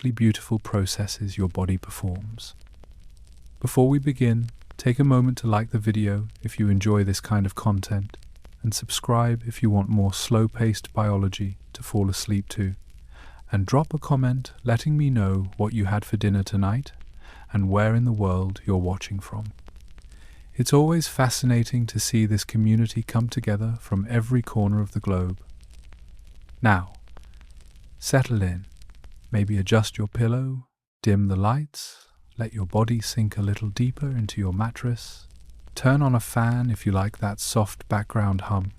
softly beautiful processes your body performs. Before we begin, take a moment to like the video if you enjoy this kind of content, and subscribe if you want more slow-paced biology to fall asleep to. And drop a comment letting me know what you had for dinner tonight and where in the world you're watching from. It's always fascinating to see this community come together from every corner of the globe. Now, settle in. Maybe adjust your pillow, dim the lights, let your body sink a little deeper into your mattress. Turn on a fan if you like that soft background hum.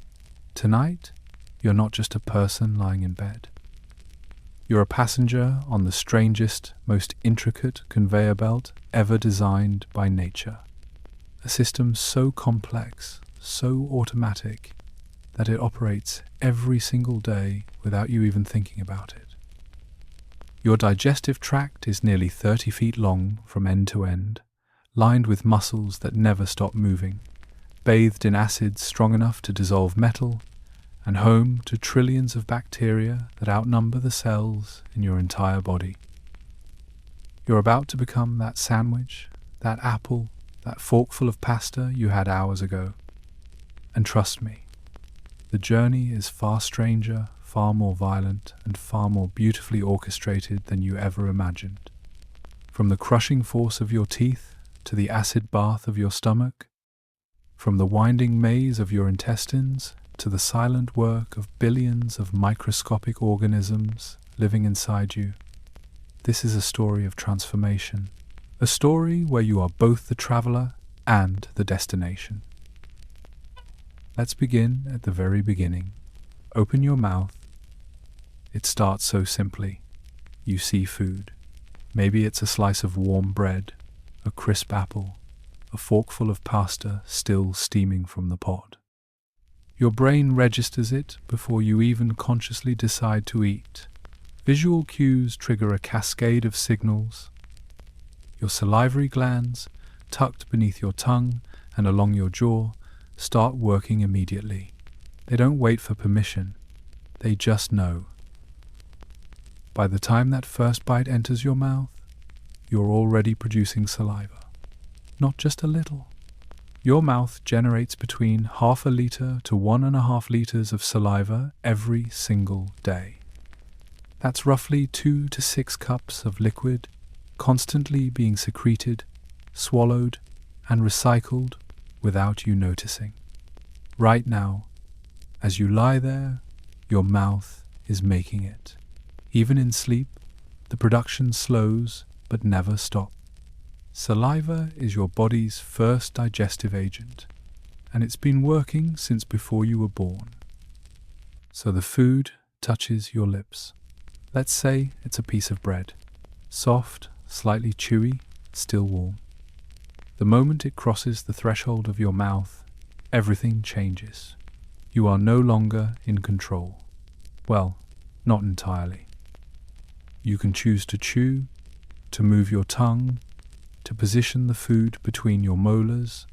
Tonight, you're not just a person lying in bed. You're a passenger on the strangest, most intricate conveyor belt ever designed by nature. A system so complex, so automatic, that it operates every single day without you even thinking about it. Your digestive tract is nearly 30 feet long from end to end, lined with muscles that never stop moving, bathed in acids strong enough to dissolve metal, and home to trillions of bacteria that outnumber the cells in your entire body. You're about to become that sandwich, that apple, that forkful of pasta you had hours ago. And trust me, the journey is far stranger, far more violent, and far more beautifully orchestrated than you ever imagined. From the crushing force of your teeth to the acid bath of your stomach, from the winding maze of your intestines to the silent work of billions of microscopic organisms living inside you, this is a story of transformation. A story where you are both the traveler and the destination. Let's begin at the very beginning. Open your mouth. It starts so simply. You see food. Maybe it's a slice of warm bread, a crisp apple, a forkful of pasta still steaming from the pot. Your brain registers it before you even consciously decide to eat. Visual cues trigger a cascade of signals. Your salivary glands, tucked beneath your tongue and along your jaw, start working immediately. They don't wait for permission. They just know. By the time that first bite enters your mouth, you're already producing saliva. Not just a little. Your mouth generates between 0.5 liter to 1.5 liters of saliva every single day. That's roughly 2 to 6 cups of liquid constantly being secreted, swallowed, and recycled without you noticing. Right now, as you lie there, your mouth is making it. Even in sleep, the production slows but never stops. Saliva is your body's first digestive agent, and it's been working since before you were born. So the food touches your lips. Let's say it's a piece of bread. Soft, slightly chewy, still warm. The moment it crosses the threshold of your mouth, everything changes. You are no longer in control. Well, not entirely. You can choose to chew, to move your tongue, to position the food between your molars.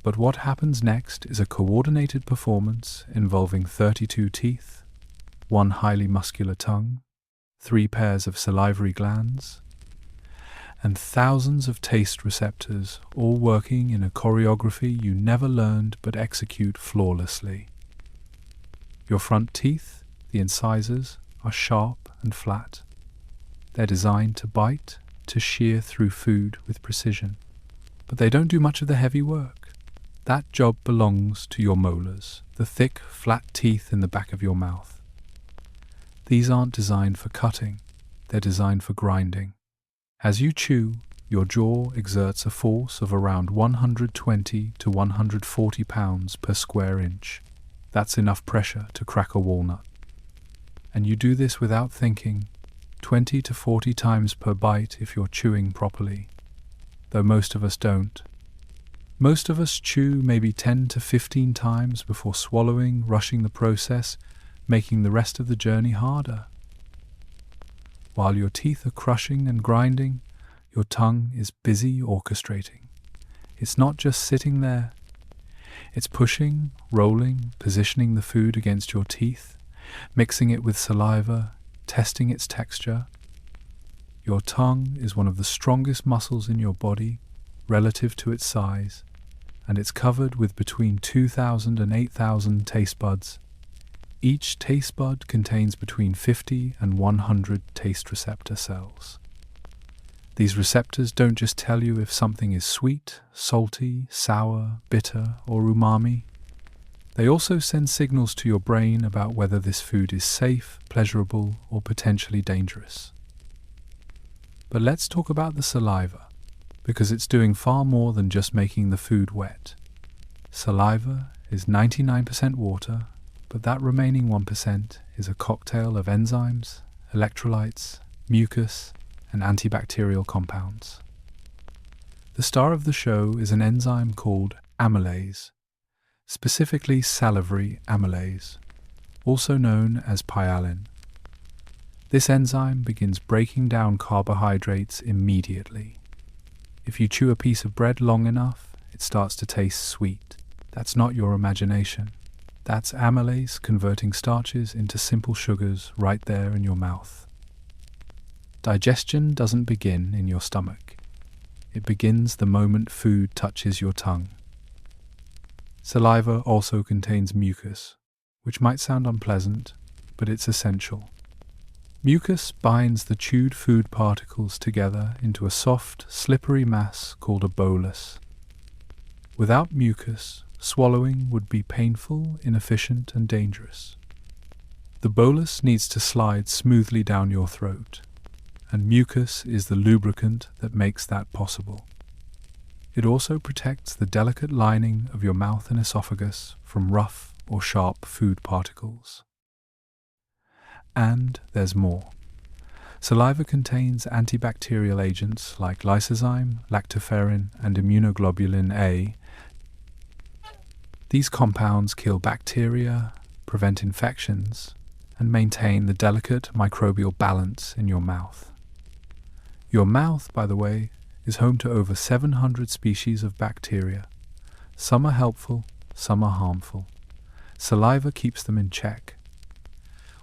But what happens next is a coordinated performance involving 32 teeth, 1 highly muscular tongue, 3 pairs of salivary glands, and thousands of taste receptors, all working in a choreography you never learned but execute flawlessly. Your front teeth, the incisors, are sharp and flat. They're designed to bite, to shear through food with precision. But they don't do much of the heavy work. That job belongs to your molars, the thick, flat teeth in the back of your mouth. These aren't designed for cutting, they're designed for grinding. As you chew, your jaw exerts a force of around 120 to 140 pounds per square inch. That's enough pressure to crack a walnut. And you do this without thinking, 20 to 40 times per bite if you're chewing properly, though most of us don't. Most of us chew maybe 10 to 15 times before swallowing, rushing the process, making the rest of the journey harder. While your teeth are crushing and grinding, your tongue is busy orchestrating. It's not just sitting there. It's pushing, rolling, positioning the food against your teeth, mixing it with saliva, testing its texture. Your tongue is one of the strongest muscles in your body relative to its size, and it's covered with between 2,000 and 8,000 taste buds. Each taste bud contains between 50 and 100 taste receptor cells. These receptors don't just tell you if something is sweet, salty, sour, bitter, or umami. They also send signals to your brain about whether this food is safe, pleasurable, or potentially dangerous. But let's talk about the saliva, because it's doing far more than just making the food wet. Saliva is 99% water, but that remaining 1% is a cocktail of enzymes, electrolytes, mucus, and antibacterial compounds. The star of the show is an enzyme called amylase, specifically salivary amylase, also known as pyalin. This enzyme begins breaking down carbohydrates immediately. If you chew a piece of bread long enough, it starts to taste sweet. That's not your imagination. That's amylase converting starches into simple sugars right there in your mouth. Digestion doesn't begin in your stomach. It begins the moment food touches your tongue. Saliva also contains mucus, which might sound unpleasant, but it's essential. Mucus binds the chewed food particles together into a soft, slippery mass called a bolus. Without mucus, swallowing would be painful, inefficient, and dangerous. The bolus needs to slide smoothly down your throat, and mucus is the lubricant that makes that possible. It also protects the delicate lining of your mouth and esophagus from rough or sharp food particles. And there's more. Saliva contains antibacterial agents like lysozyme, lactoferrin, and immunoglobulin A. These compounds kill bacteria, prevent infections, and maintain the delicate microbial balance in your mouth. Your mouth, by the way, is home to over 700 species of bacteria. Some are helpful, some are harmful. Saliva keeps them in check.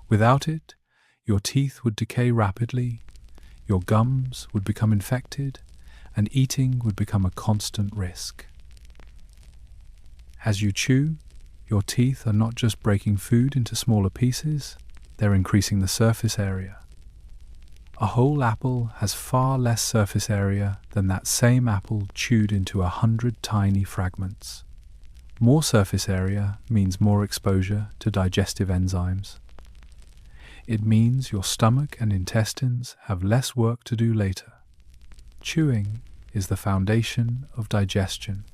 Without it, your teeth would decay rapidly, your gums would become infected, and eating would become a constant risk. As you chew, your teeth are not just breaking food into smaller pieces, they're increasing the surface area. A whole apple has far less surface area than that same apple chewed into 100 tiny fragments. More surface area means more exposure to digestive enzymes. It means your stomach and intestines have less work to do later. Chewing is the foundation of digestion.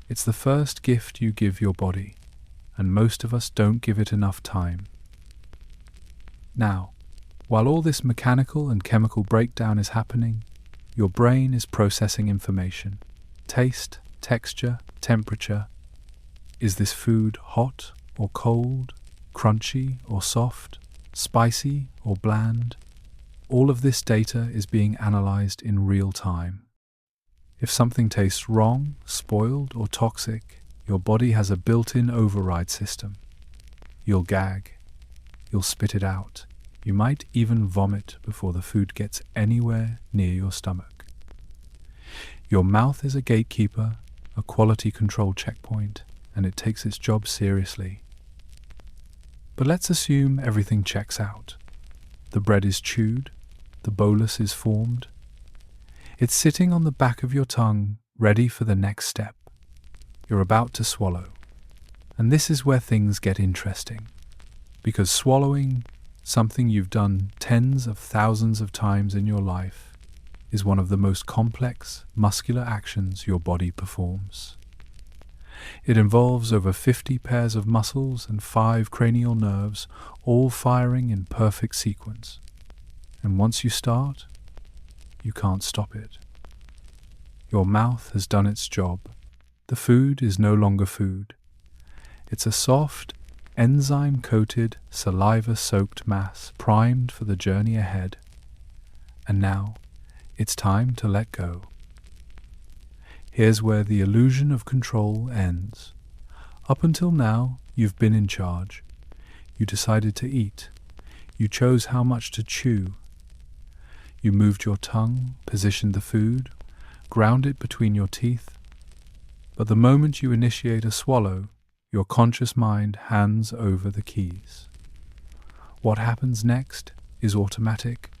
It's the first gift you give your body, and most of us don't give it enough time. Now, while all this mechanical and chemical breakdown is happening, your brain is processing information. Taste, texture, temperature. Is this food hot or cold, crunchy or soft, spicy or bland? All of this data is being analyzed in real time. If something tastes wrong, spoiled, or toxic, your body has a built-in override system. You'll gag. You'll spit it out. You might even vomit before the food gets anywhere near your stomach. Your mouth is a gatekeeper, a quality control checkpoint, and it takes its job seriously. But let's assume everything checks out. The bread is chewed, the bolus is formed. It's sitting on the back of your tongue, ready for the next step. You're about to swallow. And this is where things get interesting. Because swallowing, something you've done tens of thousands of times in your life, is one of the most complex muscular actions your body performs. It involves over 50 pairs of muscles and 5 cranial nerves, all firing in perfect sequence. And once you start, you can't stop it. Your mouth has done its job. The food is no longer food. It's a soft, enzyme-coated, saliva-soaked mass primed for the journey ahead. And now, it's time to let go. Here's where the illusion of control ends. Up until now, you've been in charge. You decided to eat. You chose how much to chew. You moved your tongue, positioned the food, ground it between your teeth. But the moment you initiate a swallow, your conscious mind hands over the keys. What happens next is automatic,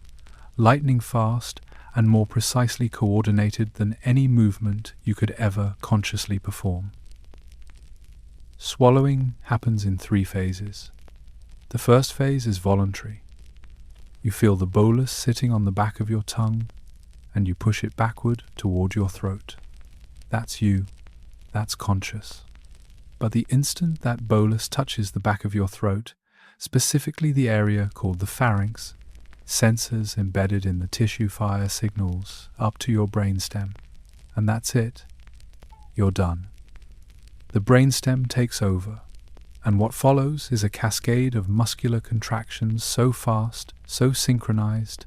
lightning fast, and more precisely coordinated than any movement you could ever consciously perform. Swallowing happens in 3 phases. The first phase is voluntary. You feel the bolus sitting on the back of your tongue, and you push it backward toward your throat. That's you. That's conscious. But the instant that bolus touches the back of your throat, specifically the area called the pharynx, sensors embedded in the tissue fire signals up to your brainstem, and that's it. You're done. The brainstem takes over, and what follows is a cascade of muscular contractions so fast, so synchronized,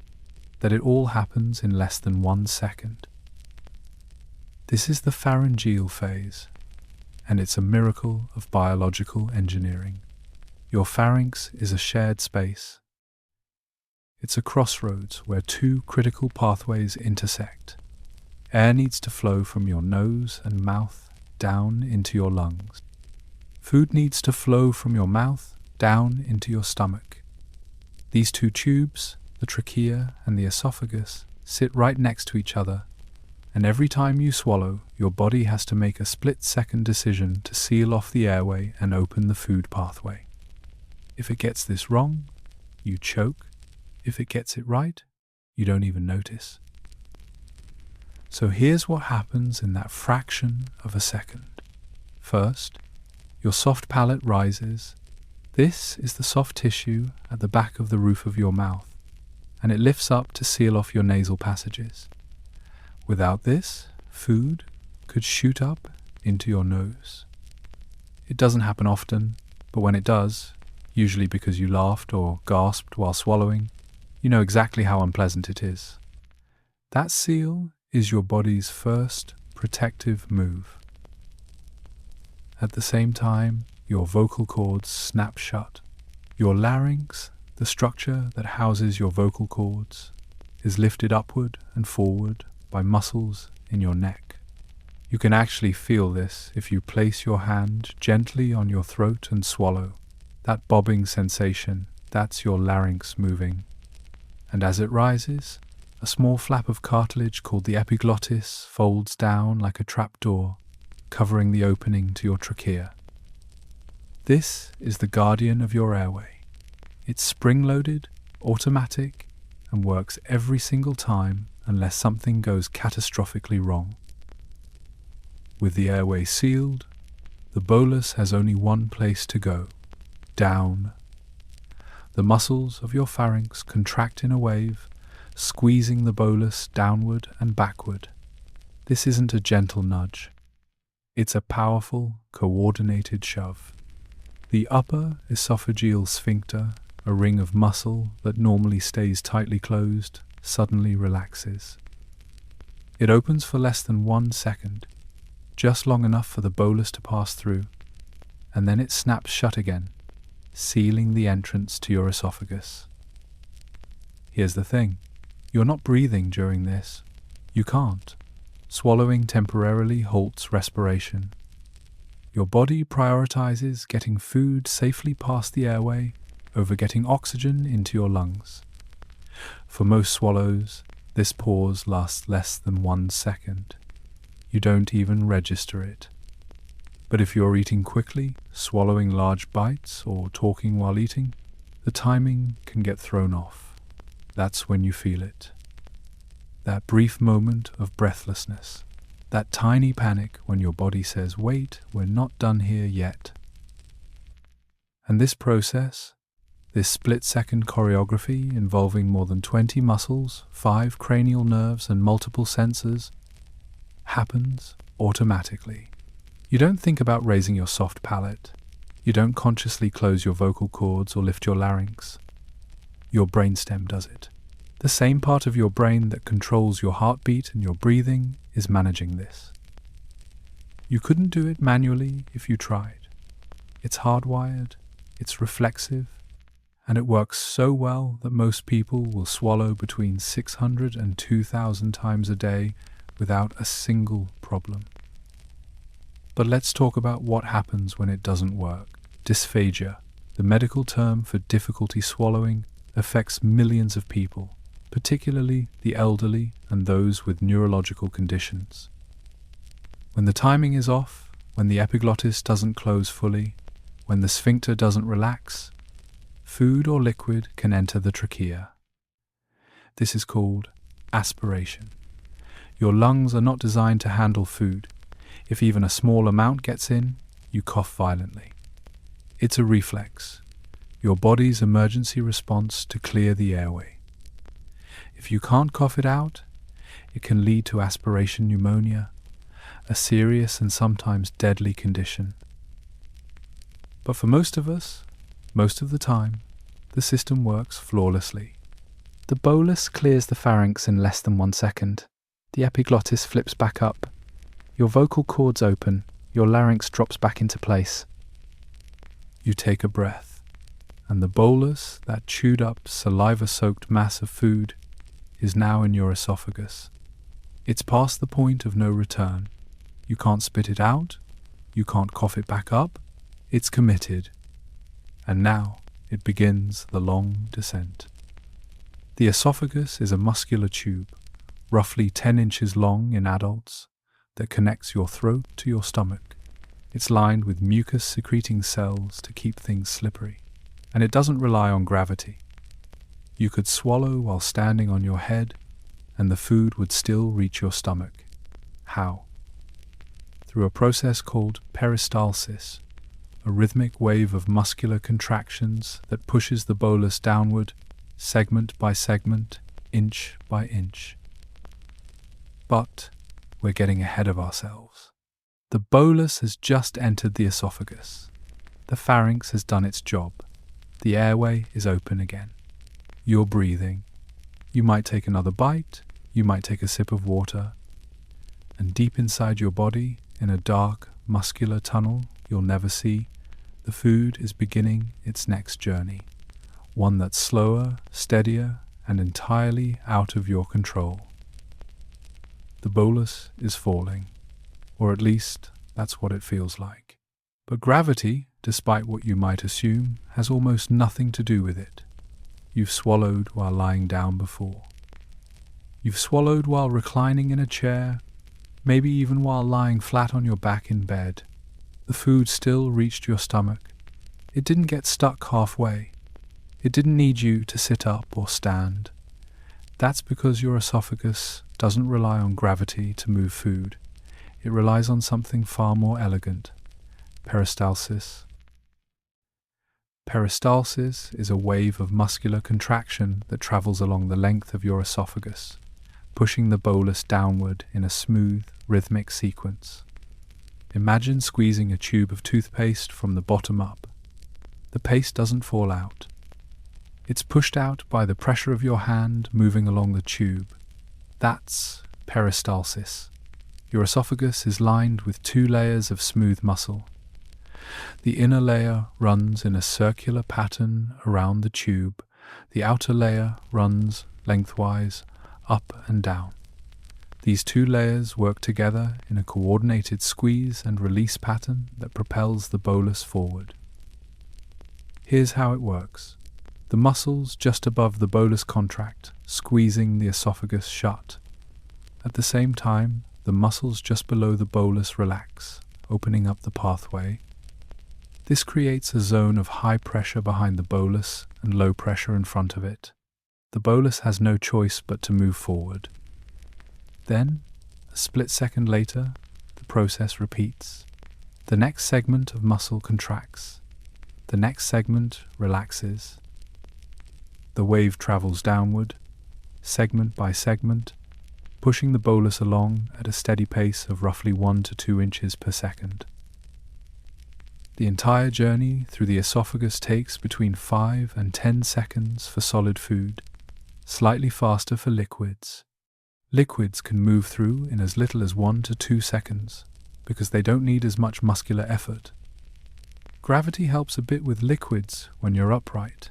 that it all happens in less than 1 second. This is the pharyngeal phase, and it's a miracle of biological engineering. Your pharynx is a shared space. It's a crossroads where 2 critical pathways intersect. Air needs to flow from your nose and mouth down into your lungs. Food needs to flow from your mouth down into your stomach. These 2 tubes, the trachea and the esophagus, sit right next to each other, and every time you swallow, your body has to make a split-second decision to seal off the airway and open the food pathway. If it gets this wrong, you choke. If it gets it right, you don't even notice. So here's what happens in that fraction of a second. First, your soft palate rises. This is the soft tissue at the back of the roof of your mouth, and it lifts up to seal off your nasal passages. Without this, food could shoot up into your nose. It doesn't happen often, but when it does, usually because you laughed or gasped while swallowing, you know exactly how unpleasant it is. That seal is your body's first protective move. At the same time, your vocal cords snap shut. Your larynx, the structure that houses your vocal cords, is lifted upward and forward by muscles in your neck. You can actually feel this if you place your hand gently on your throat and swallow. That bobbing sensation, that's your larynx moving. And as it rises, a small flap of cartilage called the epiglottis folds down like a trapdoor, covering the opening to your trachea. This is the guardian of your airway. It's spring-loaded, automatic, and works every single time unless something goes catastrophically wrong. With the airway sealed, the bolus has only one place to go: down. The muscles of your pharynx contract in a wave, squeezing the bolus downward and backward. This isn't a gentle nudge. It's a powerful, coordinated shove. The upper esophageal sphincter, a ring of muscle that normally stays tightly closed, suddenly relaxes. It opens for less than 1 second, just long enough for the bolus to pass through, and then it snaps shut again, sealing the entrance to your esophagus. Here's the thing. You're not breathing during this. You can't. Swallowing temporarily halts respiration. Your body prioritizes getting food safely past the airway over getting oxygen into your lungs. For most swallows, this pause lasts less than 1 second. You don't even register it. But if you're eating quickly, swallowing large bites, or talking while eating, the timing can get thrown off. That's when you feel it. That brief moment of breathlessness. That tiny panic when your body says, "Wait, we're not done here yet." And this process, this split-second choreography involving more than 20 muscles, 5 cranial nerves, and multiple sensors, happens automatically. You don't think about raising your soft palate. You don't consciously close your vocal cords or lift your larynx. Your brainstem does it. The same part of your brain that controls your heartbeat and your breathing is managing this. You couldn't do it manually if you tried. It's hardwired, it's reflexive, And it works so well that most people will swallow between 600 and 2,000 times a day without a single problem. But let's talk about what happens when it doesn't work. Dysphagia, the medical term for difficulty swallowing, affects millions of people, particularly the elderly and those with neurological conditions. When the timing is off, when the epiglottis doesn't close fully, when the sphincter doesn't relax, food or liquid can enter the trachea. This is called aspiration. Your lungs are not designed to handle food. If even a small amount gets in, you cough violently. It's a reflex, your body's emergency response to clear the airway. If you can't cough it out, it can lead to aspiration pneumonia, a serious and sometimes deadly condition. But for most of us, most of the time, the system works flawlessly. The bolus clears the pharynx in less than 1 second. The epiglottis flips back up. Your vocal cords open. Your larynx drops back into place. You take a breath, and the bolus, that chewed up, saliva-soaked mass of food, is now in your esophagus. It's past the point of no return. You can't spit it out. You can't cough it back up. It's committed. And now it begins the long descent. The esophagus is a muscular tube, roughly 10 inches long in adults, that connects your throat to your stomach. It's lined with mucus-secreting cells to keep things slippery, and it doesn't rely on gravity. You could swallow while standing on your head, and the food would still reach your stomach. How? Through a process called peristalsis, a rhythmic wave of muscular contractions that pushes the bolus downward, segment by segment, inch by inch. But we're getting ahead of ourselves. The bolus has just entered the esophagus. The pharynx has done its job. The airway is open again. You're breathing. You might take another bite. You might take a sip of water. And deep inside your body, in a dark, muscular tunnel you'll never see, the food is beginning its next journey. One that's slower, steadier, and entirely out of your control. The bolus is falling, or at least that's what it feels like. But gravity, despite what you might assume, has almost nothing to do with it. You've swallowed while lying down before. You've swallowed while reclining in a chair, maybe even while lying flat on your back in bed. The food still reached your stomach. It didn't get stuck halfway. It didn't need you to sit up or stand. That's because your esophagus doesn't rely on gravity to move food. It relies on something far more elegant: peristalsis. Peristalsis is a wave of muscular contraction that travels along the length of your esophagus, pushing the bolus downward in a smooth, rhythmic sequence. Imagine squeezing a tube of toothpaste from the bottom up. The paste doesn't fall out. It's pushed out by the pressure of your hand moving along the tube. That's peristalsis. Your esophagus is lined with 2 layers of smooth muscle. The inner layer runs in a circular pattern around the tube. The outer layer runs lengthwise, up and down. These 2 layers work together in a coordinated squeeze and release pattern that propels the bolus forward. Here's how it works. The muscles just above the bolus contract, squeezing the esophagus shut. At the same time, the muscles just below the bolus relax, opening up the pathway. This creates a zone of high pressure behind the bolus and low pressure in front of it. The bolus has no choice but to move forward. Then, a split second later, the process repeats. The next segment of muscle contracts. The next segment relaxes. The wave travels downward, segment by segment, pushing the bolus along at a steady pace of roughly 1 to 2 inches per second. The entire journey through the esophagus takes between 5 and 10 seconds for solid food, slightly faster for liquids. Liquids can move through in as little as 1 to 2 seconds because they don't need as much muscular effort. Gravity helps a bit with liquids when you're upright,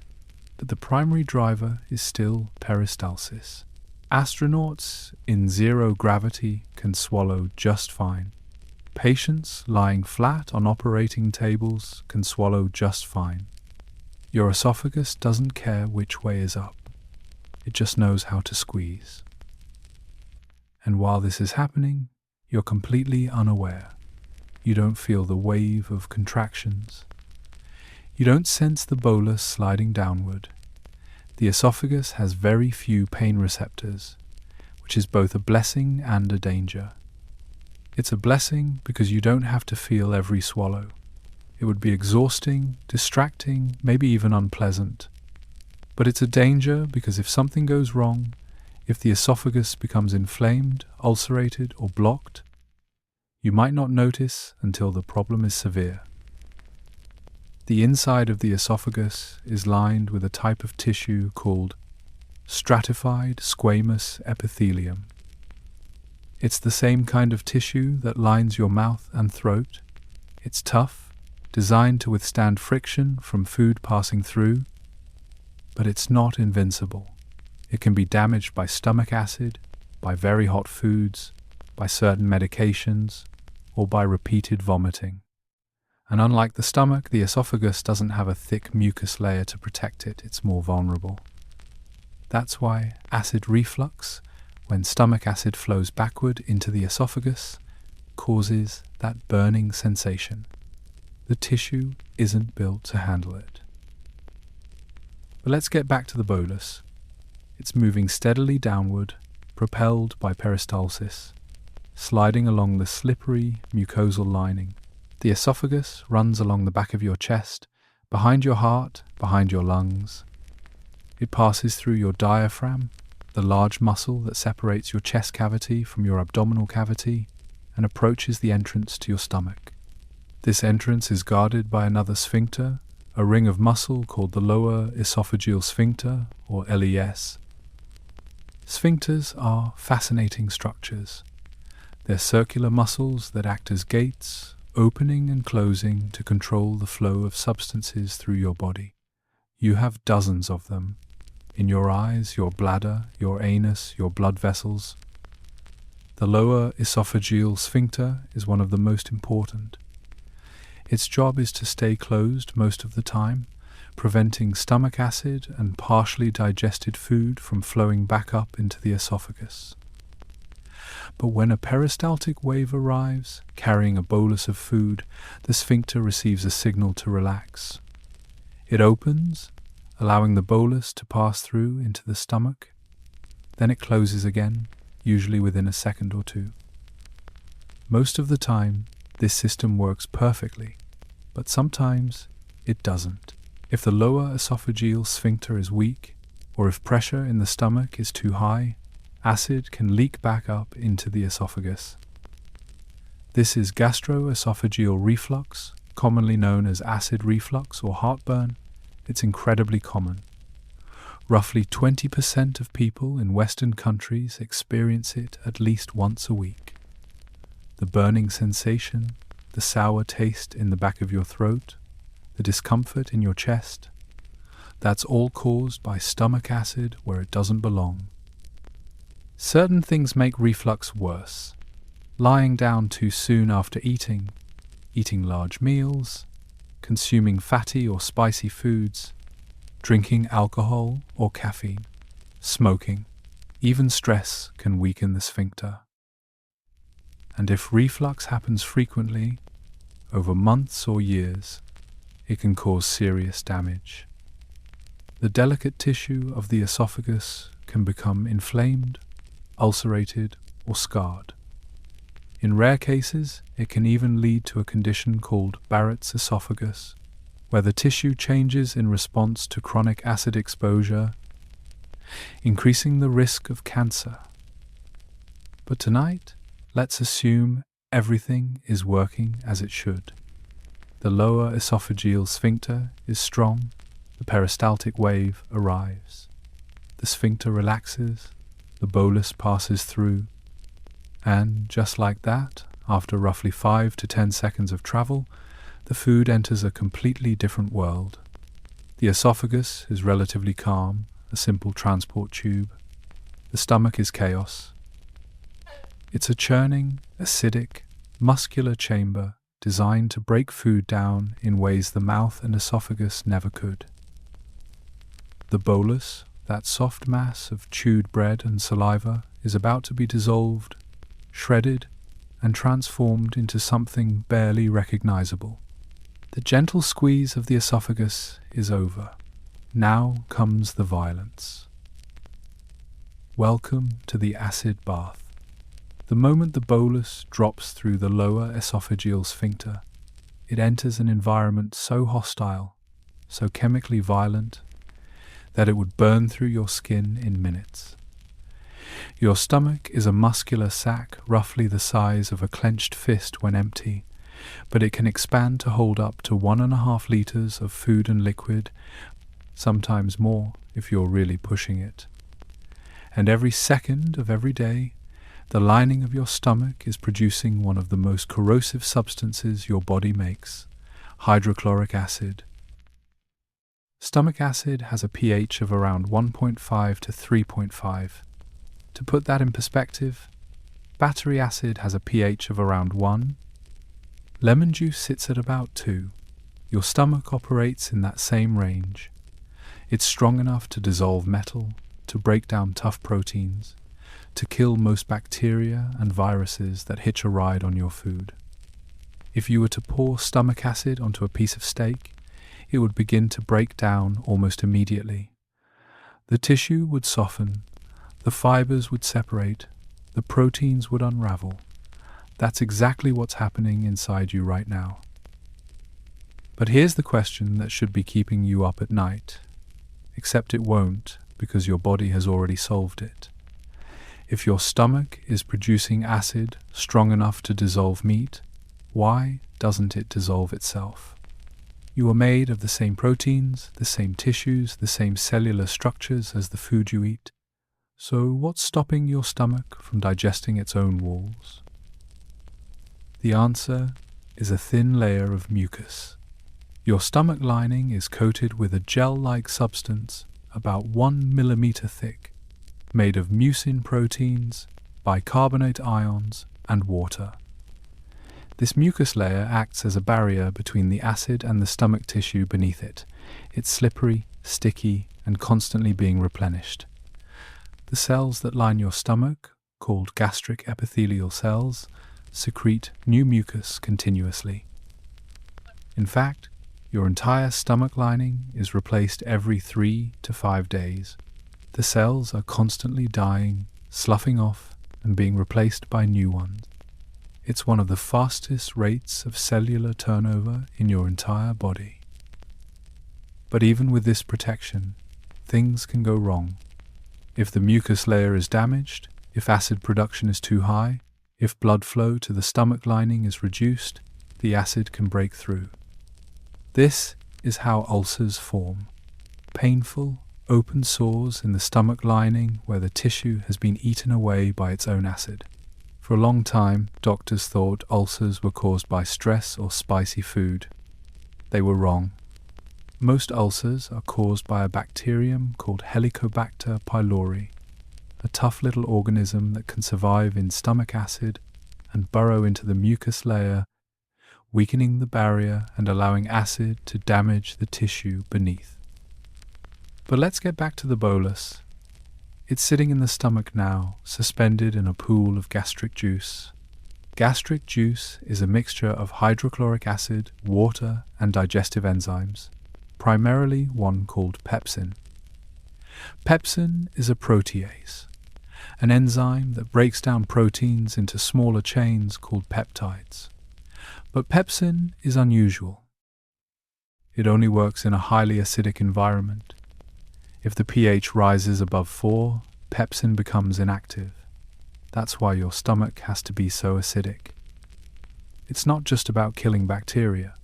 but the primary driver is still peristalsis. Astronauts in zero gravity can swallow just fine. Patients lying flat on operating tables can swallow just fine. Your esophagus doesn't care which way is up. It just knows how to squeeze. And while this is happening, you're completely unaware. You don't feel the wave of contractions. You don't sense the bolus sliding downward. The esophagus has very few pain receptors, which is both a blessing and a danger. It's a blessing because you don't have to feel every swallow. It would be exhausting, distracting, maybe even unpleasant. But it's a danger because if something goes wrong, if the esophagus becomes inflamed, ulcerated, or blocked, you might not notice until the problem is severe. The inside of the esophagus is lined with a type of tissue called stratified squamous epithelium. It's the same kind of tissue that lines your mouth and throat. It's tough, designed to withstand friction from food passing through, but it's not invincible. It can be damaged by stomach acid, by very hot foods, by certain medications, or by repeated vomiting. And unlike the stomach, the esophagus doesn't have a thick mucus layer to protect it. It's more vulnerable. That's why acid reflux, when stomach acid flows backward into the esophagus, causes that burning sensation. The tissue isn't built to handle it. But let's get back to the bolus. It's moving steadily downward, propelled by peristalsis, sliding along the slippery mucosal lining. The esophagus runs along the back of your chest, behind your heart, behind your lungs. It passes through your diaphragm, the large muscle that separates your chest cavity from your abdominal cavity, and approaches the entrance to your stomach. This entrance is guarded by another sphincter, a ring of muscle called the lower esophageal sphincter, or LES. Sphincters are fascinating structures. They're circular muscles that act as gates, opening and closing to control the flow of substances through your body. You have dozens of them. In your eyes, your bladder, your anus, your blood vessels. The lower esophageal sphincter is one of the most important. Its job is to stay closed most of the time, preventing stomach acid and partially digested food from flowing back up into the esophagus. But when a peristaltic wave arrives, carrying a bolus of food, the sphincter receives a signal to relax. It opens, allowing the bolus to pass through into the stomach. Then it closes again, usually within a second or two. Most of the time, this system works perfectly, but sometimes it doesn't. If the lower esophageal sphincter is weak, or if pressure in the stomach is too high, acid can leak back up into the esophagus. This is gastroesophageal reflux, commonly known as acid reflux or heartburn. It's incredibly common. Roughly 20% of people in Western countries experience it at least once a week. The burning sensation, the sour taste in the back of your throat, the discomfort in your chest, that's all caused by stomach acid where it doesn't belong. Certain things make reflux worse. Lying down too soon after eating large meals, consuming fatty or spicy foods, drinking alcohol or caffeine, smoking, even stress can weaken the sphincter. And if reflux happens frequently, over months or years, it can cause serious damage. The delicate tissue of the esophagus can become inflamed, ulcerated, or scarred. In rare cases, it can even lead to a condition called Barrett's esophagus, where the tissue changes in response to chronic acid exposure, increasing the risk of cancer. But tonight, let's assume everything is working as it should. The lower esophageal sphincter is strong, the peristaltic wave arrives. The sphincter relaxes, the bolus passes through, and just like that, after roughly 5 to 10 seconds of travel, the food enters a completely different world. The esophagus is relatively calm, a simple transport tube. The stomach is chaos. It's a churning, acidic, muscular chamber designed to break food down in ways the mouth and esophagus never could. The bolus, that soft mass of chewed bread and saliva, is about to be dissolved, shredded, and transformed into something barely recognizable. The gentle squeeze of the esophagus is over. Now comes the violence. Welcome to the acid bath. The moment the bolus drops through the lower esophageal sphincter, it enters an environment so hostile, so chemically violent, that it would burn through your skin in minutes. Your stomach is a muscular sac roughly the size of a clenched fist when empty, but it can expand to hold up to 1.5 liters of food and liquid, sometimes more if you're really pushing it. And every second of every day, the lining of your stomach is producing one of the most corrosive substances your body makes, hydrochloric acid. Stomach acid has a pH of around 1.5 to 3.5. To put that in perspective, battery acid has a pH of around 1. Lemon juice sits at about 2. Your stomach operates in that same range. It's strong enough to dissolve metal, to break down tough proteins, to kill most bacteria and viruses that hitch a ride on your food. If you were to pour stomach acid onto a piece of steak, it would begin to break down almost immediately. The tissue would soften, the fibers would separate, the proteins would unravel. That's exactly what's happening inside you right now. But here's the question that should be keeping you up at night, except it won't, because your body has already solved it. If your stomach is producing acid strong enough to dissolve meat, why doesn't it dissolve itself? You are made of the same proteins, the same tissues, the same cellular structures as the food you eat. So what's stopping your stomach from digesting its own walls? The answer is a thin layer of mucus. Your stomach lining is coated with a gel-like substance about 1 millimeter thick, made of mucin proteins, bicarbonate ions, and water. This mucus layer acts as a barrier between the acid and the stomach tissue beneath it. It's slippery, sticky, and constantly being replenished. The cells that line your stomach, called gastric epithelial cells, secrete new mucus continuously. In fact, your entire stomach lining is replaced every 3 to 5 days. The cells are constantly dying, sloughing off, and being replaced by new ones. It's one of the fastest rates of cellular turnover in your entire body. But even with this protection, things can go wrong. If the mucus layer is damaged, if acid production is too high, if blood flow to the stomach lining is reduced, the acid can break through. This is how ulcers form. Painful, open sores in the stomach lining where the tissue has been eaten away by its own acid. For a long time, doctors thought ulcers were caused by stress or spicy food. They were wrong. Most ulcers are caused by a bacterium called Helicobacter pylori, a tough little organism that can survive in stomach acid and burrow into the mucus layer, weakening the barrier and allowing acid to damage the tissue beneath. But let's get back to the bolus. It's sitting in the stomach now, suspended in a pool of gastric juice. Gastric juice is a mixture of hydrochloric acid, water, and digestive enzymes, primarily one called pepsin. Pepsin is a protease, an enzyme that breaks down proteins into smaller chains called peptides. But pepsin is unusual. It only works in a highly acidic environment. If the pH rises above 4, pepsin becomes inactive. That's why your stomach has to be so acidic. It's not just about killing bacteria.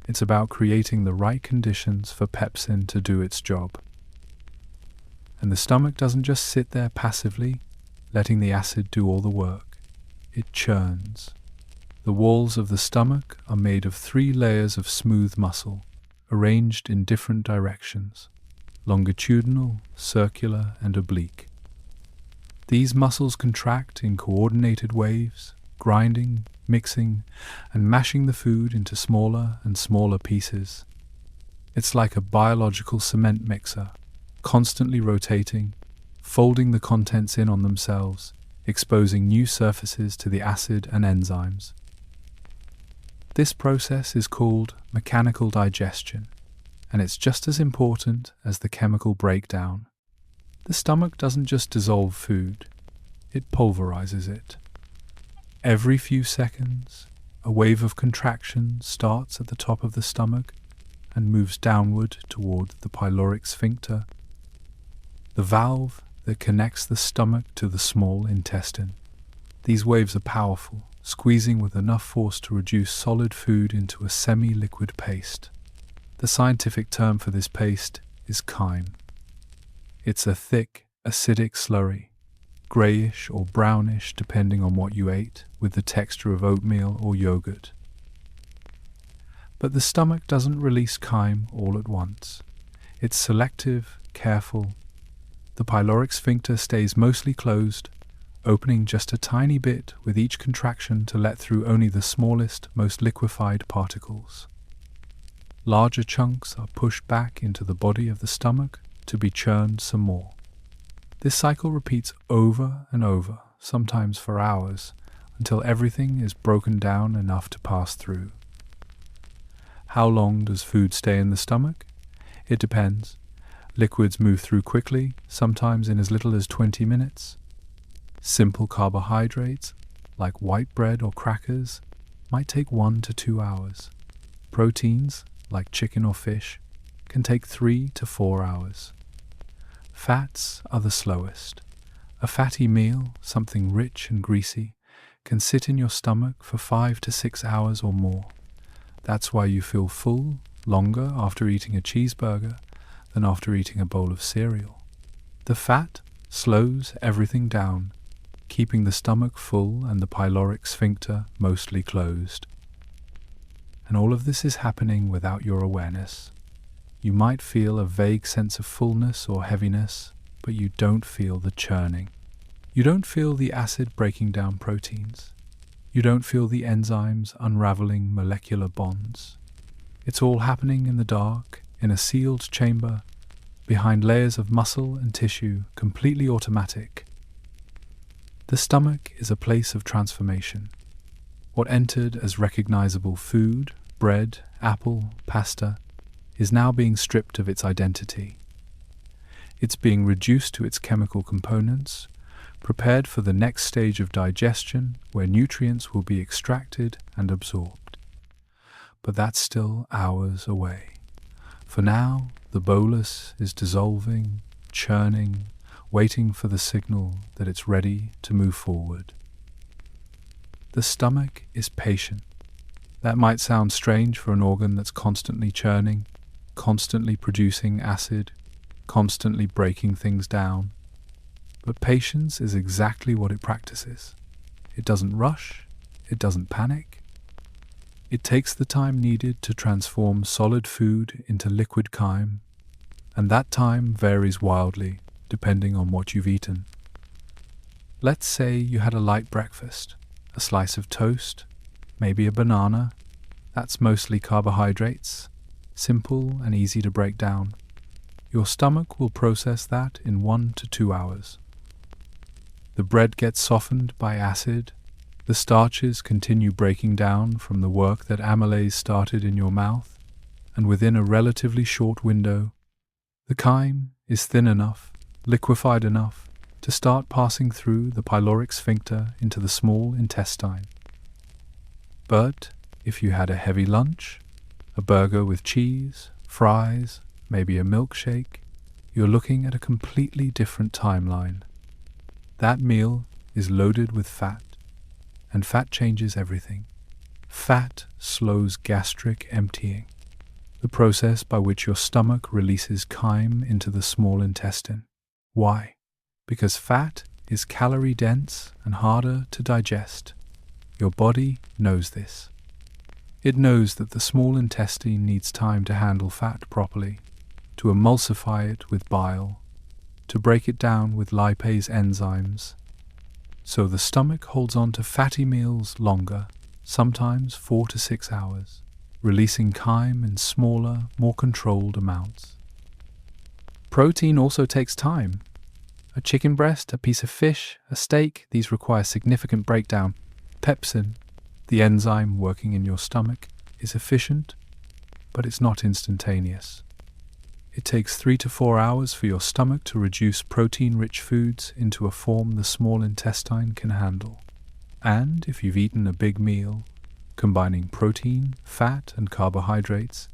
It's about creating the right conditions for pepsin to do its job. And the stomach doesn't just sit there passively, letting the acid do all the work. It churns. The walls of the stomach are made of 3 layers of smooth muscle, arranged in different directions: longitudinal, circular, and oblique. These muscles contract in coordinated waves, grinding, mixing, and mashing the food into smaller and smaller pieces. It's like a biological cement mixer, constantly rotating, folding the contents in on themselves, exposing new surfaces to the acid and enzymes. This process is called mechanical digestion, and it's just as important as the chemical breakdown. The stomach doesn't just dissolve food, it pulverizes it. Every few seconds, a wave of contraction starts at the top of the stomach and moves downward toward the pyloric sphincter, the valve that connects the stomach to the small intestine. These waves are powerful, squeezing with enough force to reduce solid food into a semi-liquid paste. The scientific term for this paste is chyme. It's a thick, acidic slurry, grayish or brownish depending on what you ate, with the texture of oatmeal or yogurt. But the stomach doesn't release chyme all at once. It's selective, careful. The pyloric sphincter stays mostly closed, opening just a tiny bit with each contraction to let through only the smallest, most liquefied particles. Larger chunks are pushed back into the body of the stomach to be churned some more. This cycle repeats over and over, sometimes for hours, until everything is broken down enough to pass through. How long does food stay in the stomach? It depends. Liquids move through quickly, sometimes in as little as 20 minutes. Simple carbohydrates, like white bread or crackers, might take 1 to 2 hours. Proteins, like chicken or fish, can take 3 to 4 hours. Fats are the slowest. A fatty meal, something rich and greasy, can sit in your stomach for 5 to 6 hours or more. That's why you feel full longer after eating a cheeseburger than after eating a bowl of cereal. The fat slows everything down, keeping the stomach full and the pyloric sphincter mostly closed. And all of this is happening without your awareness. You might feel a vague sense of fullness or heaviness, but you don't feel the churning. You don't feel the acid breaking down proteins. You don't feel the enzymes unraveling molecular bonds. It's all happening in the dark, in a sealed chamber, behind layers of muscle and tissue, completely automatic. The stomach is a place of transformation. What entered as recognizable food, bread, apple, pasta, is now being stripped of its identity. It's being reduced to its chemical components, prepared for the next stage of digestion where nutrients will be extracted and absorbed. But that's still hours away. For now, the bolus is dissolving, churning, waiting for the signal that it's ready to move forward. The stomach is patient. That might sound strange for an organ that's constantly churning, constantly producing acid, constantly breaking things down. But patience is exactly what it practices. It doesn't rush, it doesn't panic. It takes the time needed to transform solid food into liquid chyme, and that time varies wildly depending on what you've eaten. Let's say you had a light breakfast, a slice of toast, maybe a banana. That's mostly carbohydrates, simple and easy to break down. Your stomach will process that in 1 to 2 hours. The bread gets softened by acid. The starches continue breaking down from the work that amylase started in your mouth, and within a relatively short window, the chyme is thin enough, liquefied enough, to start passing through the pyloric sphincter into the small intestine. But if you had a heavy lunch, a burger with cheese, fries, maybe a milkshake, you're looking at a completely different timeline. That meal is loaded with fat, and fat changes everything. Fat slows gastric emptying, the process by which your stomach releases chyme into the small intestine. Why? Because fat is calorie-dense and harder to digest. Your body knows this. It knows that the small intestine needs time to handle fat properly, to emulsify it with bile, to break it down with lipase enzymes. So the stomach holds on to fatty meals longer, sometimes 4 to 6 hours, releasing chyme in smaller, more controlled amounts. Protein also takes time. A chicken breast, a piece of fish, a steak, these require significant breakdown. Pepsin, the enzyme working in your stomach, is efficient, but it's not instantaneous. It takes 3 to 4 hours for your stomach to reduce protein-rich foods into a form the small intestine can handle. And if you've eaten a big meal, combining protein, fat, and carbohydrates,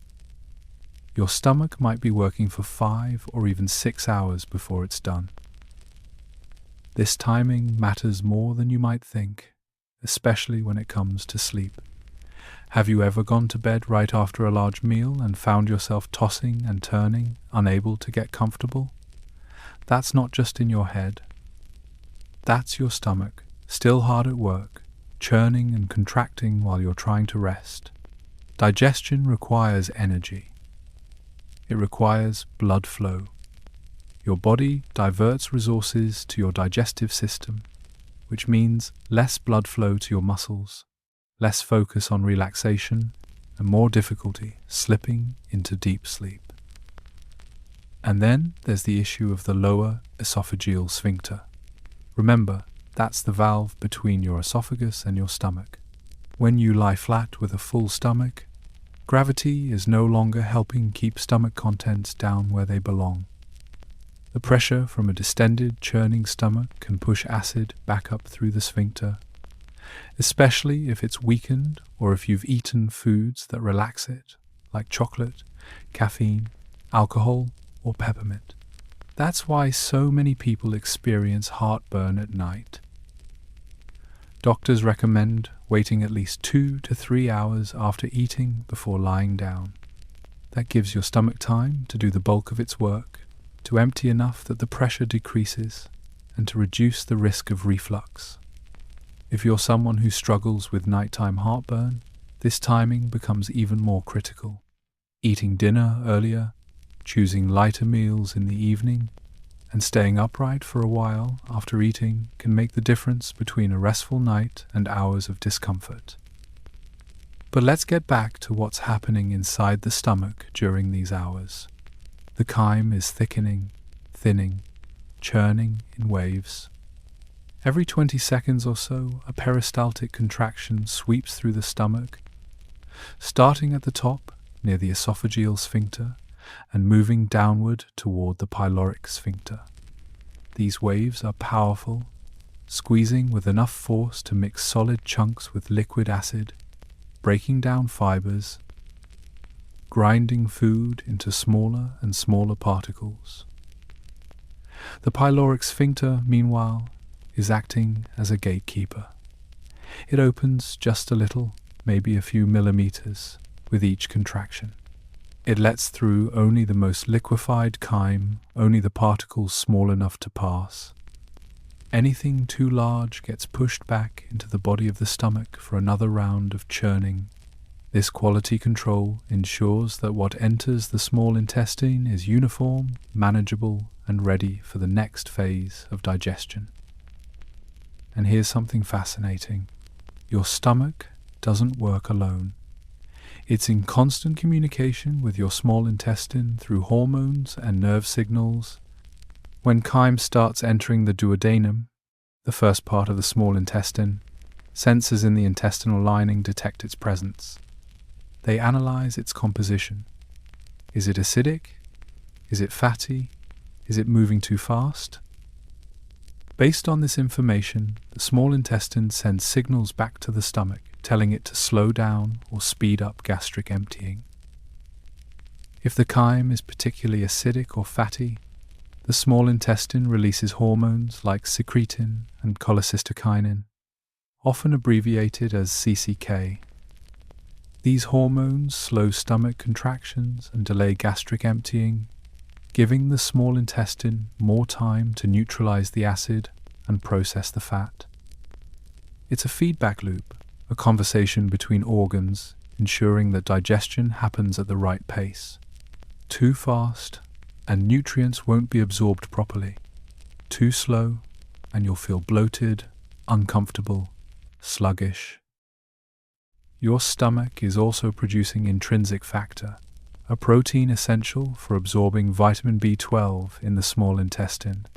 your stomach might be working for 5 or even 6 hours before it's done. This timing matters more than you might think, especially when it comes to sleep. Have you ever gone to bed right after a large meal and found yourself tossing and turning, unable to get comfortable? That's not just in your head. That's your stomach, still hard at work, churning and contracting while you're trying to rest. Digestion requires energy. It requires blood flow. Your body diverts resources to your digestive system, which means less blood flow to your muscles, less focus on relaxation, and more difficulty slipping into deep sleep. And then there's the issue of the lower esophageal sphincter. Remember, that's the valve between your esophagus and your stomach. When you lie flat with a full stomach, gravity is no longer helping keep stomach contents down where they belong. The pressure from a distended, churning stomach can push acid back up through the sphincter, especially if it's weakened or if you've eaten foods that relax it, like chocolate, caffeine, alcohol, or peppermint. That's why so many people experience heartburn at night. Doctors recommend waiting at least 2 to 3 hours after eating before lying down. That gives your stomach time to do the bulk of its work, to empty enough that the pressure decreases, and to reduce the risk of reflux. If you're someone who struggles with nighttime heartburn, this timing becomes even more critical. Eating dinner earlier, choosing lighter meals in the evening, and staying upright for a while after eating can make the difference between a restful night and hours of discomfort. But let's get back to what's happening inside the stomach during these hours. The chyme is thickening, thinning, churning in waves. Every 20 seconds or so, a peristaltic contraction sweeps through the stomach, starting at the top near the esophageal sphincter and moving downward toward the pyloric sphincter. These waves are powerful, squeezing with enough force to mix solid chunks with liquid acid, breaking down fibers, grinding food into smaller and smaller particles. The pyloric sphincter, meanwhile, is acting as a gatekeeper. It opens just a little, maybe a few millimeters, with each contraction. It lets through only the most liquefied chyme, only the particles small enough to pass. Anything too large gets pushed back into the body of the stomach for another round of churning. This quality control ensures that what enters the small intestine is uniform, manageable, and ready for the next phase of digestion. And here's something fascinating. Your stomach doesn't work alone. It's in constant communication with your small intestine through hormones and nerve signals. When chyme starts entering the duodenum, the first part of the small intestine, sensors in the intestinal lining detect its presence. They analyze its composition. Is it acidic? Is it fatty? Is it moving too fast? Based on this information, the small intestine sends signals back to the stomach, telling it to slow down or speed up gastric emptying. If the chyme is particularly acidic or fatty, the small intestine releases hormones like secretin and cholecystokinin, often abbreviated as CCK. These hormones slow stomach contractions and delay gastric emptying, giving the small intestine more time to neutralize the acid and process the fat. It's a feedback loop, a conversation between organs, ensuring that digestion happens at the right pace. Too fast, and nutrients won't be absorbed properly. Too slow, and you'll feel bloated, uncomfortable, sluggish. Your stomach is also producing intrinsic factor, a protein essential for absorbing vitamin B12 in the small intestine.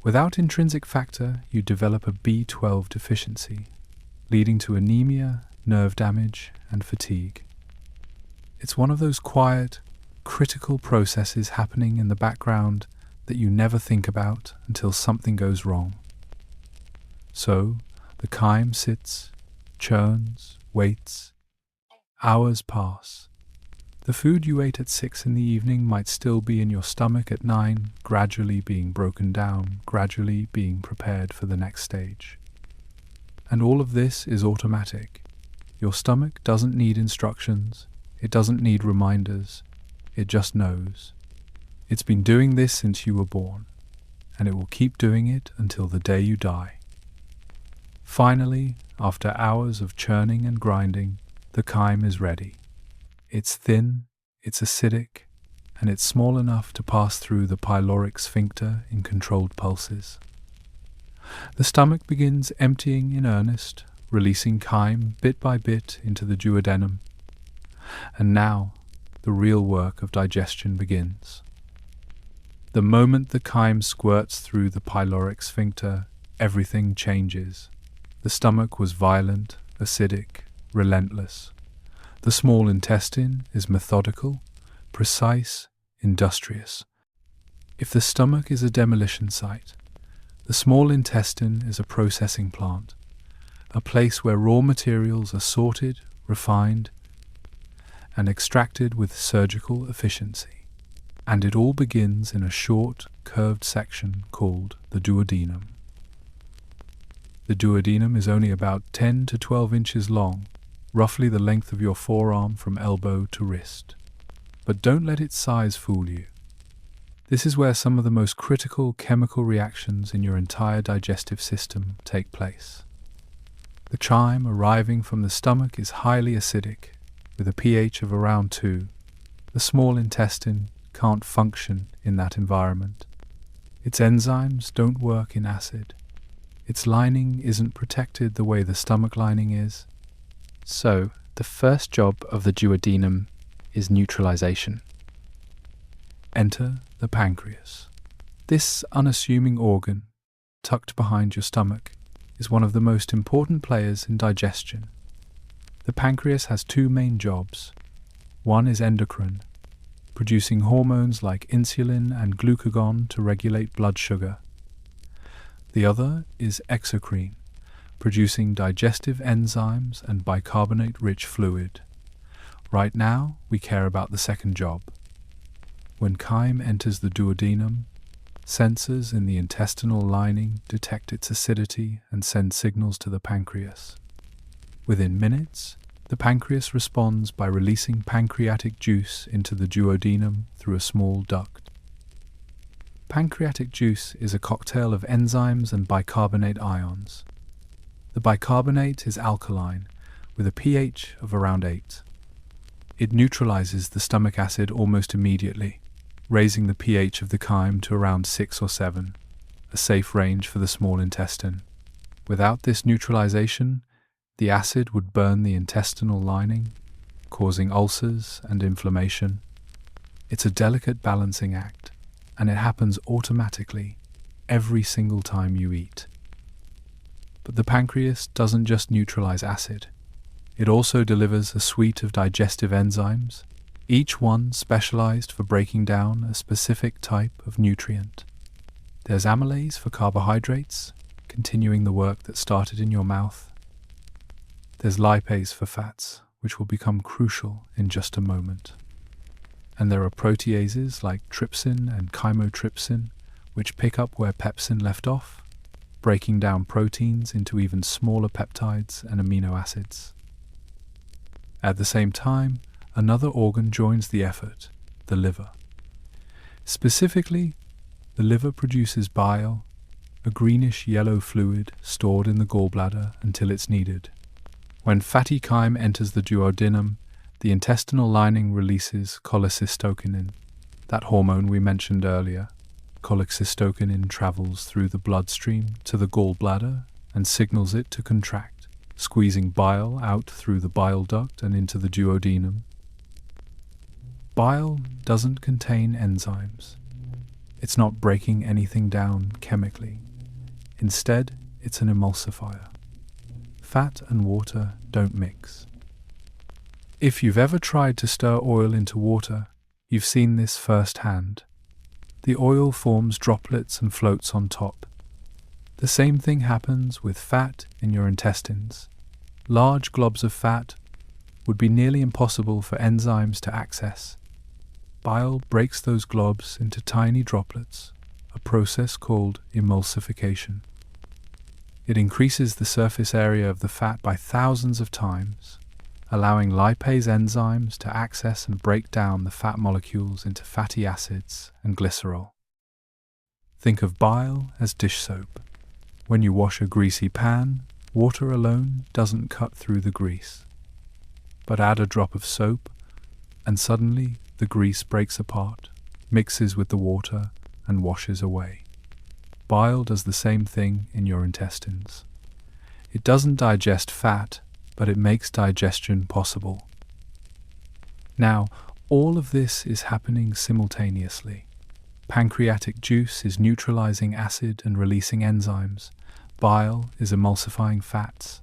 Without intrinsic factor, you develop a B12 deficiency, leading to anemia, nerve damage, and fatigue. It's one of those quiet, critical processes happening in the background that you never think about until something goes wrong. So, the chyme sits, churns, waits. Hours pass. The food you ate at 6 in the evening might still be in your stomach at 9, gradually being broken down, gradually being prepared for the next stage. And all of this is automatic. Your stomach doesn't need instructions, it doesn't need reminders, it just knows. It's been doing this since you were born, and it will keep doing it until the day you die. Finally, after hours of churning and grinding, the chyme is ready. It's thin, it's acidic, and it's small enough to pass through the pyloric sphincter in controlled pulses. The stomach begins emptying in earnest, releasing chyme bit by bit into the duodenum. And now, the real work of digestion begins. The moment the chyme squirts through the pyloric sphincter, everything changes. The stomach was violent, acidic, relentless. The small intestine is methodical, precise, industrious. If the stomach is a demolition site, the small intestine is a processing plant, a place where raw materials are sorted, refined, and extracted with surgical efficiency. And it all begins in a short, curved section called the duodenum. The duodenum is only about 10 to 12 inches long, roughly the length of your forearm from elbow to wrist. But don't let its size fool you. This is where some of the most critical chemical reactions in your entire digestive system take place. The chyme arriving from the stomach is highly acidic, with a pH of around 2. The small intestine can't function in that environment. Its enzymes don't work in acid. Its lining isn't protected the way the stomach lining is. So, the first job of the duodenum is neutralization. Enter the pancreas. This unassuming organ, tucked behind your stomach, is one of the most important players in digestion. The pancreas has two main jobs. One is endocrine, producing hormones like insulin and glucagon to regulate blood sugar. The other is exocrine, producing digestive enzymes and bicarbonate-rich fluid. Right now, we care about the second job. When chyme enters the duodenum, sensors in the intestinal lining detect its acidity and send signals to the pancreas. Within minutes, the pancreas responds by releasing pancreatic juice into the duodenum through a small duct. Pancreatic juice is a cocktail of enzymes and bicarbonate ions. The bicarbonate is alkaline, with a pH of around 8. It neutralizes the stomach acid almost immediately, raising the pH of the chyme to around 6 or 7, a safe range for the small intestine. Without this neutralization, the acid would burn the intestinal lining, causing ulcers and inflammation. It's a delicate balancing act, and it happens automatically every single time you eat. But the pancreas doesn't just neutralize acid. It also delivers a suite of digestive enzymes, each one specialized for breaking down a specific type of nutrient. There's amylase for carbohydrates, continuing the work that started in your mouth. There's lipase for fats, which will become crucial in just a moment. And there are proteases like trypsin and chymotrypsin, which pick up where pepsin left off, breaking down proteins into even smaller peptides and amino acids. At the same time, another organ joins the effort, the liver. Specifically, the liver produces bile, a greenish-yellow fluid stored in the gallbladder until it's needed. When fatty chyme enters the duodenum, The intestinal lining releases cholecystokinin, that hormone we mentioned earlier. Cholecystokinin travels through the bloodstream to the gallbladder and signals it to contract, squeezing bile out through the bile duct and into the duodenum. Bile doesn't contain enzymes. It's not breaking anything down chemically. Instead, it's an emulsifier. Fat and water don't mix. If you've ever tried to stir oil into water, you've seen this firsthand. The oil forms droplets and floats on top. The same thing happens with fat in your intestines. Large globs of fat would be nearly impossible for enzymes to access. Bile breaks those globs into tiny droplets, a process called emulsification. It increases the surface area of the fat by thousands of times, allowing lipase enzymes to access and break down the fat molecules into fatty acids and glycerol. Think of bile as dish soap. When you wash a greasy pan, water alone doesn't cut through the grease. But add a drop of soap, and suddenly the grease breaks apart, mixes with the water, and washes away. Bile does the same thing in your intestines. It doesn't digest fat, but it makes digestion possible. Now, all of this is happening simultaneously. Pancreatic juice is neutralizing acid and releasing enzymes. Bile is emulsifying fats.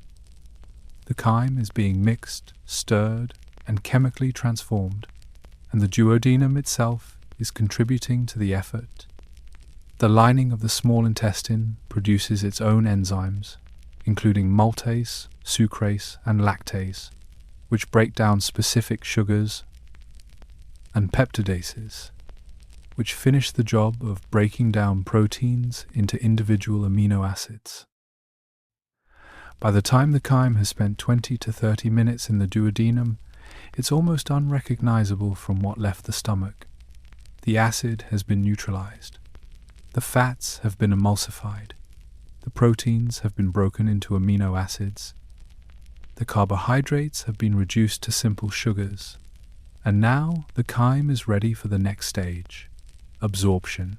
The chyme is being mixed, stirred, and chemically transformed, and the duodenum itself is contributing to the effort. The lining of the small intestine produces its own enzymes, including maltase, sucrase, and lactase, which break down specific sugars, and peptidases, which finish the job of breaking down proteins into individual amino acids. By the time the chyme has spent 20 to 30 minutes in the duodenum, it's almost unrecognizable from what left the stomach. The acid has been neutralized. The fats have been emulsified. The proteins have been broken into amino acids. The carbohydrates have been reduced to simple sugars. And now the chyme is ready for the next stage, absorption.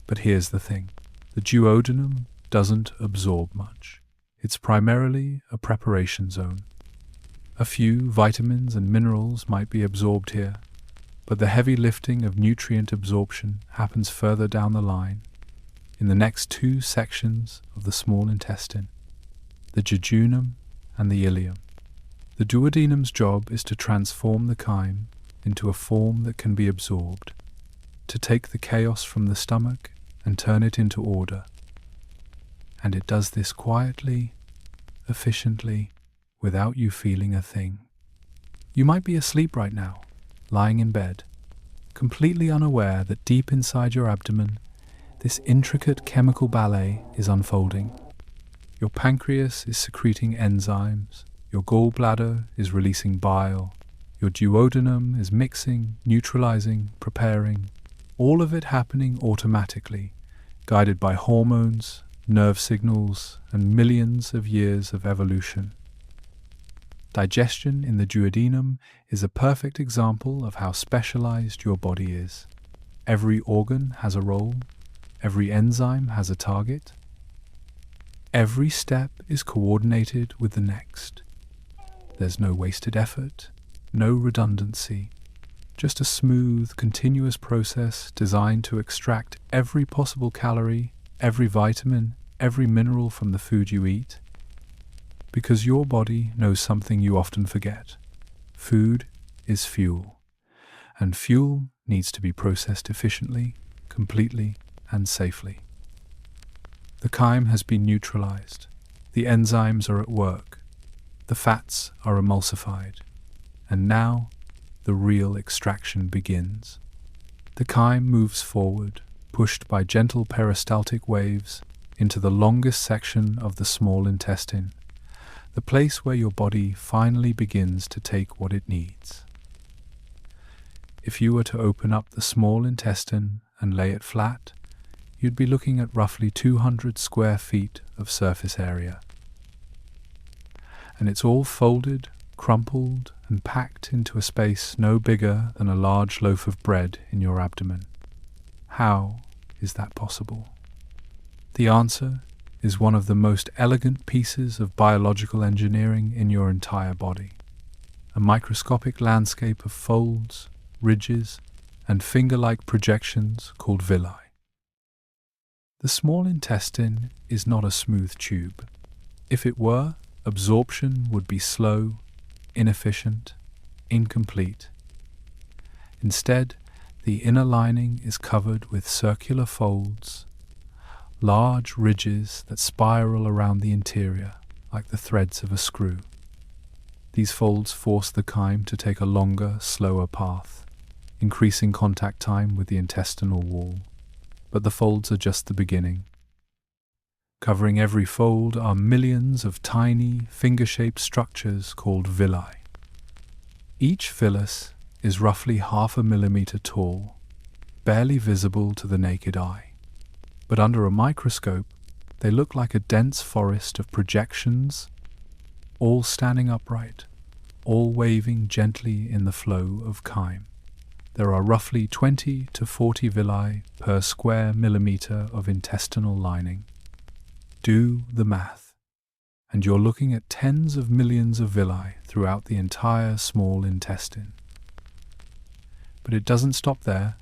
But here's the thing. The duodenum doesn't absorb much. It's primarily a preparation zone. A few vitamins and minerals might be absorbed here, but the heavy lifting of nutrient absorption happens further down the line, in the next two sections of the small intestine, the jejunum and the ileum. The duodenum's job is to transform the chyme into a form that can be absorbed, to take the chaos from the stomach and turn it into order. And it does this quietly, efficiently, without you feeling a thing. You might be asleep right now, lying in bed, completely unaware that deep inside your abdomen, this intricate chemical ballet is unfolding. Your pancreas is secreting enzymes, your gallbladder is releasing bile, your duodenum is mixing, neutralizing, preparing, all of it happening automatically, guided by hormones, nerve signals, and millions of years of evolution. Digestion in the duodenum is a perfect example of how specialized your body is. Every organ has a role, every enzyme has a target. Every step is coordinated with the next. There's no wasted effort, no redundancy, just a smooth, continuous process designed to extract every possible calorie, every vitamin, every mineral from the food you eat. Because your body knows something you often forget. Food is fuel, and fuel needs to be processed efficiently, completely, and safely. The chyme has been neutralized. The enzymes are at work. The fats are emulsified. And now, the real extraction begins. The chyme moves forward, pushed by gentle peristaltic waves, into the longest section of the small intestine, the place where your body finally begins to take what it needs. If you were to open up the small intestine and lay it flat, you'd be looking at roughly 200 square feet of surface area. And it's all folded, crumpled and packed into a space no bigger than a large loaf of bread in your abdomen. How is that possible? The answer is one of the most elegant pieces of biological engineering in your entire body. A microscopic landscape of folds, ridges, and finger-like projections called villi. The small intestine is not a smooth tube. If it were, absorption would be slow, inefficient, incomplete. Instead, the inner lining is covered with circular folds, large ridges that spiral around the interior like the threads of a screw. These folds force the chyme to take a longer, slower path, increasing contact time with the intestinal wall. But the folds are just the beginning. Covering every fold are millions of tiny, finger-shaped structures called villi. Each villus is roughly 0.5 millimeter tall, barely visible to the naked eye. But under a microscope, they look like a dense forest of projections, all standing upright, all waving gently in the flow of chyme. There are roughly 20 to 40 villi per square millimeter of intestinal lining. Do the math, and you're looking at tens of millions of villi throughout the entire small intestine. But it doesn't stop there.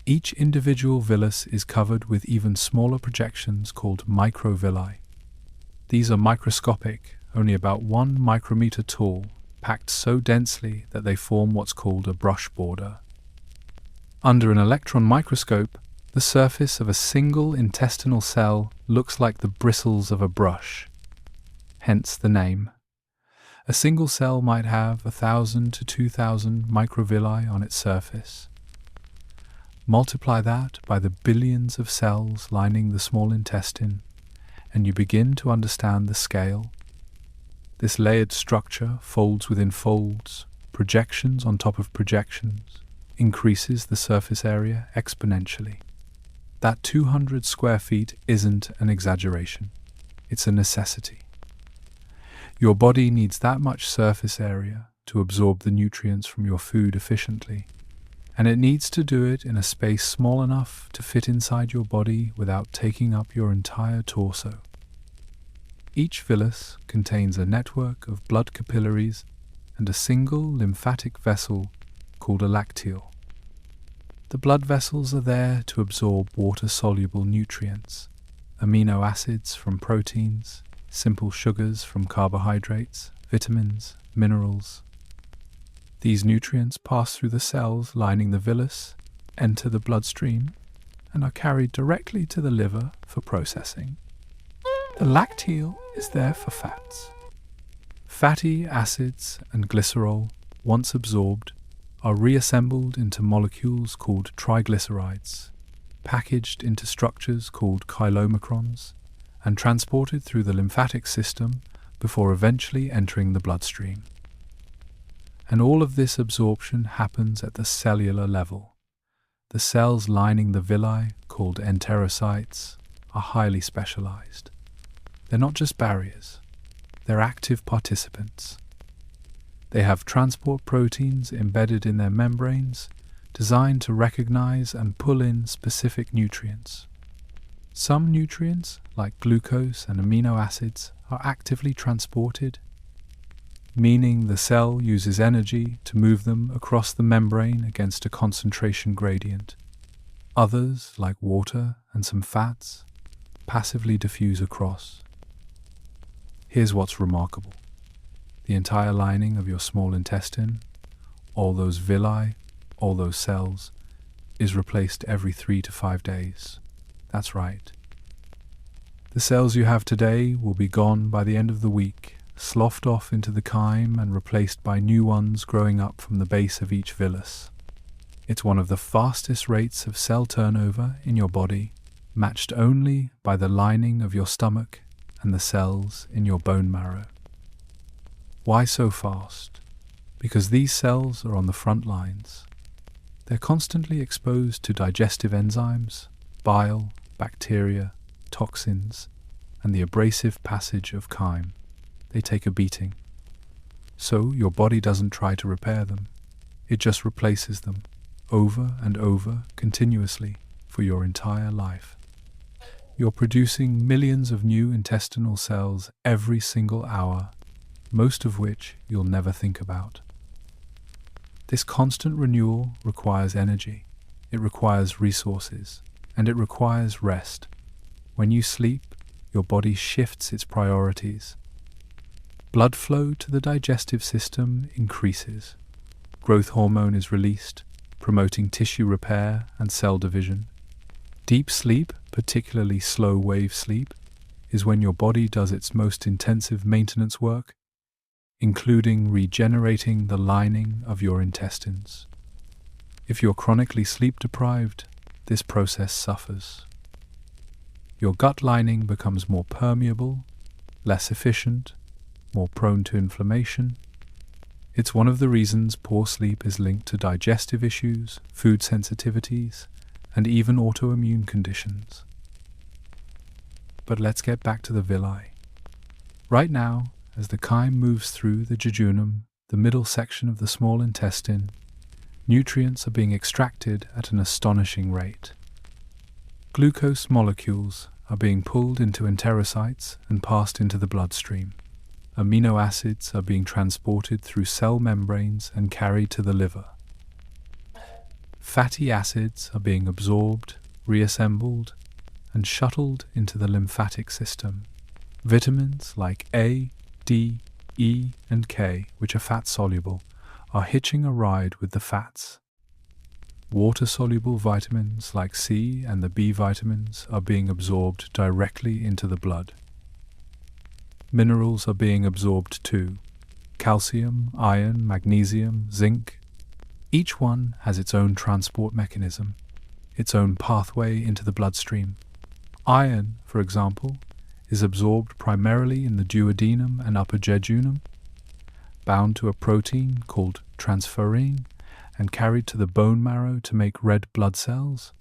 Each individual villus is covered with even smaller projections called microvilli. These are microscopic, only about 1 micrometer tall, packed so densely that they form what's called a brush border. Under an electron microscope, the surface of a single intestinal cell looks like the bristles of a brush, hence the name. A single cell might have 1,000 to 2,000 microvilli on its surface. Multiply that by the billions of cells lining the small intestine, and you begin to understand the scale. This layered structure, folds within folds, projections on top of projections, increases the surface area exponentially. That 200 square feet isn't an exaggeration. It's a necessity. Your body needs that much surface area to absorb the nutrients from your food efficiently, and it needs to do it in a space small enough to fit inside your body without taking up your entire torso. Each villus contains a network of blood capillaries and a single lymphatic vessel called a lacteal. The blood vessels are there to absorb water-soluble nutrients, amino acids from proteins, simple sugars from carbohydrates, vitamins, minerals. These nutrients pass through the cells lining the villus, enter the bloodstream, and are carried directly to the liver for processing. The lacteal is there for fats. Fatty acids and glycerol, once absorbed, are reassembled into molecules called triglycerides, packaged into structures called chylomicrons, and transported through the lymphatic system before eventually entering the bloodstream. And all of this absorption happens at the cellular level. The cells lining the villi, called enterocytes, are highly specialized. They're not just barriers, they're active participants. They have transport proteins embedded in their membranes, designed to recognize and pull in specific nutrients. Some nutrients, like glucose and amino acids, are actively transported, meaning the cell uses energy to move them across the membrane against a concentration gradient. Others, like water and some fats, passively diffuse across. Here's what's remarkable. The entire lining of your small intestine, all those villi, all those cells, is replaced every 3 to 5 days. That's right. The cells you have today will be gone by the end of the week, sloughed off into the chyme and replaced by new ones growing up from the base of each villus. It's one of the fastest rates of cell turnover in your body, matched only by the lining of your stomach and the cells in your bone marrow. Why so fast? Because these cells are on the front lines. They're constantly exposed to digestive enzymes, bile, bacteria, toxins, and the abrasive passage of chyme. They take a beating. So your body doesn't try to repair them. It just replaces them over and over continuously for your entire life. You're producing millions of new intestinal cells every single hour, most of which you'll never think about. This constant renewal requires energy, it requires resources, and it requires rest. When you sleep, your body shifts its priorities. Blood flow to the digestive system increases. Growth hormone is released, promoting tissue repair and cell division. Deep sleep, particularly slow wave sleep, is when your body does its most intensive maintenance work, including regenerating the lining of your intestines. If you're chronically sleep deprived, this process suffers. Your gut lining becomes more permeable, less efficient, more prone to inflammation. It's one of the reasons poor sleep is linked to digestive issues, food sensitivities, and even autoimmune conditions. But let's get back to the villi. Right now, as the chyme moves through the jejunum, the middle section of the small intestine, nutrients are being extracted at an astonishing rate. Glucose molecules are being pulled into enterocytes and passed into the bloodstream. Amino acids are being transported through cell membranes and carried to the liver. Fatty acids are being absorbed, reassembled, and shuttled into the lymphatic system. Vitamins like A, D, E, and K, which are fat-soluble, are hitching a ride with the fats. Water-soluble vitamins like C and the B vitamins are being absorbed directly into the blood. Minerals are being absorbed too. Calcium, iron, magnesium, zinc. Each one has its own transport mechanism, its own pathway into the bloodstream. Iron, for example, is absorbed primarily in the duodenum and upper jejunum, bound to a protein called transferrin, and carried to the bone marrow to make red blood cells.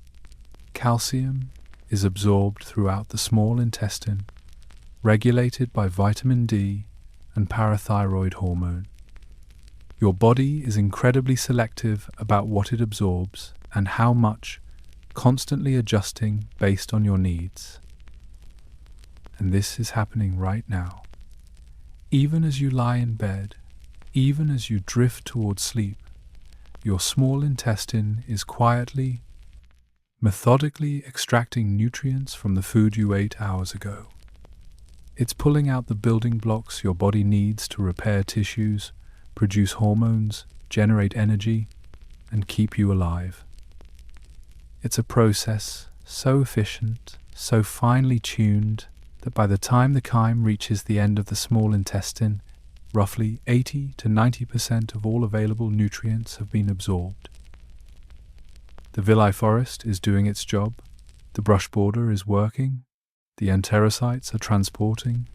Calcium is absorbed throughout the small intestine, regulated by vitamin D and parathyroid hormone. Your body is incredibly selective about what it absorbs and how much, constantly adjusting based on your needs. And this is happening right now. Even as you lie in bed, even as you drift towards sleep, your small intestine is quietly, methodically extracting nutrients from the food you ate hours ago. It's pulling out the building blocks your body needs to repair tissues, produce hormones, generate energy, and keep you alive. It's a process so efficient, so finely tuned, that by the time the chyme reaches the end of the small intestine, roughly 80 to 90% of all available nutrients have been absorbed. The villi forest is doing its job, the brush border is working, the enterocytes are transporting,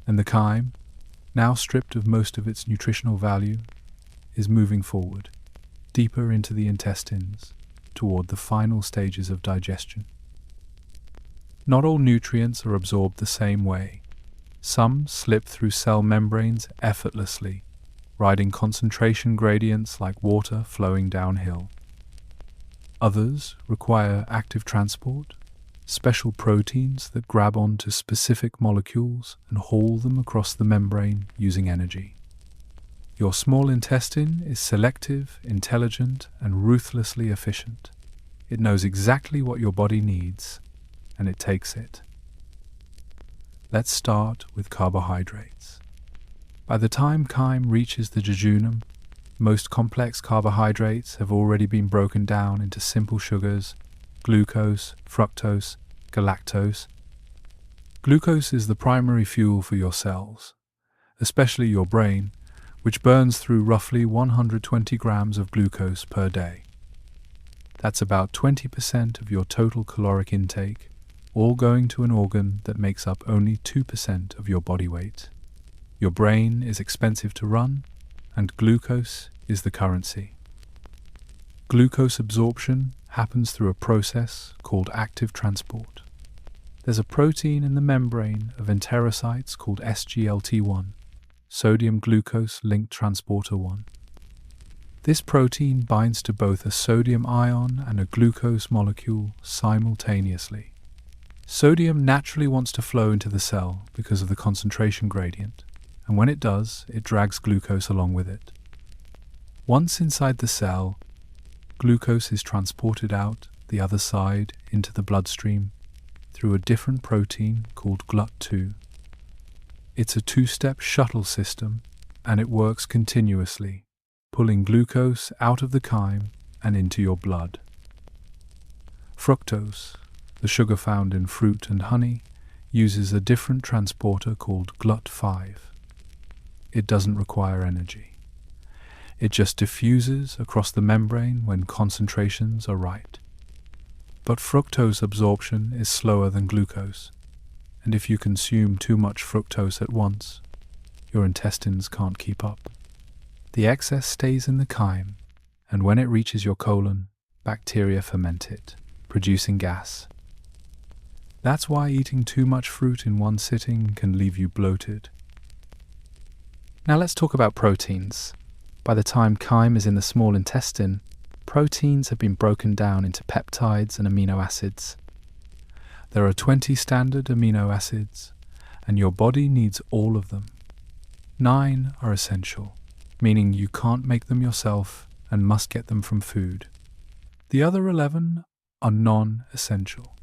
and the chyme, now stripped of most of its nutritional value, is moving forward, deeper into the intestines, toward the final stages of digestion. Not all nutrients are absorbed the same way. Some slip through cell membranes effortlessly, riding concentration gradients like water flowing downhill. Others require active transport, special proteins that grab onto specific molecules and haul them across the membrane using energy. Your small intestine is selective, intelligent, and ruthlessly efficient. It knows exactly what your body needs, and it takes it. Let's start with carbohydrates. By the time chyme reaches the jejunum, most complex carbohydrates have already been broken down into simple sugars, glucose, fructose, galactose. Glucose is the primary fuel for your cells, especially your brain, which burns through roughly 120 grams of glucose per day. That's about 20% of your total caloric intake, all going to an organ that makes up only 2% of your body weight. Your brain is expensive to run, and glucose is the currency. Glucose absorption happens through a process called active transport. There's a protein in the membrane of enterocytes called SGLT1. sodium glucose linked transporter 1. This protein binds to both a sodium ion and a glucose molecule simultaneously. Sodium naturally wants to flow into the cell because of the concentration gradient, and when it does, it drags glucose along with it. Once inside the cell, glucose is transported out the other side into the bloodstream through a different protein called GLUT2. It's a two-step shuttle system, and it works continuously, pulling glucose out of the chyme and into your blood. Fructose, the sugar found in fruit and honey, uses a different transporter called GLUT5. It doesn't require energy. It just diffuses across the membrane when concentrations are right. But fructose absorption is slower than glucose, and if you consume too much fructose at once, your intestines can't keep up. The excess stays in the chyme, and when it reaches your colon, bacteria ferment it, producing gas. That's why eating too much fruit in one sitting can leave you bloated. Now let's talk about proteins. By the time chyme is in the small intestine, proteins have been broken down into peptides and amino acids. There are 20 standard amino acids, and your body needs all of them. 9 are essential, meaning you can't make them yourself and must get them from food. The other 11 are non-essential,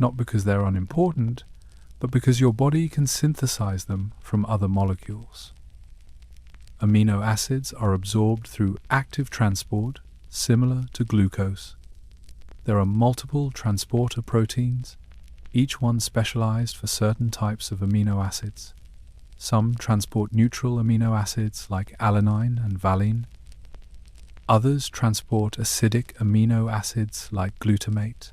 not because they're unimportant, but because your body can synthesize them from other molecules. Amino acids are absorbed through active transport, similar to glucose. There are multiple transporter proteins, each one specialized for certain types of amino acids. Some transport neutral amino acids like alanine and valine. Others transport acidic amino acids like glutamate.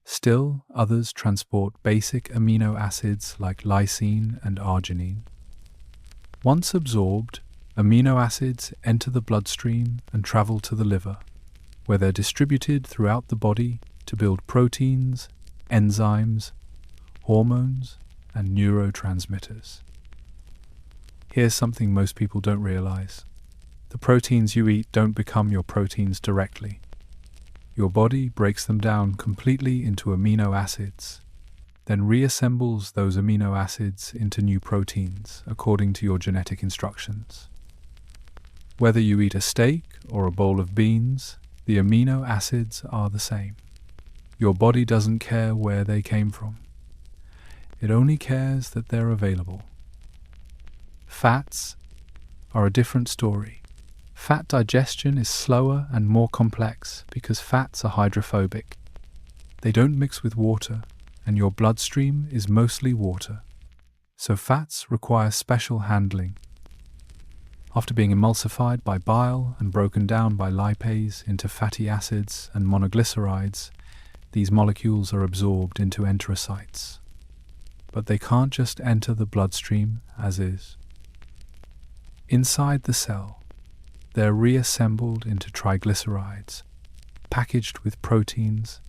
Still, others transport basic amino acids like lysine and arginine. Once absorbed, amino acids enter the bloodstream and travel to the liver, where they're distributed throughout the body to build proteins, enzymes, hormones, and neurotransmitters. Here's something most people don't realize. The proteins you eat don't become your proteins directly. Your body breaks them down completely into amino acids, then reassembles those amino acids into new proteins according to your genetic instructions. Whether you eat a steak or a bowl of beans, the amino acids are the same. Your body doesn't care where they came from. It only cares that they're available. Fats are a different story. Fat digestion is slower and more complex because fats are hydrophobic. They don't mix with water, and your bloodstream is mostly water. So fats require special handling. After being emulsified by bile and broken down by lipase into fatty acids and monoglycerides, these molecules are absorbed into enterocytes. But they can't just enter the bloodstream as is. Inside the cell, they're reassembled into triglycerides, packaged with proteins,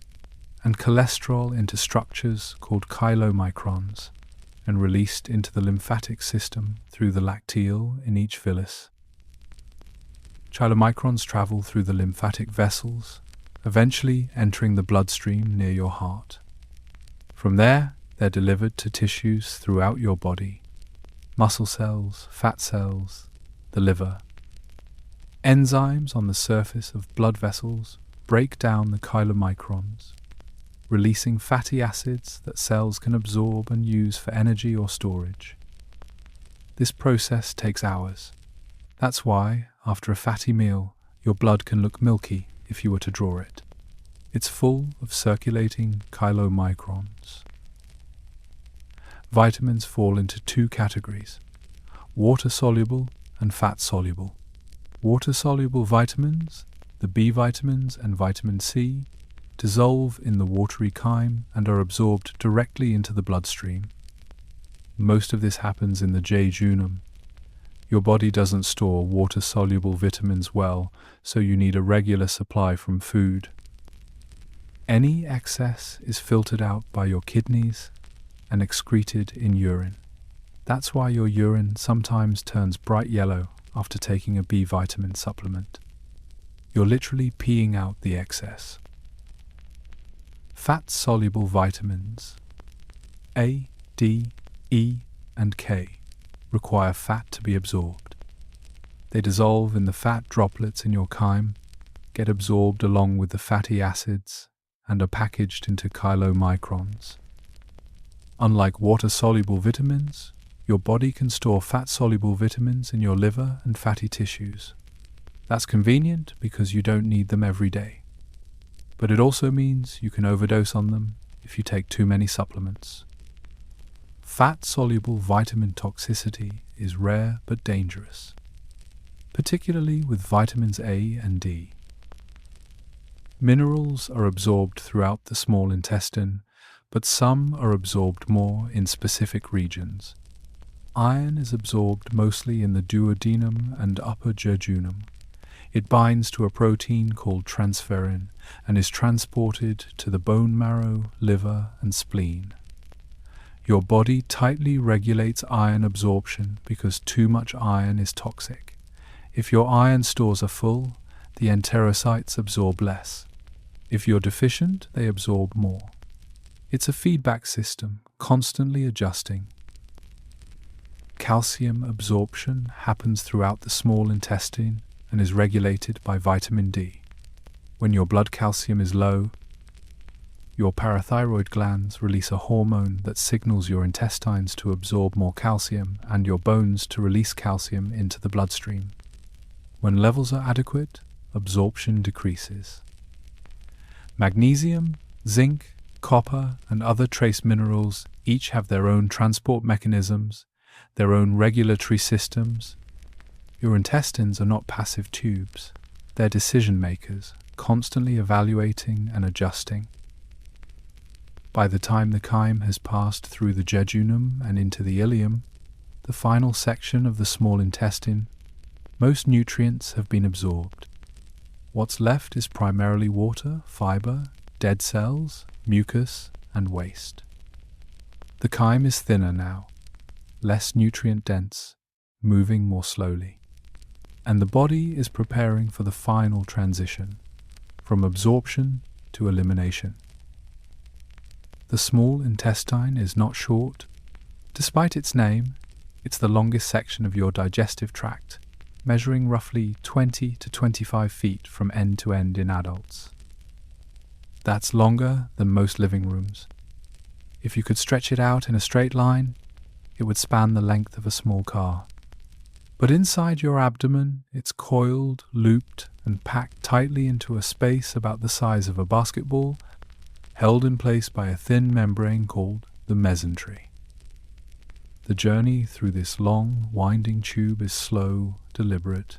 and cholesterol into structures called chylomicrons, and released into the lymphatic system through the lacteal in each villus. Chylomicrons travel through the lymphatic vessels, eventually entering the bloodstream near your heart. From there, they're delivered to tissues throughout your body: muscle cells, fat cells, the liver. Enzymes on the surface of blood vessels break down the chylomicrons, releasing fatty acids that cells can absorb and use for energy or storage. This process takes hours. That's why, after a fatty meal, your blood can look milky if you were to draw it. It's full of circulating chylomicrons. Vitamins fall into two categories: water-soluble and fat-soluble. Water-soluble vitamins, the B vitamins and vitamin C, dissolve in the watery chyme and are absorbed directly into the bloodstream. Most of this happens in the jejunum. Your body doesn't store water-soluble vitamins well, so you need a regular supply from food. Any excess is filtered out by your kidneys and excreted in urine. That's why your urine sometimes turns bright yellow after taking a B vitamin supplement. You're literally peeing out the excess. Fat-soluble vitamins A, D, E, and K require fat to be absorbed. They dissolve in the fat droplets in your chyme, get absorbed along with the fatty acids, and are packaged into chylomicrons. Unlike water-soluble vitamins, your body can store fat-soluble vitamins in your liver and fatty tissues. That's convenient because you don't need them every day. But it also means you can overdose on them if you take too many supplements. Fat-soluble vitamin toxicity is rare but dangerous, particularly with vitamins A and D. Minerals are absorbed throughout the small intestine, but some are absorbed more in specific regions. Iron is absorbed mostly in the duodenum and upper jejunum. It binds to a protein called transferrin and is transported to the bone marrow, liver, and spleen. Your body tightly regulates iron absorption because too much iron is toxic. If your iron stores are full, the enterocytes absorb less. If you're deficient, they absorb more. It's a feedback system, constantly adjusting. Calcium absorption happens throughout the small intestine and is regulated by vitamin D. When your blood calcium is low, your parathyroid glands release a hormone that signals your intestines to absorb more calcium and your bones to release calcium into the bloodstream. When levels are adequate, absorption decreases. Magnesium, zinc, copper, and other trace minerals each have their own transport mechanisms, their own regulatory systems. Your intestines are not passive tubes. They're decision makers, constantly evaluating and adjusting. By the time the chyme has passed through the jejunum and into the ileum, the final section of the small intestine, most nutrients have been absorbed. What's left is primarily water, fiber, dead cells, mucus, and waste. The chyme is thinner now, less nutrient dense, moving more slowly. And the body is preparing for the final transition, from absorption to elimination. The small intestine is not short. Despite its name, it's the longest section of your digestive tract, measuring roughly 20 to 25 feet from end to end in adults. That's longer than most living rooms. If you could stretch it out in a straight line, it would span the length of a small car. But inside your abdomen, it's coiled, looped, and packed tightly into a space about the size of a basketball, held in place by a thin membrane called the mesentery. The journey through this long, winding tube is slow, deliberate.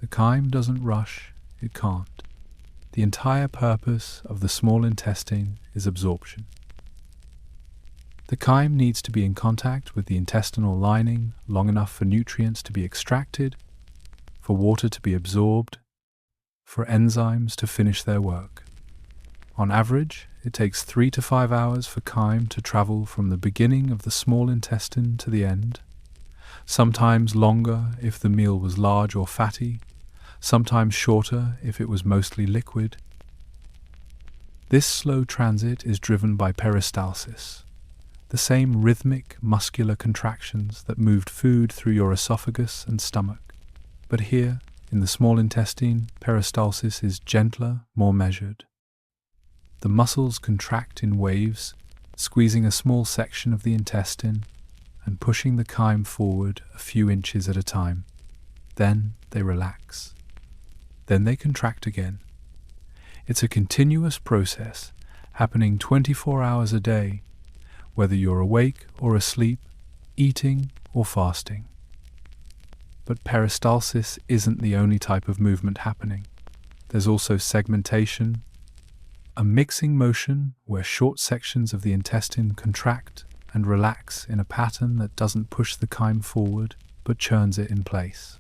The chyme doesn't rush, it can't. The entire purpose of the small intestine is absorption. The chyme needs to be in contact with the intestinal lining long enough for nutrients to be extracted, for water to be absorbed, for enzymes to finish their work. On average, it takes 3 to 5 hours for chyme to travel from the beginning of the small intestine to the end, sometimes longer if the meal was large or fatty, sometimes shorter if it was mostly liquid. This slow transit is driven by peristalsis, the same rhythmic muscular contractions that moved food through your esophagus and stomach. But here, in the small intestine, peristalsis is gentler, more measured. The muscles contract in waves, squeezing a small section of the intestine and pushing the chyme forward a few inches at a time. Then they relax. Then they contract again. It's a continuous process, happening 24 hours a day, whether you're awake or asleep, eating or fasting. But peristalsis isn't the only type of movement happening. There's also segmentation, a mixing motion where short sections of the intestine contract and relax in a pattern that doesn't push the chyme forward but churns it in place.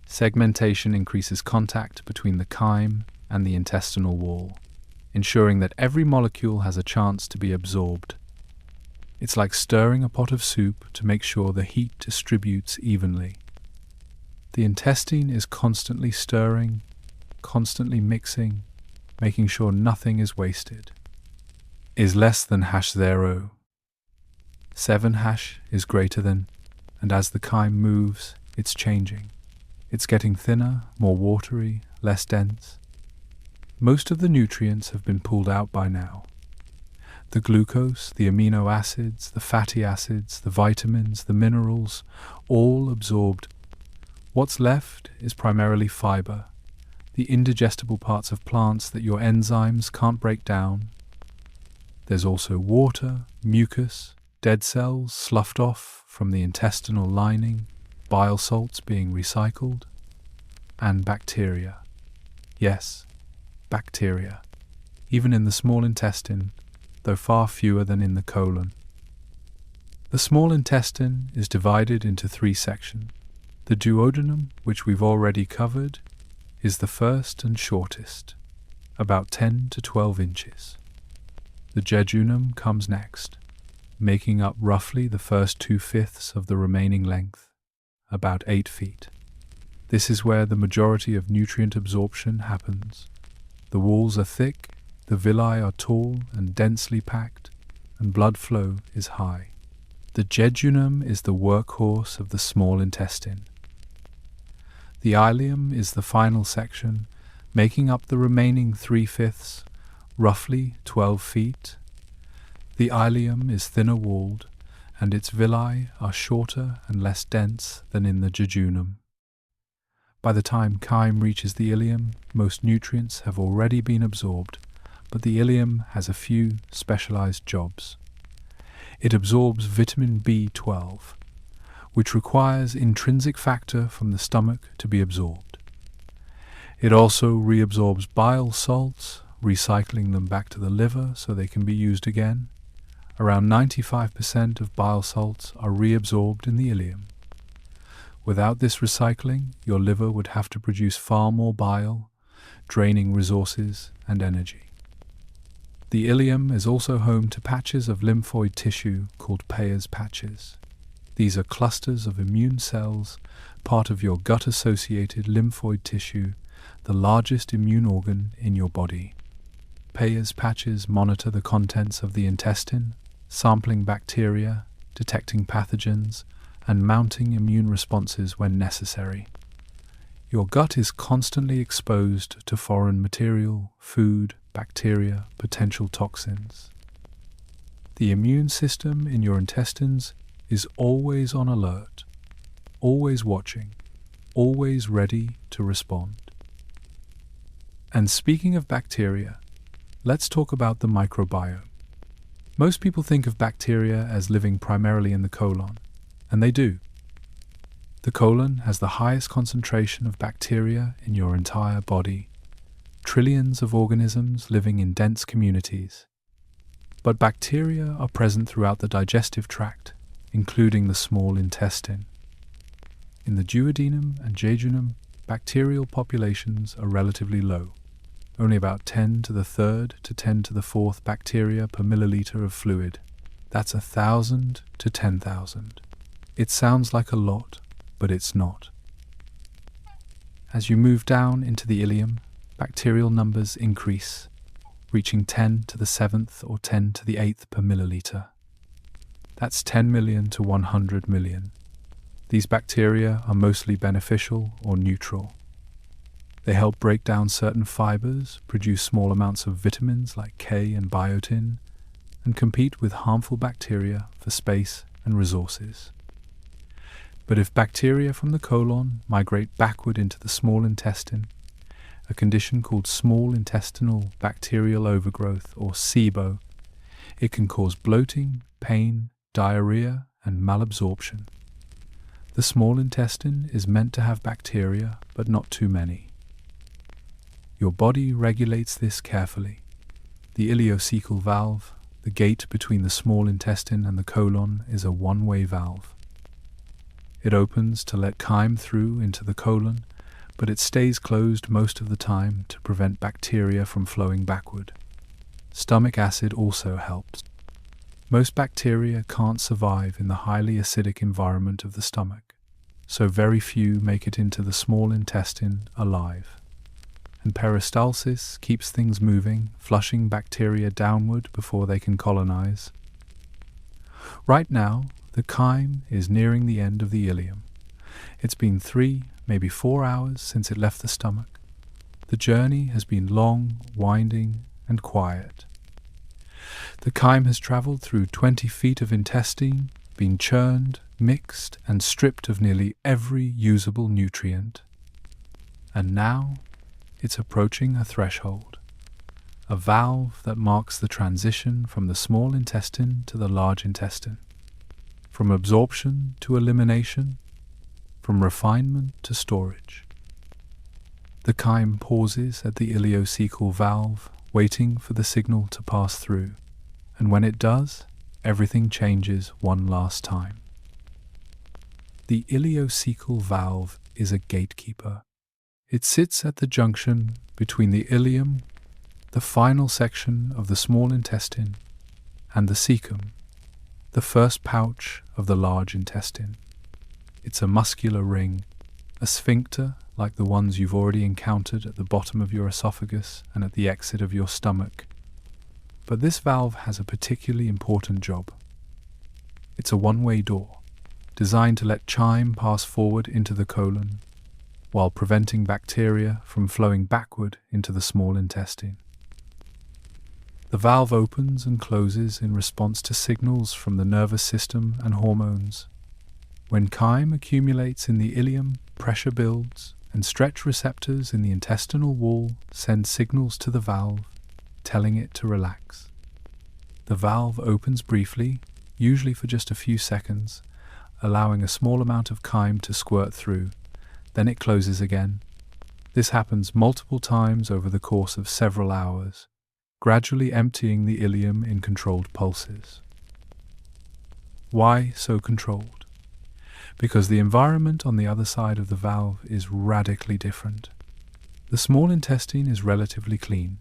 Segmentation increases contact between the chyme and the intestinal wall, ensuring that every molecule has a chance to be absorbed. It's like stirring a pot of soup to make sure the heat distributes evenly. The intestine is constantly stirring, constantly mixing, making sure nothing is wasted. Is less than #0. 7 is greater than, and as the chyme moves, it's changing. It's getting thinner, more watery, less dense. Most of the nutrients have been pulled out by now. The glucose, the amino acids, the fatty acids, the vitamins, the minerals, all absorbed. What's left is primarily fiber, the indigestible parts of plants that your enzymes can't break down. There's also water, mucus, dead cells sloughed off from the intestinal lining, bile salts being recycled, and bacteria. Yes, bacteria, even in the small intestine, though far fewer than in the colon. The small intestine is divided into 3 sections. The duodenum, which we've already covered, is the first and shortest, about 10 to 12 inches. The jejunum comes next, making up roughly the first 2/5 of the remaining length, about 8 feet. This is where the majority of nutrient absorption happens. The walls are thick, the villi are tall and densely packed, and blood flow is high. The jejunum is the workhorse of the small intestine. The ileum is the final section, making up the remaining 3/5, roughly 12 feet. The ileum is thinner walled, and its villi are shorter and less dense than in the jejunum. By the time chyme reaches the ileum, most nutrients have already been absorbed, but the ileum has a few specialized jobs. It absorbs vitamin B12, which requires intrinsic factor from the stomach to be absorbed. It also reabsorbs bile salts, recycling them back to the liver so they can be used again. Around 95% of bile salts are reabsorbed in the ileum. Without this recycling, your liver would have to produce far more bile, draining resources and energy. The ileum is also home to patches of lymphoid tissue called Peyer's patches. These are clusters of immune cells, part of your gut-associated lymphoid tissue, the largest immune organ in your body. Peyer's patches monitor the contents of the intestine, sampling bacteria, detecting pathogens, and mounting immune responses when necessary. Your gut is constantly exposed to foreign material, food, bacteria, potential toxins. The immune system in your intestines is always on alert, always watching, always ready to respond. And speaking of bacteria, let's talk about the microbiome. Most people think of bacteria as living primarily in the colon, and they do. The colon has the highest concentration of bacteria in your entire body, trillions of organisms living in dense communities. But bacteria are present throughout the digestive tract, including the small intestine. In the duodenum and jejunum, bacterial populations are relatively low, only about 10 to the 3rd to 10 to the 4th bacteria per milliliter of fluid. That's 1,000 to 10,000. It sounds like a lot, but it's not. As you move down into the ileum, bacterial numbers increase, reaching 10 to the 7th or 10 to the 8th per milliliter. That's 10 million to 100 million. These bacteria are mostly beneficial or neutral. They help break down certain fibers, produce small amounts of vitamins like K and biotin, and compete with harmful bacteria for space and resources. But if bacteria from the colon migrate backward into the small intestine, a condition called small intestinal bacterial overgrowth, or SIBO, it can cause bloating, pain, diarrhea, and malabsorption. The small intestine is meant to have bacteria, but not too many. Your body regulates this carefully. The ileocecal valve, the gate between the small intestine and the colon, is a one-way valve. It opens to let chyme through into the colon, but it stays closed most of the time to prevent bacteria from flowing backward. Stomach acid also helps. Most bacteria can't survive in the highly acidic environment of the stomach, so very few make it into the small intestine alive. And peristalsis keeps things moving, flushing bacteria downward before they can colonize. Right now, the chyme is nearing the end of the ileum. It's been 3, maybe 4 hours since it left the stomach. The journey has been long, winding, and quiet. The chyme has traveled through 20 feet of intestine, been churned, mixed, and stripped of nearly every usable nutrient. And now, it's approaching a threshold, a valve that marks the transition from the small intestine to the large intestine, from absorption to elimination, from refinement to storage. The chyme pauses at the ileocecal valve, waiting for the signal to pass through, and when it does, everything changes one last time. The ileocecal valve is a gatekeeper. It sits at the junction between the ileum, the final section of the small intestine, and the cecum, the first pouch of the large intestine. It's a muscular ring, a sphincter like the ones you've already encountered at the bottom of your esophagus and at the exit of your stomach. But this valve has a particularly important job. It's a one-way door, designed to let chyme pass forward into the colon, while preventing bacteria from flowing backward into the small intestine. The valve opens and closes in response to signals from the nervous system and hormones. When chyme accumulates in the ileum, pressure builds, and stretch receptors in the intestinal wall send signals to the valve, telling it to relax. The valve opens briefly, usually for just a few seconds, allowing a small amount of chyme to squirt through. Then it closes again. This happens multiple times over the course of several hours, gradually emptying the ileum in controlled pulses. Why so controlled? Because the environment on the other side of the valve is radically different. The small intestine is relatively clean,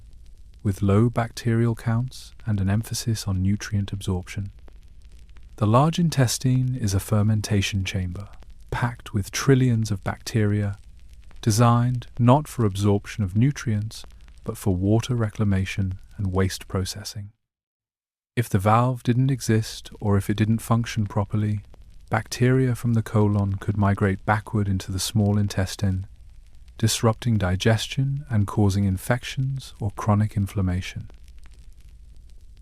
with low bacterial counts and an emphasis on nutrient absorption. The large intestine is a fermentation chamber, packed with trillions of bacteria, designed not for absorption of nutrients, but for water reclamation and waste processing. If the valve didn't exist, or if it didn't function properly, bacteria from the colon could migrate backward into the small intestine, disrupting digestion and causing infections or chronic inflammation.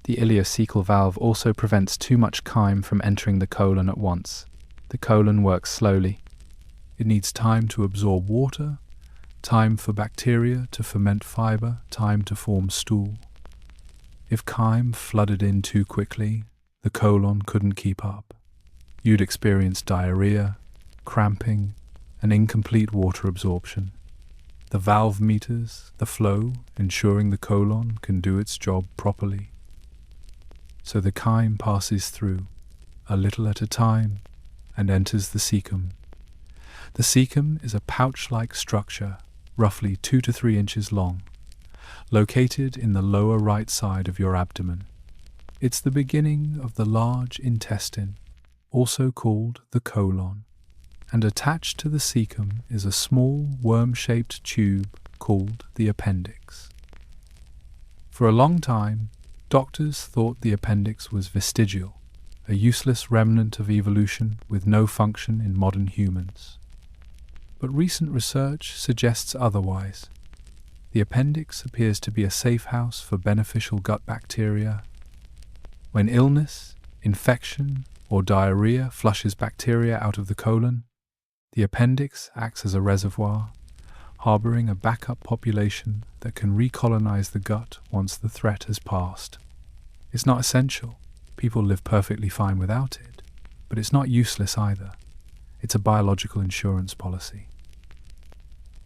The ileocecal valve also prevents too much chyme from entering the colon at once. The colon works slowly. It needs time to absorb water, time for bacteria to ferment fiber, time to form stool. If chyme flooded in too quickly, the colon couldn't keep up. You'd experience diarrhea, cramping, and incomplete water absorption. The valve meters the flow, ensuring the colon can do its job properly. So the chyme passes through, a little at a time, and enters the cecum. The cecum is a pouch-like structure, roughly 2 to 3 inches long, located in the lower right side of your abdomen. It's the beginning of the large intestine, also called the colon, and attached to the cecum is a small worm-shaped tube called the appendix. For a long time, doctors thought the appendix was vestigial, a useless remnant of evolution with no function in modern humans. But recent research suggests otherwise. The appendix appears to be a safe house for beneficial gut bacteria. When illness, infection, or diarrhea flushes bacteria out of the colon, the appendix acts as a reservoir, harboring a backup population that can recolonize the gut once the threat has passed. It's not essential. People live perfectly fine without it, but it's not useless either. It's a biological insurance policy.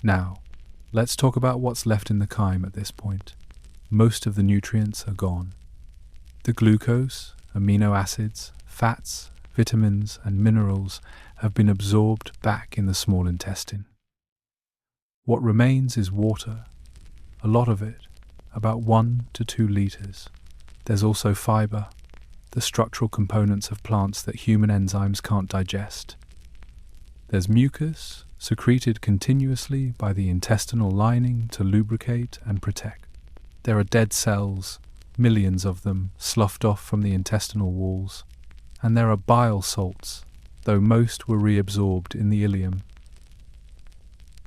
Now, let's talk about what's left in the chyme at this point. Most of the nutrients are gone. The glucose, amino acids, fats, vitamins, and minerals have been absorbed back in the small intestine. What remains is water, a lot of it, about 1 to 2 liters. There's also fiber, the structural components of plants that human enzymes can't digest. There's mucus, secreted continuously by the intestinal lining to lubricate and protect. There are dead cells, millions of them, sloughed off from the intestinal walls. And there are bile salts, though most were reabsorbed in the ileum.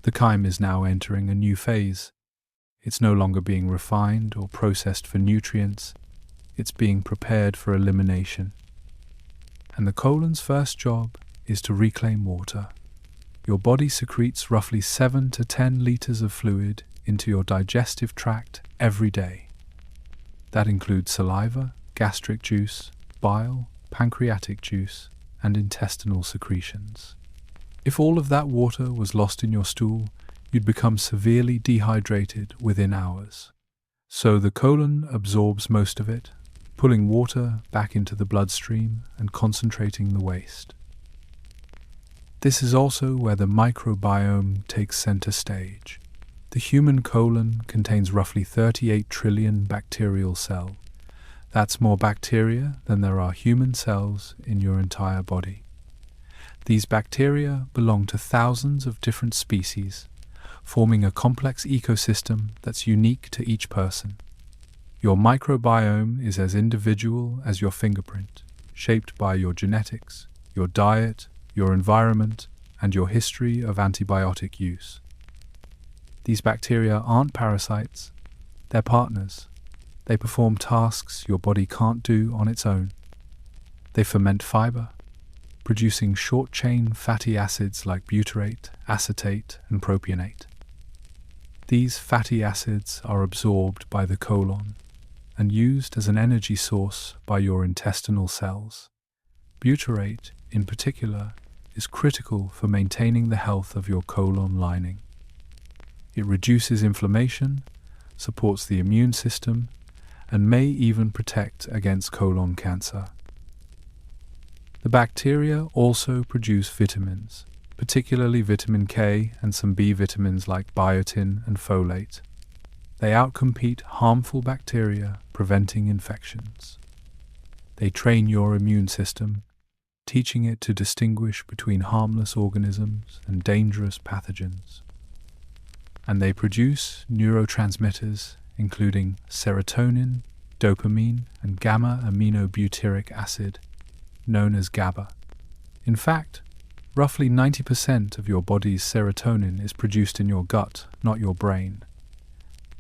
The chyme is now entering a new phase. It's no longer being refined or processed for nutrients. It's being prepared for elimination. And the colon's first job is to reclaim water. Your body secretes roughly 7 to 10 liters of fluid into your digestive tract every day. That includes saliva, gastric juice, bile, pancreatic juice, and intestinal secretions. If all of that water was lost in your stool, you'd become severely dehydrated within hours. So the colon absorbs most of it, pulling water back into the bloodstream and concentrating the waste. This is also where the microbiome takes center stage. The human colon contains roughly 38 trillion bacterial cells. That's more bacteria than there are human cells in your entire body. These bacteria belong to thousands of different species, forming a complex ecosystem that's unique to each person. Your microbiome is as individual as your fingerprint, shaped by your genetics, your diet, your environment, and your history of antibiotic use. These bacteria aren't parasites, they're partners. They perform tasks your body can't do on its own. They ferment fiber, producing short-chain fatty acids like butyrate, acetate, and propionate. These fatty acids are absorbed by the colon and used as an energy source by your intestinal cells. Butyrate, in particular, is critical for maintaining the health of your colon lining. It reduces inflammation, supports the immune system, and may even protect against colon cancer. The bacteria also produce vitamins, particularly vitamin K and some B vitamins like biotin and folate. They outcompete harmful bacteria, preventing infections. They train your immune system, teaching it to distinguish between harmless organisms and dangerous pathogens. And they produce neurotransmitters including serotonin, dopamine, and gamma-aminobutyric acid, known as GABA. In fact, roughly 90% of your body's serotonin is produced in your gut, not your brain.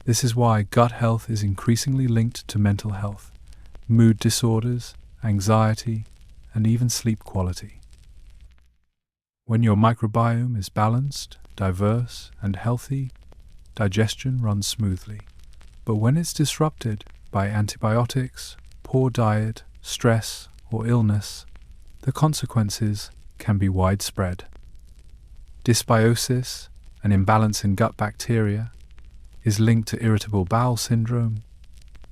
This is why gut health is increasingly linked to mental health, mood disorders, anxiety, and even sleep quality. When your microbiome is balanced, diverse, and healthy, digestion runs smoothly. But when it's disrupted by antibiotics, poor diet, stress, or illness, the consequences can be widespread. Dysbiosis, an imbalance in gut bacteria, is linked to irritable bowel syndrome,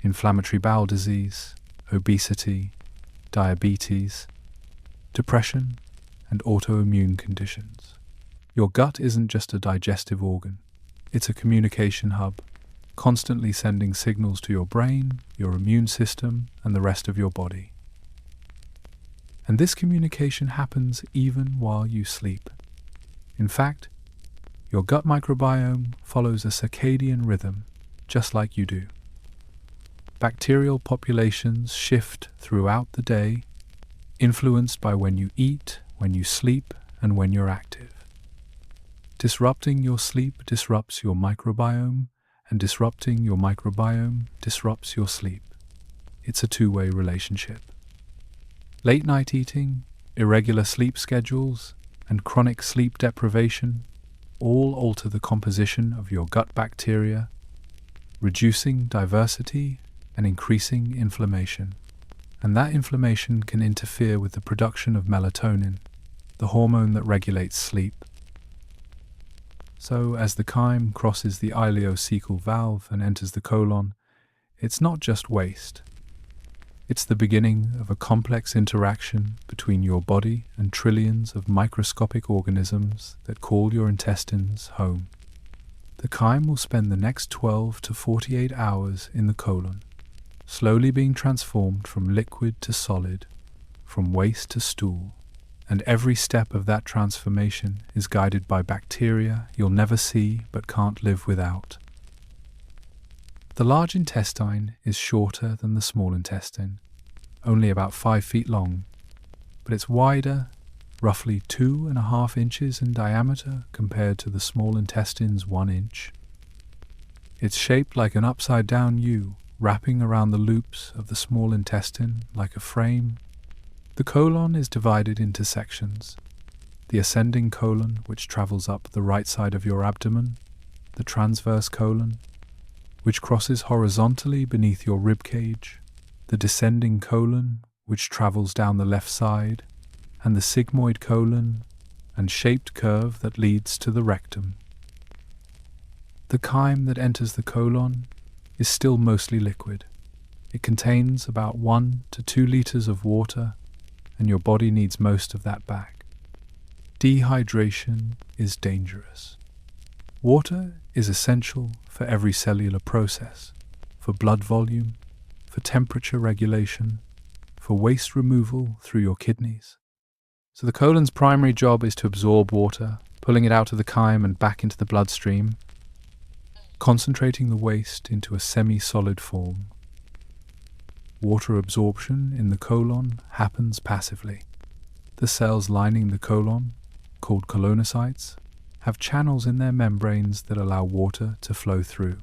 inflammatory bowel disease, obesity, diabetes, depression, and autoimmune conditions. Your gut isn't just a digestive organ, it's a communication hub, constantly sending signals to your brain, your immune system, and the rest of your body. And this communication happens even while you sleep. In fact, your gut microbiome follows a circadian rhythm, just like you do. Bacterial populations shift throughout the day, influenced by when you eat, when you sleep, and when you're active. Disrupting your sleep disrupts your microbiome, and disrupting your microbiome disrupts your sleep. It's a two-way relationship. Late-night eating, irregular sleep schedules, and chronic sleep deprivation all alter the composition of your gut bacteria, reducing diversity and increasing inflammation. And that inflammation can interfere with the production of melatonin, the hormone that regulates sleep. So, as the chyme crosses the ileocecal valve and enters the colon, it's not just waste. It's the beginning of a complex interaction between your body and trillions of microscopic organisms that call your intestines home. The chyme will spend the next 12 to 48 hours in the colon, slowly being transformed from liquid to solid, from waste to stool, and every step of that transformation is guided by bacteria you'll never see but can't live without. The large intestine is shorter than the small intestine, only about 5 feet long, but it's wider, roughly 2.5 inches in diameter compared to the small intestine's 1 inch. It's shaped like an upside-down U, wrapping around the loops of the small intestine like a frame. The colon is divided into sections. The ascending colon, which travels up the right side of your abdomen, the transverse colon, which crosses horizontally beneath your rib cage, the descending colon, which travels down the left side, and the sigmoid colon and shaped curve that leads to the rectum. The chyme that enters the colon is still mostly liquid. It contains about 1 to 2 liters of water, and your body needs most of that back. Dehydration is dangerous. Water is essential for every cellular process, for blood volume, for temperature regulation, for waste removal through your kidneys. So the colon's primary job is to absorb water, pulling it out of the chyme and back into the bloodstream, concentrating the waste into a semi-solid form. Water absorption in the colon happens passively. The cells lining the colon, called colonocytes, have channels in their membranes that allow water to flow through.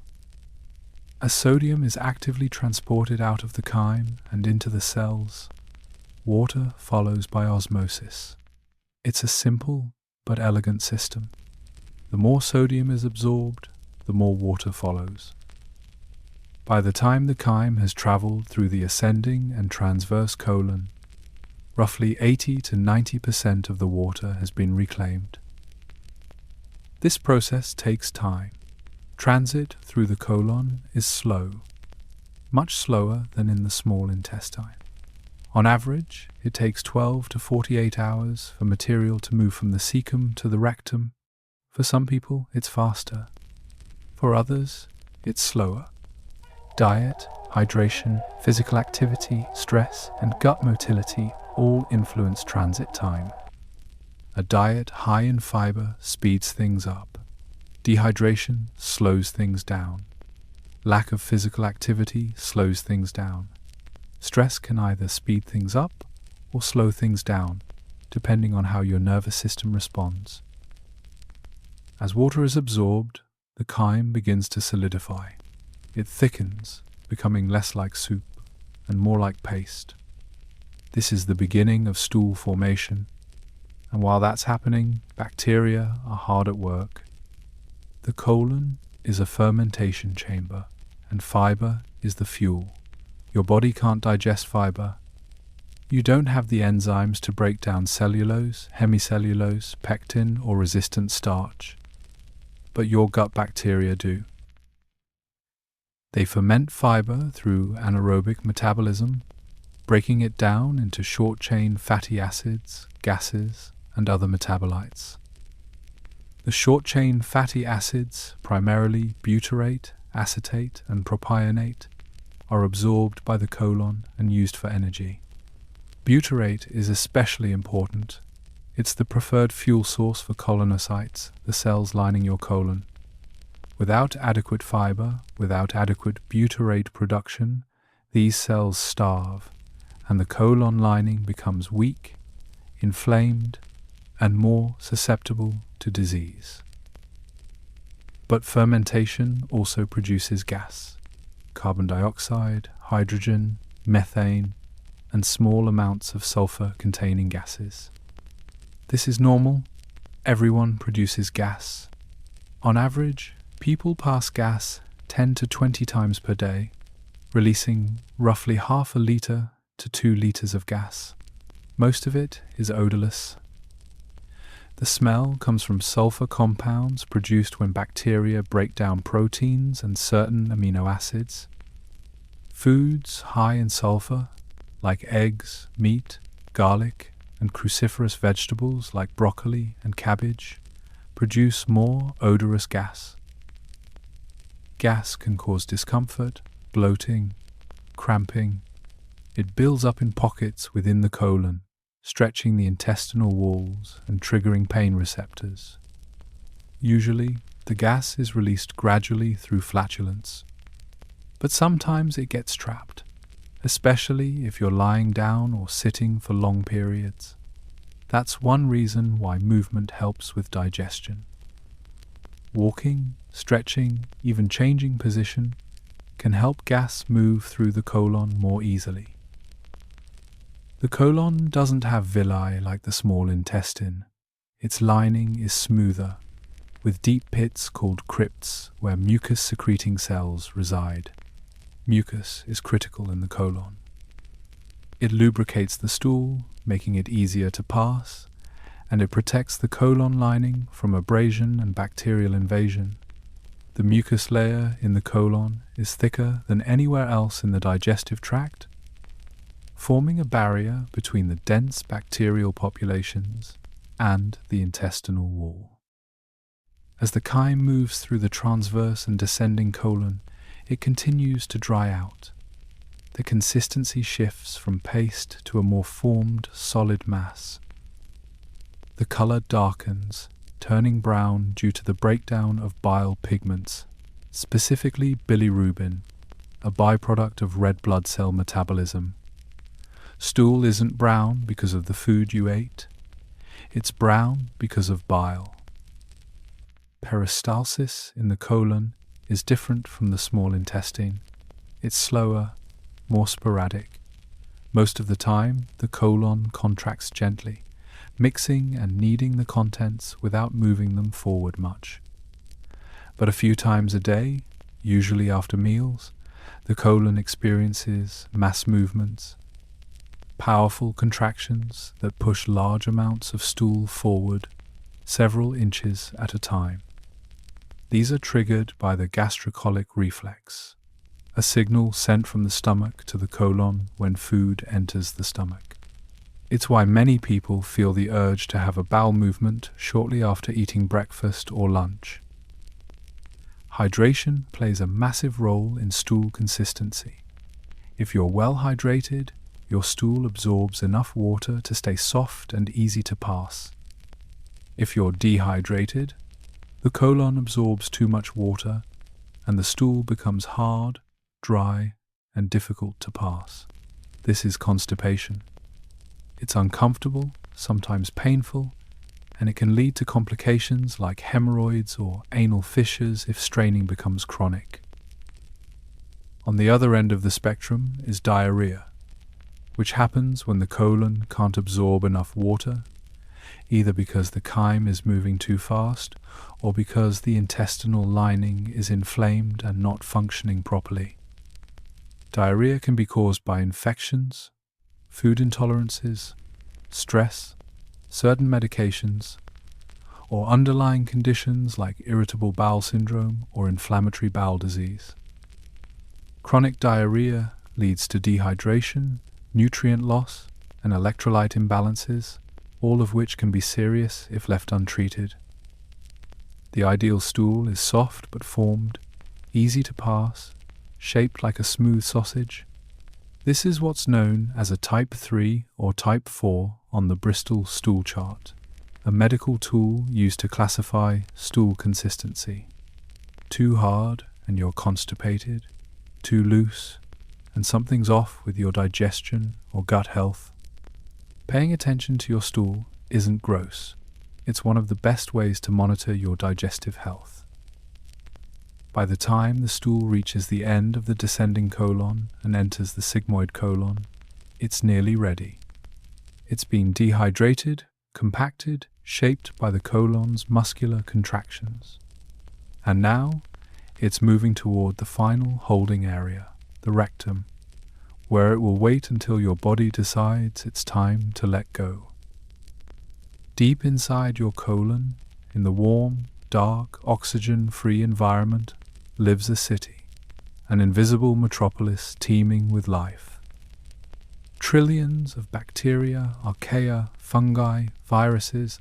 As sodium is actively transported out of the chyme and into the cells, water follows by osmosis. It's a simple but elegant system. The more sodium is absorbed, the more water follows. By the time the chyme has traveled through the ascending and transverse colon, roughly 80 to 90% of the water has been reclaimed. This process takes time. Transit through the colon is slow, much slower than in the small intestine. On average, it takes 12 to 48 hours for material to move from the cecum to the rectum. For some people, it's faster. For others, it's slower. Diet, hydration, physical activity, stress, and gut motility all influence transit time. A diet high in fiber speeds things up. Dehydration slows things down. Lack of physical activity slows things down. Stress can either speed things up or slow things down, depending on how your nervous system responds. As water is absorbed, the chyme begins to solidify. It thickens, becoming less like soup and more like paste. This is the beginning of stool formation, and while that's happening, bacteria are hard at work. The colon is a fermentation chamber, and fiber is the fuel. Your body can't digest fiber. You don't have the enzymes to break down cellulose, hemicellulose, pectin, or resistant starch, but your gut bacteria do. They ferment fiber through anaerobic metabolism, breaking it down into short-chain fatty acids, gases, and other metabolites. The short-chain fatty acids, primarily butyrate, acetate, and propionate, are absorbed by the colon and used for energy. Butyrate is especially important. It's the preferred fuel source for colonocytes, the cells lining your colon. Without adequate fiber, without adequate butyrate production, these cells starve, and the colon lining becomes weak, inflamed, and more susceptible to disease. But fermentation also produces gas, carbon dioxide, hydrogen, methane, and small amounts of sulfur-containing gases. This is normal. Everyone produces gas. On average, people pass gas 10 to 20 times per day, releasing roughly 0.5 liter to 2 liters of gas. Most of it is odorless. The smell comes from sulfur compounds produced when bacteria break down proteins and certain amino acids. Foods high in sulfur, like eggs, meat, garlic, and cruciferous vegetables like broccoli and cabbage, produce more odorous gas. Gas can cause discomfort, bloating, cramping, it builds up in pockets within the colon, stretching the intestinal walls and triggering pain receptors. Usually, the gas is released gradually through flatulence, but sometimes it gets trapped, especially if you're lying down or sitting for long periods. That's one reason why movement helps with digestion. Walking, stretching, even changing position can help gas move through the colon more easily. The colon doesn't have villi like the small intestine. Its lining is smoother, with deep pits called crypts where mucus-secreting cells reside. Mucus is critical in the colon. It lubricates the stool, making it easier to pass, and it protects the colon lining from abrasion and bacterial invasion. The mucus layer in the colon is thicker than anywhere else in the digestive tract, forming a barrier between the dense bacterial populations and the intestinal wall. As the chyme moves through the transverse and descending colon, it continues to dry out. The consistency shifts from paste to a more formed, solid mass. The color darkens, turning brown due to the breakdown of bile pigments, specifically bilirubin, a byproduct of red blood cell metabolism. Stool isn't brown because of the food you ate. It's brown because of bile. Peristalsis in the colon is different from the small intestine. It's slower, more sporadic. Most of the time, the colon contracts gently, mixing and kneading the contents without moving them forward much. But a few times a day, usually after meals, the colon experiences mass movements, powerful contractions that push large amounts of stool forward, several inches at a time. These are triggered by the gastrocolic reflex, a signal sent from the stomach to the colon when food enters the stomach. It's why many people feel the urge to have a bowel movement shortly after eating breakfast or lunch. Hydration plays a massive role in stool consistency. If you're well hydrated, your stool absorbs enough water to stay soft and easy to pass. If you're dehydrated, the colon absorbs too much water and the stool becomes hard, dry, and difficult to pass. This is constipation. It's uncomfortable, sometimes painful, and it can lead to complications like hemorrhoids or anal fissures if straining becomes chronic. On the other end of the spectrum is diarrhea, which happens when the colon can't absorb enough water, either because the chyme is moving too fast or because the intestinal lining is inflamed and not functioning properly. Diarrhea can be caused by infections, food intolerances, stress, certain medications, or underlying conditions like irritable bowel syndrome or inflammatory bowel disease. Chronic diarrhea leads to dehydration, nutrient loss, and electrolyte imbalances, all of which can be serious if left untreated. The ideal stool is soft but formed, easy to pass, shaped like a smooth sausage. This is what's known as a Type 3 or Type 4 on the Bristol Stool Chart, a medical tool used to classify stool consistency. Too hard and you're constipated, too loose and something's off with your digestion or gut health. Paying attention to your stool isn't gross. It's one of the best ways to monitor your digestive health. By the time the stool reaches the end of the descending colon and enters the sigmoid colon, it's nearly ready. It's been dehydrated, compacted, shaped by the colon's muscular contractions. And now, it's moving toward the final holding area, the rectum, where it will wait until your body decides it's time to let go. Deep inside your colon, in the warm, dark, oxygen-free environment, lives a city, an invisible metropolis teeming with life. Trillions of bacteria, archaea, fungi, viruses,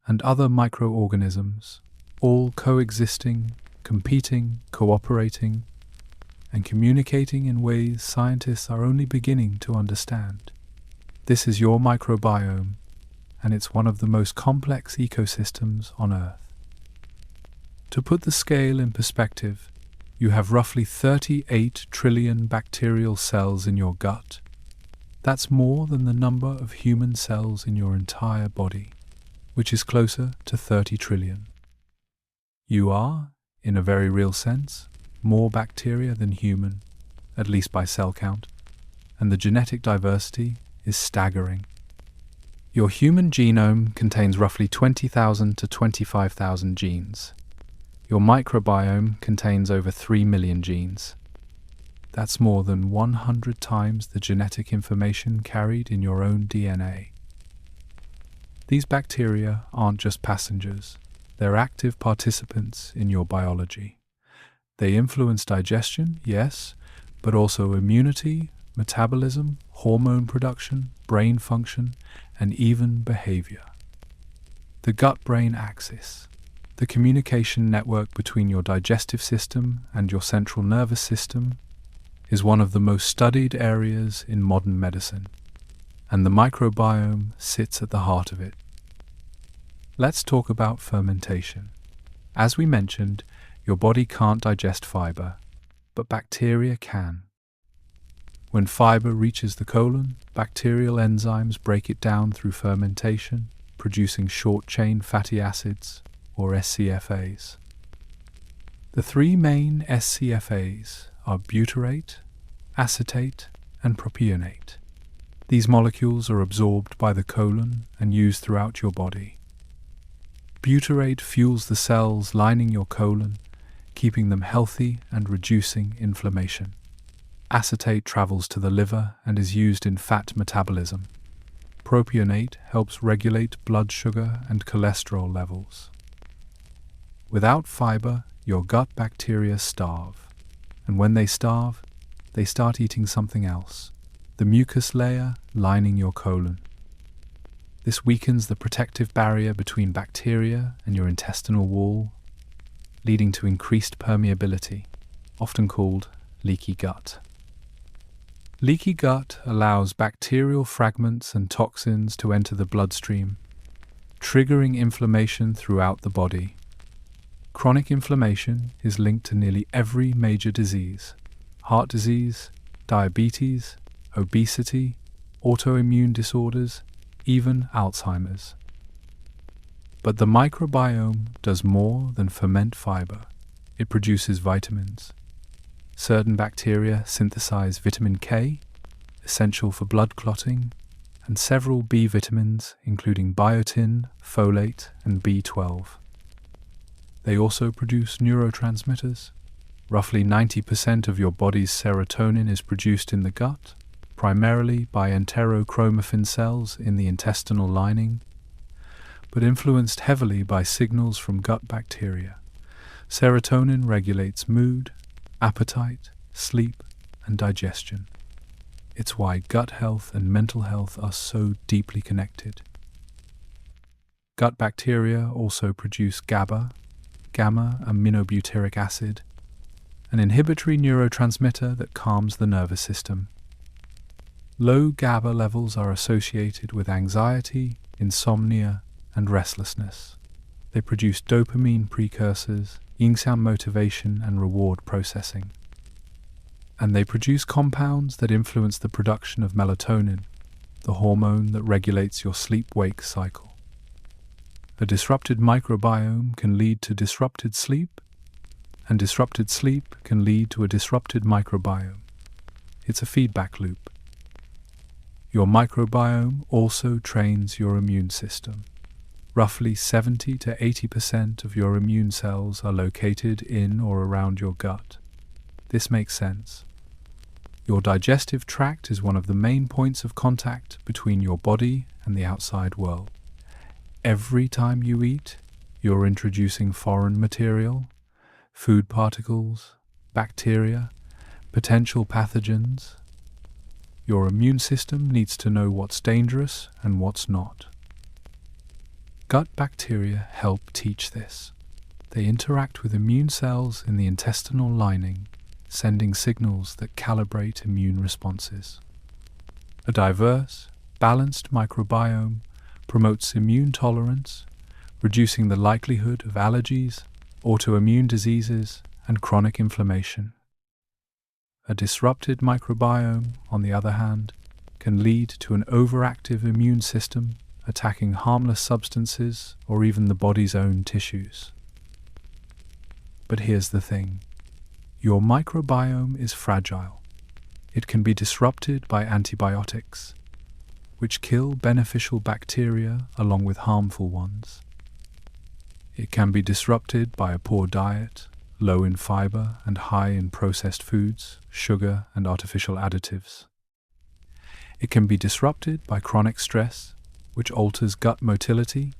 and other microorganisms, all coexisting, competing, cooperating, and communicating in ways scientists are only beginning to understand. This is your microbiome, and it's one of the most complex ecosystems on Earth. To put the scale in perspective, you have roughly 38 trillion bacterial cells in your gut. That's more than the number of human cells in your entire body, which is closer to 30 trillion. You are, in a very real sense, more bacteria than human, at least by cell count, and the genetic diversity is staggering. Your human genome contains roughly 20,000 to 25,000 genes. Your microbiome contains over 3 million genes. That's more than 100 times the genetic information carried in your own DNA. These bacteria aren't just passengers, they're active participants in your biology. They influence digestion, yes, but also immunity, metabolism, hormone production, brain function, and even behavior. The gut-brain axis, the communication network between your digestive system and your central nervous system, is one of the most studied areas in modern medicine, and the microbiome sits at the heart of it. Let's talk about fermentation. As we mentioned, your body can't digest fiber, but bacteria can. When fiber reaches the colon, bacterial enzymes break it down through fermentation, producing short-chain fatty acids, or SCFAs. The three main SCFAs are butyrate, acetate, and propionate. These molecules are absorbed by the colon and used throughout your body. Butyrate fuels the cells lining your colon, keeping them healthy and reducing inflammation. Acetate travels to the liver and is used in fat metabolism. Propionate helps regulate blood sugar and cholesterol levels. Without fiber, your gut bacteria starve, and when they starve, they start eating something else, the mucus layer lining your colon. This weakens the protective barrier between bacteria and your intestinal wall, leading to increased permeability, often called leaky gut. Leaky gut allows bacterial fragments and toxins to enter the bloodstream, triggering inflammation throughout the body. Chronic inflammation is linked to nearly every major disease: heart disease, diabetes, obesity, autoimmune disorders, even Alzheimer's. But the microbiome does more than ferment fiber. It produces vitamins. Certain bacteria synthesize vitamin K, essential for blood clotting, and several B vitamins, including biotin, folate, and B12. They also produce neurotransmitters. Roughly 90% of your body's serotonin is produced in the gut, primarily by enterochromaffin cells in the intestinal lining, but influenced heavily by signals from gut bacteria. Serotonin regulates mood, appetite, sleep, and digestion. It's why gut health and mental health are so deeply connected. Gut bacteria also produce GABA, gamma-aminobutyric acid, an inhibitory neurotransmitter that calms the nervous system. Low GABA levels are associated with anxiety, insomnia, and restlessness. They produce dopamine precursors, yin-yang motivation and reward processing. And they produce compounds that influence the production of melatonin, the hormone that regulates your sleep-wake cycle. A disrupted microbiome can lead to disrupted sleep, and disrupted sleep can lead to a disrupted microbiome. It's a feedback loop. Your microbiome also trains your immune system. Roughly 70 to 80% of your immune cells are located in or around your gut. This makes sense. Your digestive tract is one of the main points of contact between your body and the outside world. Every time you eat, you're introducing foreign material, food particles, bacteria, potential pathogens. Your immune system needs to know what's dangerous and what's not. Gut bacteria help teach this. They interact with immune cells in the intestinal lining, sending signals that calibrate immune responses. A diverse, balanced microbiome promotes immune tolerance, reducing the likelihood of allergies, autoimmune diseases, and chronic inflammation. A disrupted microbiome, on the other hand, can lead to an overactive immune system attacking harmless substances or even the body's own tissues. But here's the thing. Your microbiome is fragile. It can be disrupted by antibiotics, which kill beneficial bacteria along with harmful ones. It can be disrupted by a poor diet, low in fiber and high in processed foods, sugar, and artificial additives. It can be disrupted by chronic stress, which alters gut motility,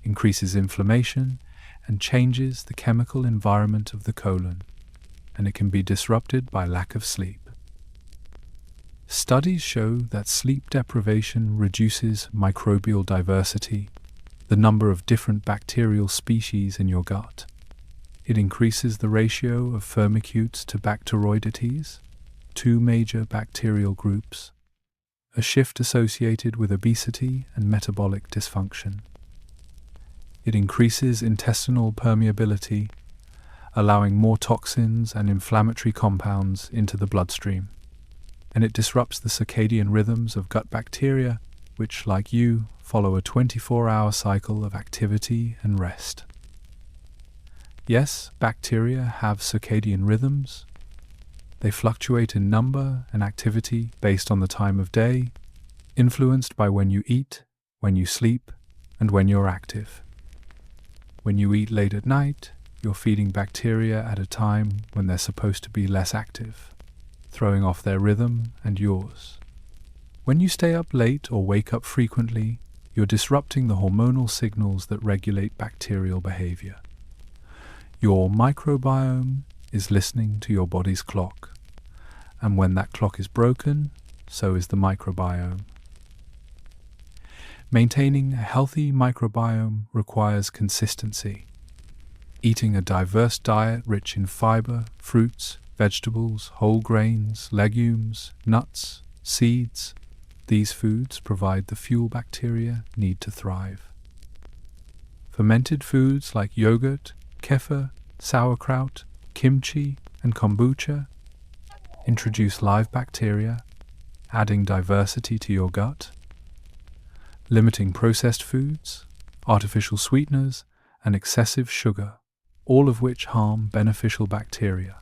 increases inflammation, and changes the chemical environment of the colon. And it can be disrupted by lack of sleep. Studies show that sleep deprivation reduces microbial diversity, the number of different bacterial species in your gut. It increases the ratio of Firmicutes to Bacteroidetes, two major bacterial groups, a shift associated with obesity and metabolic dysfunction. It increases intestinal permeability, allowing more toxins and inflammatory compounds into the bloodstream. And it disrupts the circadian rhythms of gut bacteria, which, like you, follow a 24-hour cycle of activity and rest. Yes, bacteria have circadian rhythms. They fluctuate in number and activity based on the time of day, influenced by when you eat, when you sleep, and when you're active. When you eat late at night, you're feeding bacteria at a time when they're supposed to be less active, throwing off their rhythm and yours. When you stay up late or wake up frequently, you're disrupting the hormonal signals that regulate bacterial behavior. Your microbiome is listening to your body's clock, and when that clock is broken, so is the microbiome. Maintaining a healthy microbiome requires consistency. Eating a diverse diet rich in fiber, fruits, vegetables, whole grains, legumes, nuts, seeds. These foods provide the fuel bacteria need to thrive. Fermented foods like yogurt, kefir, sauerkraut, kimchi, and kombucha introduce live bacteria, adding diversity to your gut. Limiting processed foods, artificial sweeteners, and excessive sugar, all of which harm beneficial bacteria.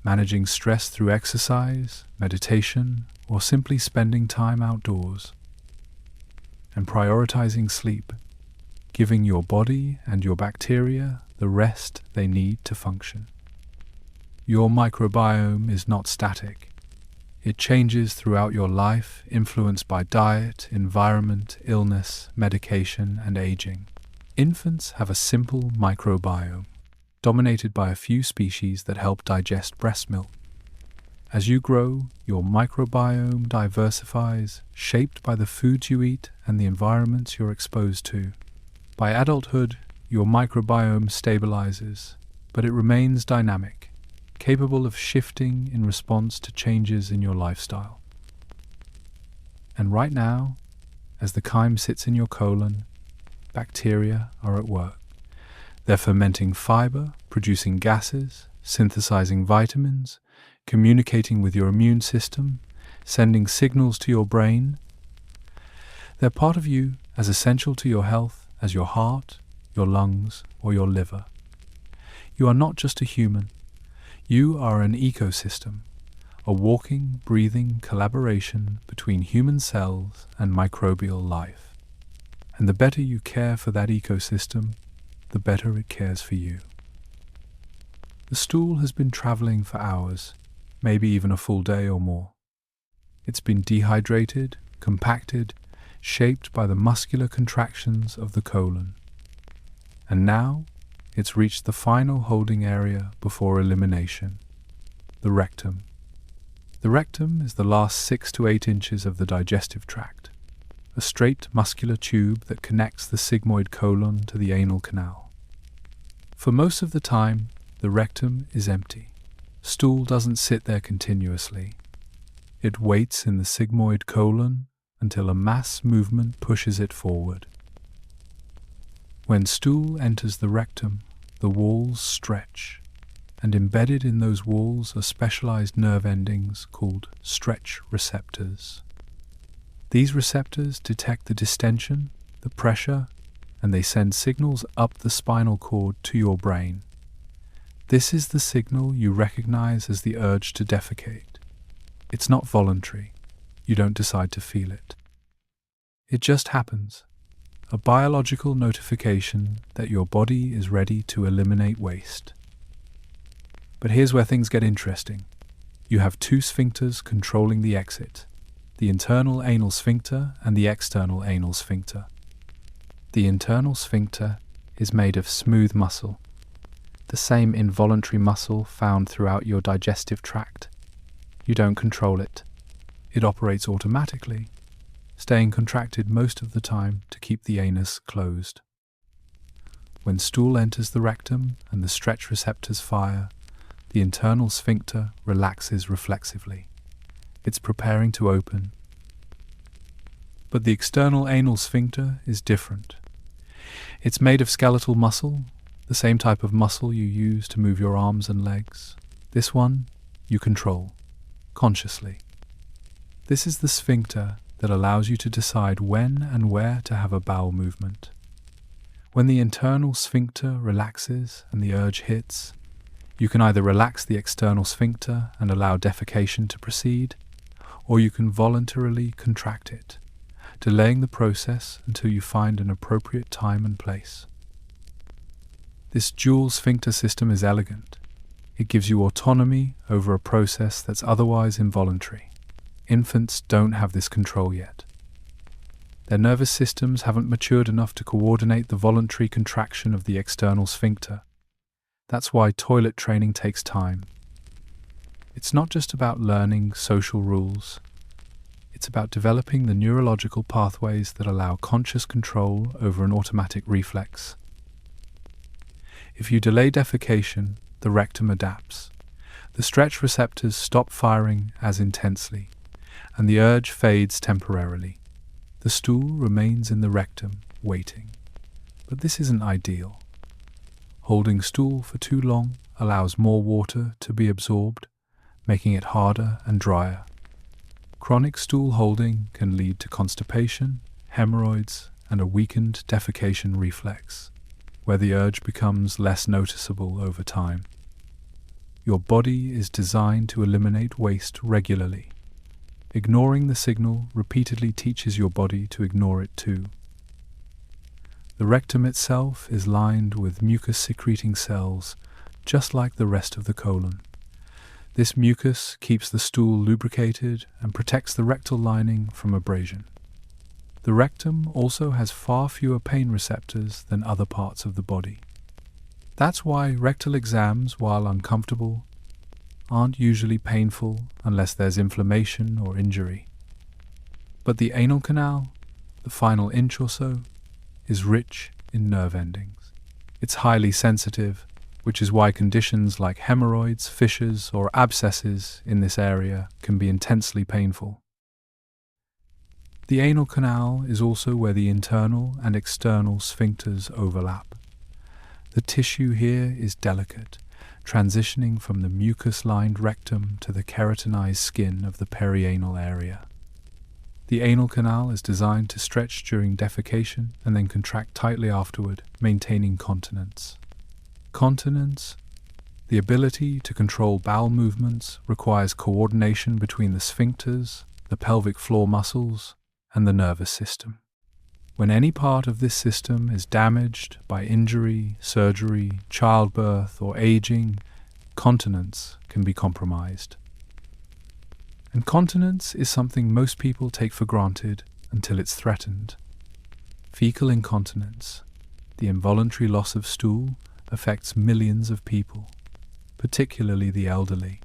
Managing stress through exercise, meditation, or simply spending time outdoors. And prioritizing sleep, giving your body and your bacteria the rest they need to function. Your microbiome is not static. It changes throughout your life, influenced by diet, environment, illness, medication, and aging. Infants have a simple microbiome, dominated by a few species that help digest breast milk. As you grow, your microbiome diversifies, shaped by the foods you eat and the environments you're exposed to. By adulthood, your microbiome stabilizes, but it remains dynamic, capable of shifting in response to changes in your lifestyle. And right now, as the chyme sits in your colon, bacteria are at work. They're fermenting fiber, producing gases, synthesizing vitamins, communicating with your immune system, sending signals to your brain. They're part of you, as essential to your health as your heart, your lungs, or your liver. You are not just a human. You are an ecosystem, a walking, breathing collaboration between human cells and microbial life. And the better you care for that ecosystem, the better it cares for you. The stool has been traveling for hours, maybe even a full day or more. It's been dehydrated, compacted, shaped by the muscular contractions of the colon. And now, it's reached the final holding area before elimination, the rectum. The rectum is the last 6 to 8 inches of the digestive tract, a straight muscular tube that connects the sigmoid colon to the anal canal. For most of the time, the rectum is empty. Stool doesn't sit there continuously. It waits in the sigmoid colon until a mass movement pushes it forward. When stool enters the rectum, the walls stretch, and embedded in those walls are specialized nerve endings called stretch receptors. These receptors detect the distension, the pressure, and they send signals up the spinal cord to your brain. This is the signal you recognize as the urge to defecate. It's not voluntary. You don't decide to feel it. It just happens. A biological notification that your body is ready to eliminate waste. But here's where things get interesting. You have two sphincters controlling the exit, the internal anal sphincter and the external anal sphincter. The internal sphincter is made of smooth muscle, the same involuntary muscle found throughout your digestive tract. You don't control it. It operates automatically, staying contracted most of the time to keep the anus closed. When stool enters the rectum and the stretch receptors fire, the internal sphincter relaxes reflexively. It's preparing to open. But the external anal sphincter is different. It's made of skeletal muscle, the same type of muscle you use to move your arms and legs. This one you control, consciously. This is the sphincter that allows you to decide when and where to have a bowel movement. When the internal sphincter relaxes and the urge hits, you can either relax the external sphincter and allow defecation to proceed, or you can voluntarily contract it, delaying the process until you find an appropriate time and place. This dual sphincter system is elegant. It gives you autonomy over a process that's otherwise involuntary. Infants don't have this control yet. Their nervous systems haven't matured enough to coordinate the voluntary contraction of the external sphincter. That's why toilet training takes time. It's not just about learning social rules. It's about developing the neurological pathways that allow conscious control over an automatic reflex. If you delay defecation, the rectum adapts. The stretch receptors stop firing as intensely, and the urge fades temporarily. The stool remains in the rectum, waiting. But this isn't ideal. Holding stool for too long allows more water to be absorbed, making it harder and drier. Chronic stool holding can lead to constipation, hemorrhoids, and a weakened defecation reflex, where the urge becomes less noticeable over time. Your body is designed to eliminate waste regularly. Ignoring the signal repeatedly teaches your body to ignore it too. The rectum itself is lined with mucus-secreting cells, just like the rest of the colon. This mucus keeps the stool lubricated and protects the rectal lining from abrasion. The rectum also has far fewer pain receptors than other parts of the body. That's why rectal exams, while uncomfortable, aren't usually painful unless there's inflammation or injury. But the anal canal, the final inch or so, is rich in nerve endings. It's highly sensitive, which is why conditions like hemorrhoids, fissures, or abscesses in this area can be intensely painful. The anal canal is also where the internal and external sphincters overlap. The tissue here is delicate, transitioning from the mucus-lined rectum to the keratinized skin of the perianal area. The anal canal is designed to stretch during defecation and then contract tightly afterward, maintaining continence. Continence, the ability to control bowel movements, requires coordination between the sphincters, the pelvic floor muscles, and the nervous system. When any part of this system is damaged by injury, surgery, childbirth, or aging, continence can be compromised. And continence is something most people take for granted until it's threatened. Fecal incontinence, the involuntary loss of stool, affects millions of people, particularly the elderly,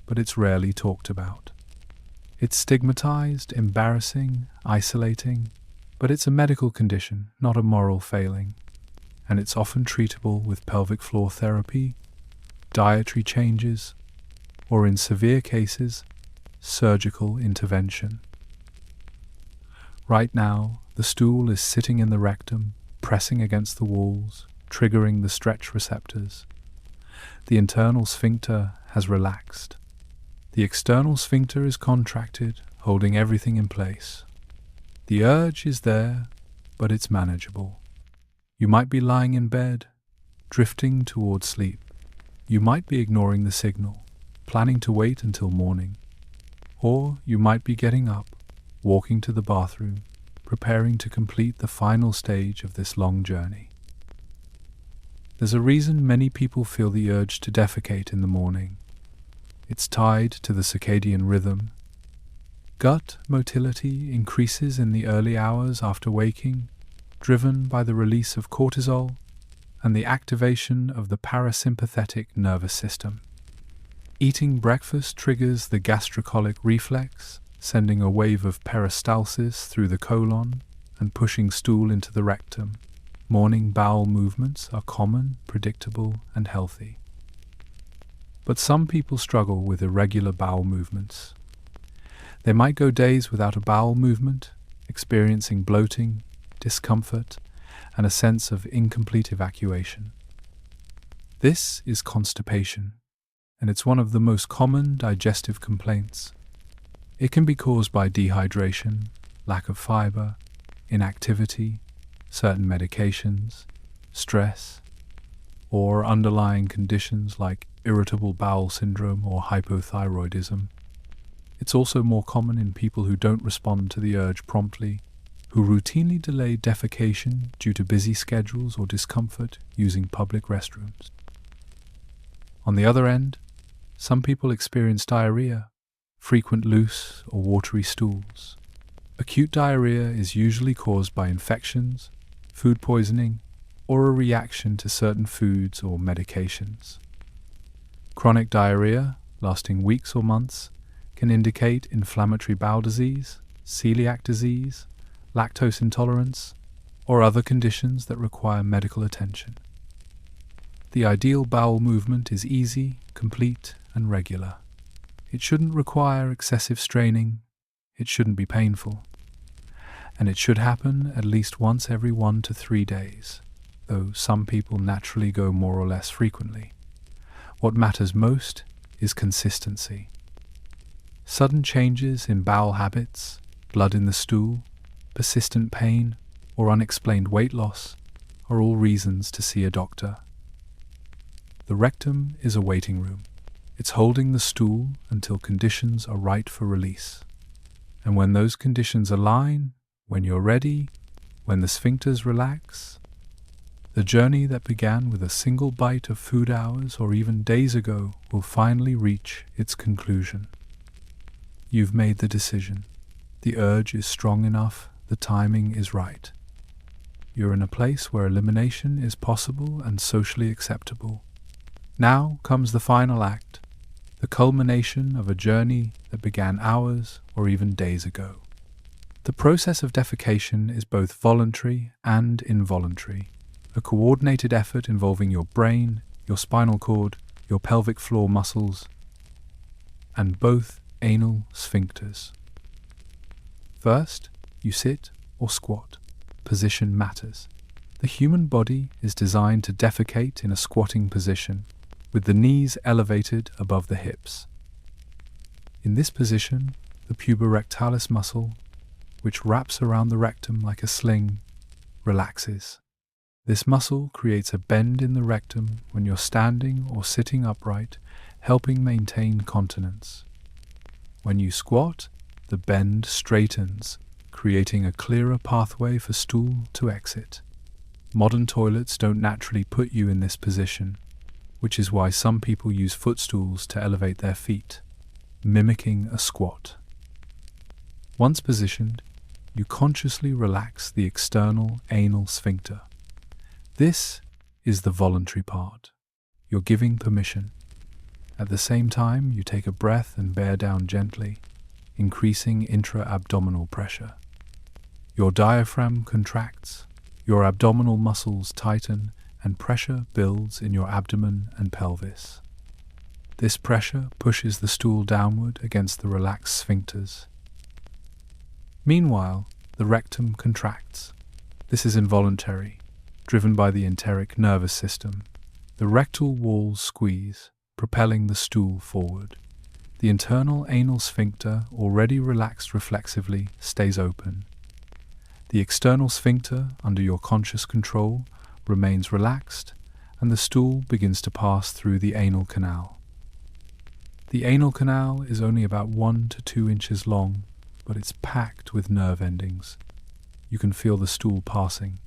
but it's rarely talked about. It's stigmatized, embarrassing, isolating, but it's a medical condition, not a moral failing, and it's often treatable with pelvic floor therapy, dietary changes, or in severe cases, surgical intervention. Right now, the stool is sitting in the rectum, pressing against the walls, triggering the stretch receptors. The internal sphincter has relaxed. The external sphincter is contracted, holding everything in place. The urge is there, but it's manageable. You might be lying in bed, drifting towards sleep. You might be ignoring the signal, planning to wait until morning. Or you might be getting up, walking to the bathroom, preparing to complete the final stage of this long journey. There's a reason many people feel the urge to defecate in the morning. It's tied to the circadian rhythm. Gut motility increases in the early hours after waking, driven by the release of cortisol and the activation of the parasympathetic nervous system. Eating breakfast triggers the gastrocolic reflex, sending a wave of peristalsis through the colon and pushing stool into the rectum. Morning bowel movements are common, predictable, and healthy. But some people struggle with irregular bowel movements. They might go days without a bowel movement, experiencing bloating, discomfort, and a sense of incomplete evacuation. This is constipation, and it's one of the most common digestive complaints. It can be caused by dehydration, lack of fiber, inactivity, certain medications, stress, or underlying conditions like irritable bowel syndrome or hypothyroidism. It's also more common in people who don't respond to the urge promptly, who routinely delay defecation due to busy schedules or discomfort using public restrooms. On the other end, some people experience diarrhea, frequent loose or watery stools. Acute diarrhea is usually caused by infections, food poisoning, or a reaction to certain foods or medications. Chronic diarrhea, lasting weeks or months, can indicate inflammatory bowel disease, celiac disease, lactose intolerance, or other conditions that require medical attention. The ideal bowel movement is easy, complete, and regular. It shouldn't require excessive straining, it shouldn't be painful, and it should happen at least once every 1 to 3 days, though some people naturally go more or less frequently. What matters most is consistency. Sudden changes in bowel habits, blood in the stool, persistent pain, or unexplained weight loss are all reasons to see a doctor. The rectum is a waiting room. It's holding the stool until conditions are right for release. And when those conditions align, when you're ready, when the sphincters relax, the journey that began with a single bite of food hours or even days ago will finally reach its conclusion. You've made the decision. The urge is strong enough, the timing is right. You're in a place where elimination is possible and socially acceptable. Now comes the final act, the culmination of a journey that began hours or even days ago. The process of defecation is both voluntary and involuntary, a coordinated effort involving your brain, your spinal cord, your pelvic floor muscles, and both anal sphincters. First, you sit or squat. Position matters. The human body is designed to defecate in a squatting position, with the knees elevated above the hips. In this position, the puborectalis muscle, which wraps around the rectum like a sling, relaxes. This muscle creates a bend in the rectum when you're standing or sitting upright, helping maintain continence. When you squat, the bend straightens, creating a clearer pathway for stool to exit. Modern toilets don't naturally put you in this position, which is why some people use footstools to elevate their feet, mimicking a squat. Once positioned, you consciously relax the external anal sphincter. This is the voluntary part. You're giving permission. At the same time, you take a breath and bear down gently, increasing intra-abdominal pressure. Your diaphragm contracts, your abdominal muscles tighten, and pressure builds in your abdomen and pelvis. This pressure pushes the stool downward against the relaxed sphincters. Meanwhile, the rectum contracts. This is involuntary, driven by the enteric nervous system. The rectal walls squeeze, propelling the stool forward. The internal anal sphincter, already relaxed reflexively, stays open. The external sphincter, under your conscious control, remains relaxed, and the stool begins to pass through the anal canal. The anal canal is only about 1 to 2 inches long, but it's packed with nerve endings. You can feel the stool passing.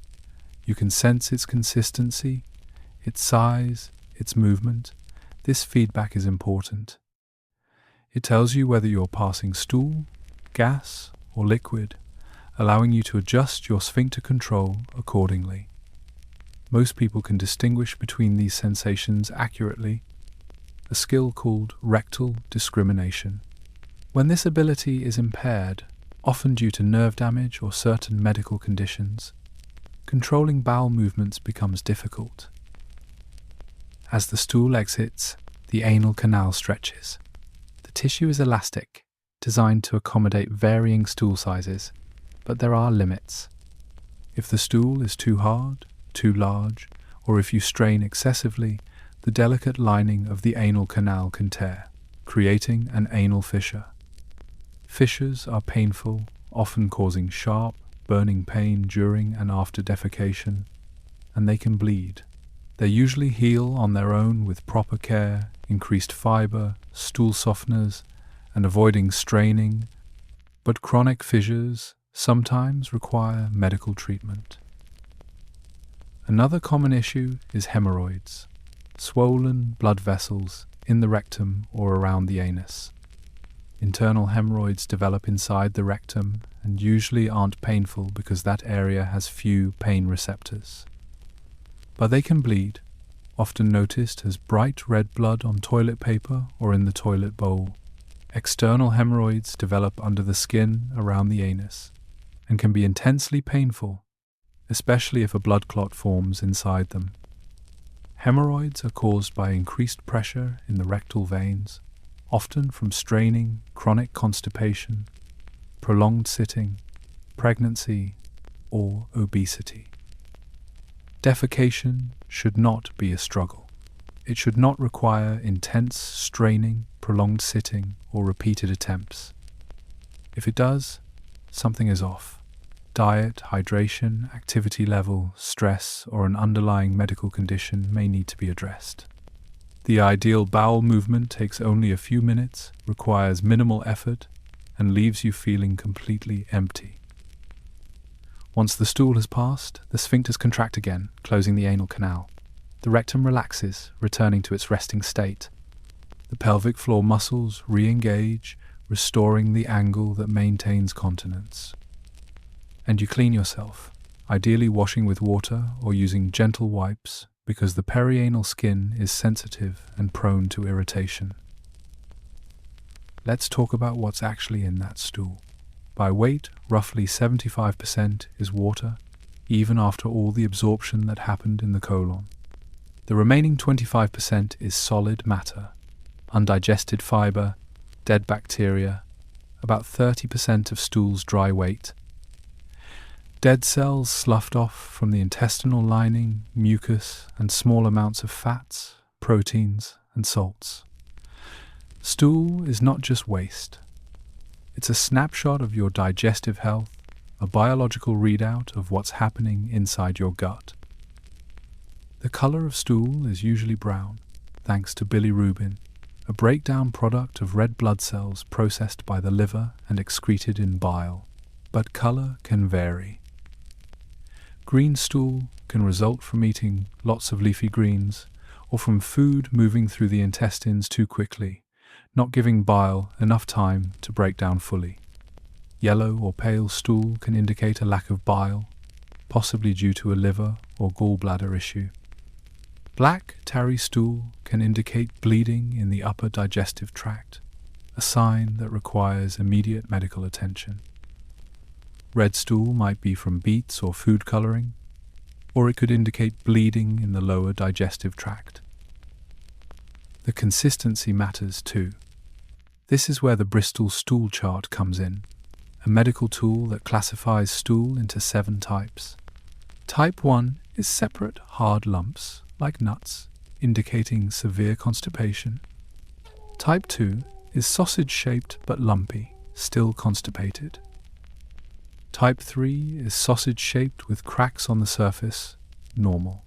You can sense its consistency, its size, its movement. This feedback is important. It tells you whether you're passing stool, gas, or liquid, allowing you to adjust your sphincter control accordingly. Most people can distinguish between these sensations accurately, a skill called rectal discrimination. When this ability is impaired, often due to nerve damage or certain medical conditions, controlling bowel movements becomes difficult. As the stool exits, the anal canal stretches. The tissue is elastic, designed to accommodate varying stool sizes, but there are limits. If the stool is too hard, too large, or if you strain excessively, the delicate lining of the anal canal can tear, creating an anal fissure. Fissures are painful, often causing sharp, burning pain during and after defecation, and they can bleed. They usually heal on their own with proper care, increased fiber, stool softeners, and avoiding straining, but chronic fissures sometimes require medical treatment. Another common issue is hemorrhoids, swollen blood vessels in the rectum or around the anus. Internal hemorrhoids develop inside the rectum and usually aren't painful because that area has few pain receptors. But they can bleed, often noticed as bright red blood on toilet paper or in the toilet bowl. External hemorrhoids develop under the skin around the anus and can be intensely painful, especially if a blood clot forms inside them. Hemorrhoids are caused by increased pressure in the rectal veins, often from straining, chronic constipation, prolonged sitting, pregnancy, or obesity. Defecation should not be a struggle. It should not require intense straining, prolonged sitting, or repeated attempts. If it does, something is off. Diet, hydration, activity level, stress, or an underlying medical condition may need to be addressed. The ideal bowel movement takes only a few minutes, requires minimal effort, and leaves you feeling completely empty. Once the stool has passed, the sphincters contract again, closing the anal canal. The rectum relaxes, returning to its resting state. The pelvic floor muscles re-engage, restoring the angle that maintains continence. And you clean yourself, ideally washing with water or using gentle wipes, because the perianal skin is sensitive and prone to irritation. Let's talk about what's actually in that stool. By weight, roughly 75% is water, even after all the absorption that happened in the colon. The remaining 25% is solid matter, undigested fiber, dead bacteria, about 30% of stool's dry weight, dead cells sloughed off from the intestinal lining, mucus, and small amounts of fats, proteins, and salts. Stool is not just waste. It's a snapshot of your digestive health, a biological readout of what's happening inside your gut. The color of stool is usually brown, thanks to bilirubin, a breakdown product of red blood cells processed by the liver and excreted in bile. But color can vary. Green stool can result from eating lots of leafy greens or from food moving through the intestines too quickly, not giving bile enough time to break down fully. Yellow or pale stool can indicate a lack of bile, possibly due to a liver or gallbladder issue. Black, tarry stool can indicate bleeding in the upper digestive tract, a sign that requires immediate medical attention. Red stool might be from beets or food coloring, or it could indicate bleeding in the lower digestive tract. The consistency matters too. This is where the Bristol stool chart comes in, a medical tool that classifies stool into 7 types. Type 1 is separate, hard lumps, like nuts, indicating severe constipation. Type 2 is sausage-shaped but lumpy, still constipated. Type 3 is sausage-shaped with cracks on the surface, normal.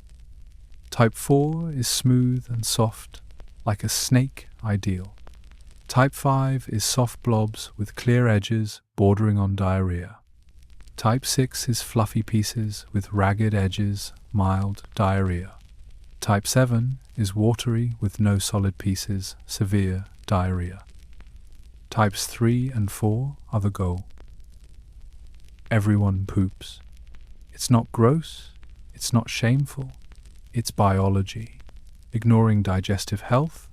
Type 4 is smooth and soft, like a snake, ideal. Type 5 is soft blobs with clear edges bordering on diarrhea. Type 6 is fluffy pieces with ragged edges, mild diarrhea. Type 7 is watery with no solid pieces, severe diarrhea. Types 3 and 4 are the goal. Everyone poops. It's not gross, it's not shameful, it's biology. Ignoring digestive health,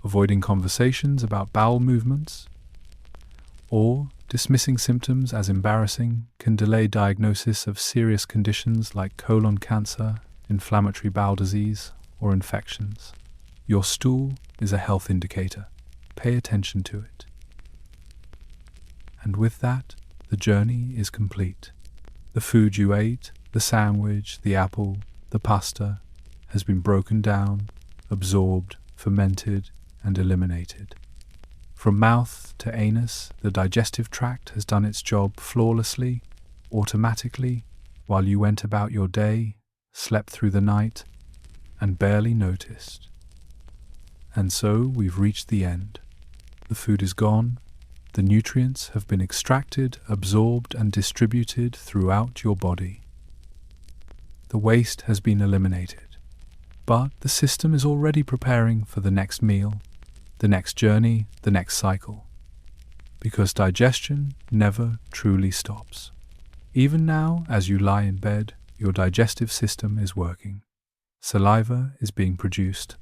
avoiding conversations about bowel movements, or dismissing symptoms as embarrassing can delay diagnosis of serious conditions like colon cancer, inflammatory bowel disease, or infections. Your stool is a health indicator. Pay attention to it. And with that, the journey is complete. The food you ate, the sandwich, the apple, the pasta, has been broken down, absorbed, fermented, and eliminated. From mouth to anus, the digestive tract has done its job flawlessly, automatically, while you went about your day, slept through the night, and barely noticed. And so we've reached the end. The food is gone, the nutrients have been extracted, absorbed, and distributed throughout your body. The waste has been eliminated, but the system is already preparing for the next meal, the next journey, the next cycle. Because digestion never truly stops. Even now, as you lie in bed, your digestive system is working. Saliva is being produced.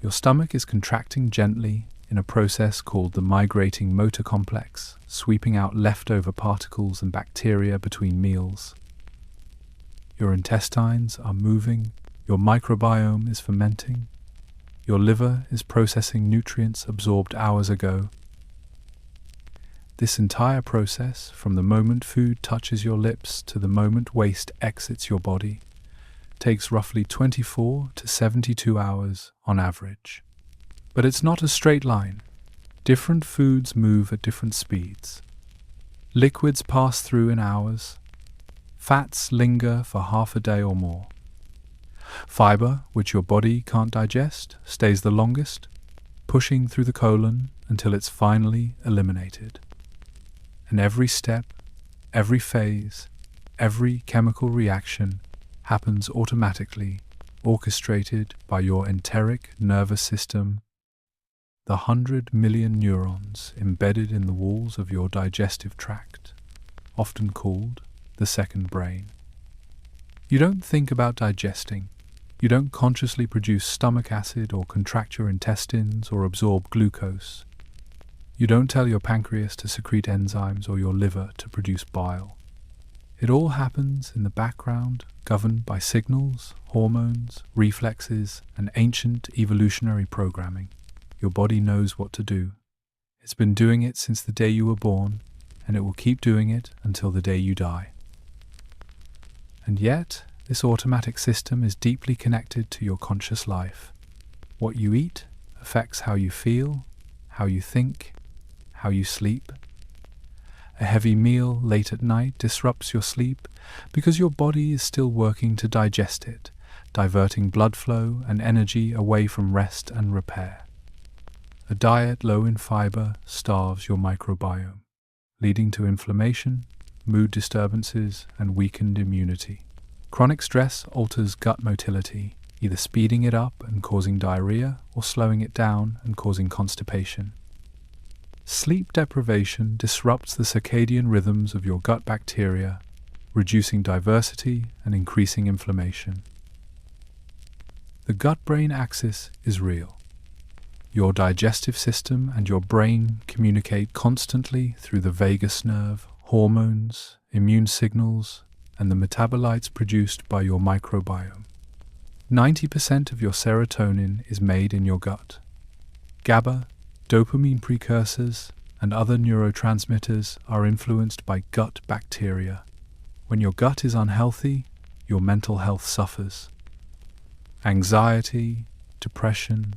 Your stomach is contracting gently in a process called the migrating motor complex, sweeping out leftover particles and bacteria between meals. Your intestines are moving, your microbiome is fermenting, your liver is processing nutrients absorbed hours ago. This entire process, from the moment food touches your lips to the moment waste exits your body, takes roughly 24 to 72 hours on average. But it's not a straight line. Different foods move at different speeds. Liquids pass through in hours. Fats linger for half a day or more. Fiber, which your body can't digest, stays the longest, pushing through the colon until it's finally eliminated. And every step, every phase, every chemical reaction happens automatically, orchestrated by your enteric nervous system, the 100 million neurons embedded in the walls of your digestive tract, often called the second brain. You don't think about digesting. You don't consciously produce stomach acid or contract your intestines or absorb glucose. You don't tell your pancreas to secrete enzymes or your liver to produce bile. It all happens in the background, governed by signals, hormones, reflexes, and ancient evolutionary programming. Your body knows what to do. It's been doing it since the day you were born, and it will keep doing it until the day you die. And yet, this automatic system is deeply connected to your conscious life. What you eat affects how you feel, how you think, how you sleep. A heavy meal late at night disrupts your sleep because your body is still working to digest it, diverting blood flow and energy away from rest and repair. A diet low in fiber starves your microbiome, leading to inflammation, mood disturbances, and weakened immunity. Chronic stress alters gut motility, either speeding it up and causing diarrhea or slowing it down and causing constipation. Sleep deprivation disrupts the circadian rhythms of your gut bacteria, reducing diversity and increasing inflammation. The gut-brain axis is real. Your digestive system and your brain communicate constantly through the vagus nerve, hormones, immune signals, and the metabolites produced by your microbiome. 90% of your serotonin is made in your gut, GABA, dopamine precursors, and other neurotransmitters are influenced by gut bacteria. When your gut is unhealthy, your mental health suffers. Anxiety, depression,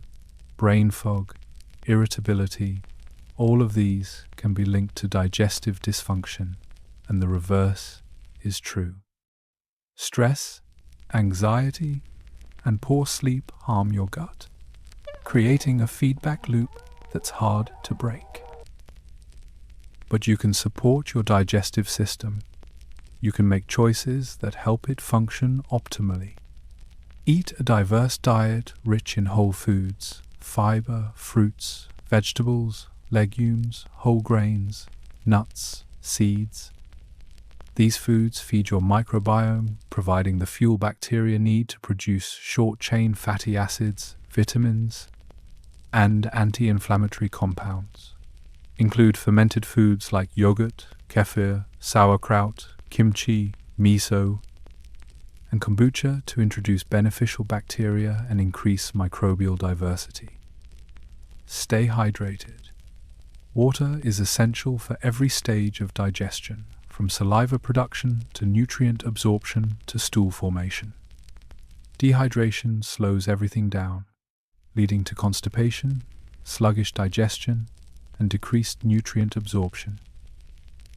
brain fog, irritability, all of these can be linked to digestive dysfunction, and the reverse is true. Stress, anxiety, and poor sleep harm your gut, creating a feedback loop that's hard to break. But you can support your digestive system. You can make choices that help it function optimally. Eat a diverse diet rich in whole foods, fiber, fruits, vegetables, legumes, whole grains, nuts, seeds. These foods feed your microbiome, providing the fuel bacteria need to produce short-chain fatty acids, vitamins, and anti-inflammatory compounds. Include fermented foods like yogurt, kefir, sauerkraut, kimchi, miso, and kombucha to introduce beneficial bacteria and increase microbial diversity. Stay hydrated. Water is essential for every stage of digestion, from saliva production to nutrient absorption to stool formation. Dehydration slows everything down, leading to constipation, sluggish digestion, and decreased nutrient absorption.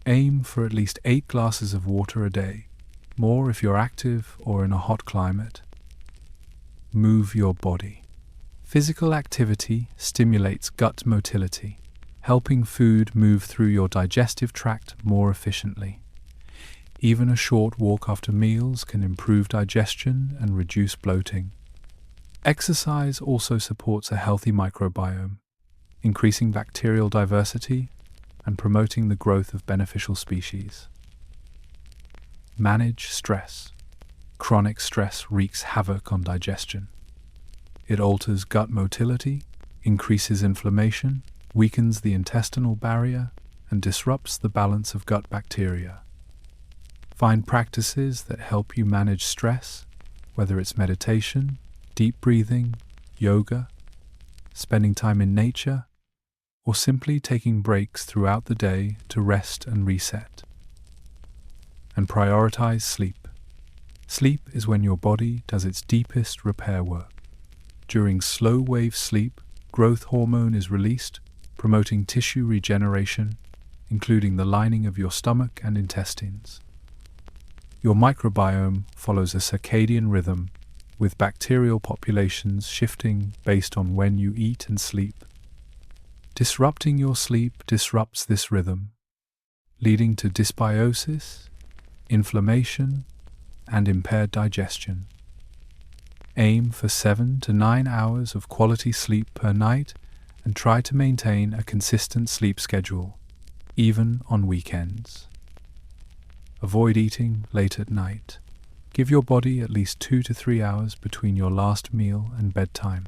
Aim for at least 8 glasses of water a day, more if you're active or in a hot climate. Move your body. Physical activity stimulates gut motility, helping food move through your digestive tract more efficiently. Even a short walk after meals can improve digestion and reduce bloating. Exercise also supports a healthy microbiome, increasing bacterial diversity and promoting the growth of beneficial species. Manage stress. Chronic stress wreaks havoc on digestion. It alters gut motility, increases inflammation, weakens the intestinal barrier, and disrupts the balance of gut bacteria. Find practices that help you manage stress, whether it's meditation, deep breathing, yoga, spending time in nature, or simply taking breaks throughout the day to rest and reset. And prioritize sleep. Sleep is when your body does its deepest repair work. During slow-wave sleep, growth hormone is released, promoting tissue regeneration, including the lining of your stomach and intestines. Your microbiome follows a circadian rhythm, with bacterial populations shifting based on when you eat and sleep. Disrupting your sleep disrupts this rhythm, leading to dysbiosis, inflammation, and impaired digestion. Aim for 7 to 9 hours of quality sleep per night and try to maintain a consistent sleep schedule, even on weekends. Avoid eating late at night. Give your body at least 2 to 3 hours between your last meal and bedtime.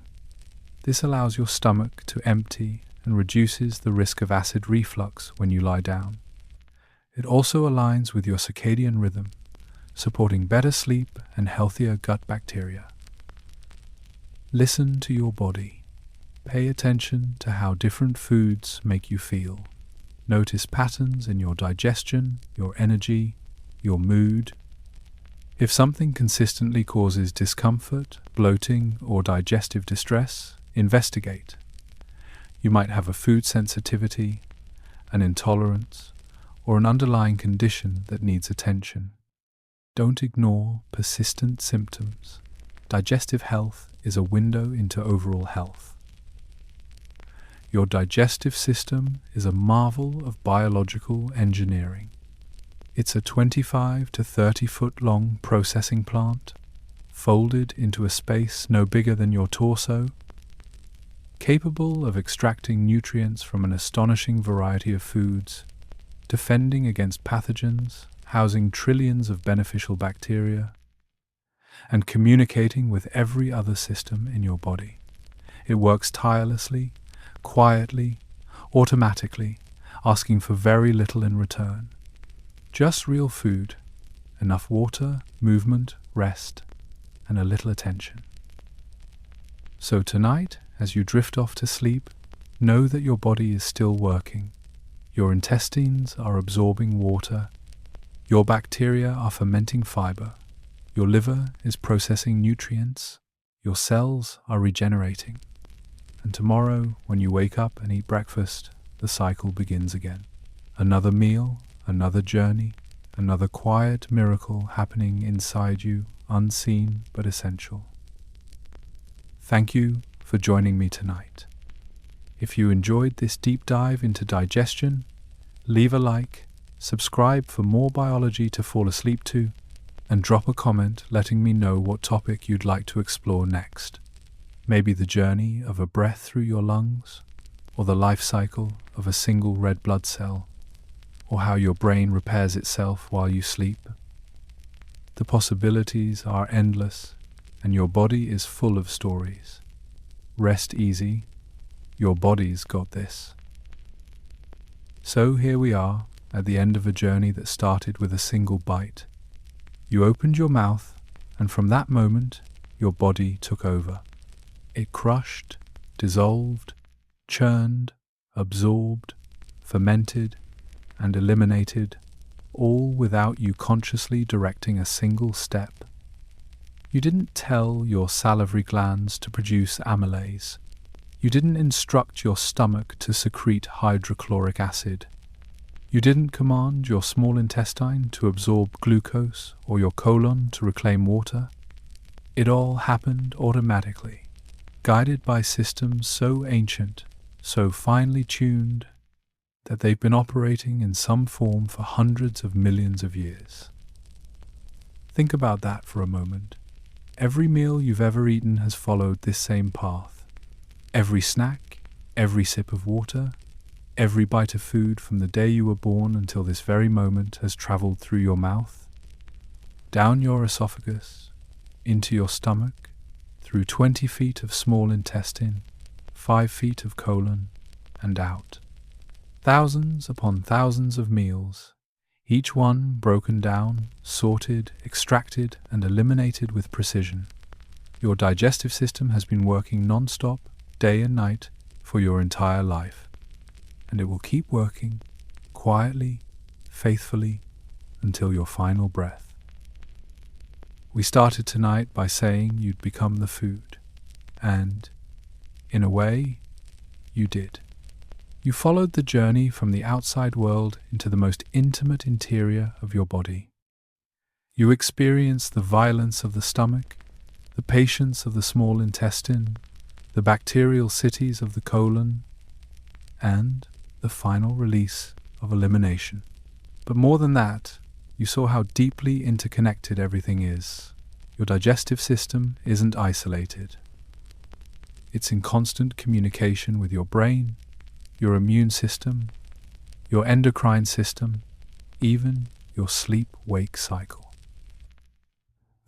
This allows your stomach to empty and reduces the risk of acid reflux when you lie down. It also aligns with your circadian rhythm, supporting better sleep and healthier gut bacteria. Listen to your body. Pay attention to how different foods make you feel. Notice patterns in your digestion, your energy, your mood. If something consistently causes discomfort, bloating, or digestive distress, investigate. You might have a food sensitivity, an intolerance, or an underlying condition that needs attention. Don't ignore persistent symptoms. Digestive health is a window into overall health. Your digestive system is a marvel of biological engineering. It's a 25 to 30 foot long processing plant, folded into a space no bigger than your torso, capable of extracting nutrients from an astonishing variety of foods, defending against pathogens, housing trillions of beneficial bacteria, and communicating with every other system in your body. It works tirelessly, quietly, automatically, asking for very little in return. Just real food, enough water, movement, rest, and a little attention. So tonight, as you drift off to sleep, know that your body is still working. Your intestines are absorbing water. Your bacteria are fermenting fiber. Your liver is processing nutrients. Your cells are regenerating. And tomorrow, when you wake up and eat breakfast, the cycle begins again. Another meal, another journey, another quiet miracle happening inside you, unseen but essential. Thank you for joining me tonight. If you enjoyed this deep dive into digestion, leave a like, subscribe for more biology to fall asleep to, and drop a comment letting me know what topic you'd like to explore next. Maybe the journey of a breath through your lungs, or the life cycle of a single red blood cell, or how your brain repairs itself while you sleep. The possibilities are endless, and your body is full of stories. Rest easy, your body's got this. So here we are, at the end of a journey that started with a single bite. You opened your mouth, and from that moment, your body took over. It crushed, dissolved, churned, absorbed, fermented, and eliminated, all without you consciously directing a single step. You didn't tell your salivary glands to produce amylase. You didn't instruct your stomach to secrete hydrochloric acid. You didn't command your small intestine to absorb glucose or your colon to reclaim water. It all happened automatically, guided by systems so ancient, so finely tuned, that they've been operating in some form for hundreds of millions of years. Think about that for a moment. Every meal you've ever eaten has followed this same path. Every snack, every sip of water, every bite of food from the day you were born until this very moment has traveled through your mouth, down your esophagus, into your stomach, through 20 feet of small intestine, 5 feet of colon, and out. Thousands upon thousands of meals, each one broken down, sorted, extracted, and eliminated with precision. Your digestive system has been working non-stop, day and night, for your entire life. And it will keep working, quietly, faithfully, until your final breath. We started tonight by saying you'd become the food. And, in a way, you did. You followed the journey from the outside world into the most intimate interior of your body. You experienced the violence of the stomach, the patience of the small intestine, the bacterial cities of the colon, and the final release of elimination. But more than that, you saw how deeply interconnected everything is. Your digestive system isn't isolated. It's in constant communication with your brain, your immune system, your endocrine system, even your sleep-wake cycle.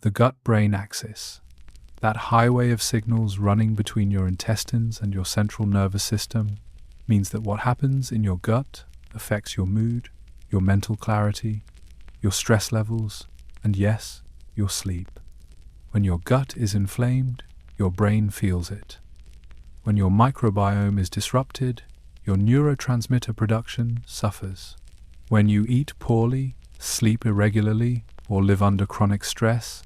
The gut-brain axis, that highway of signals running between your intestines and your central nervous system, means that what happens in your gut affects your mood, your mental clarity, your stress levels, and yes, your sleep. When your gut is inflamed, your brain feels it. When your microbiome is disrupted, your neurotransmitter production suffers. When you eat poorly, sleep irregularly, or live under chronic stress,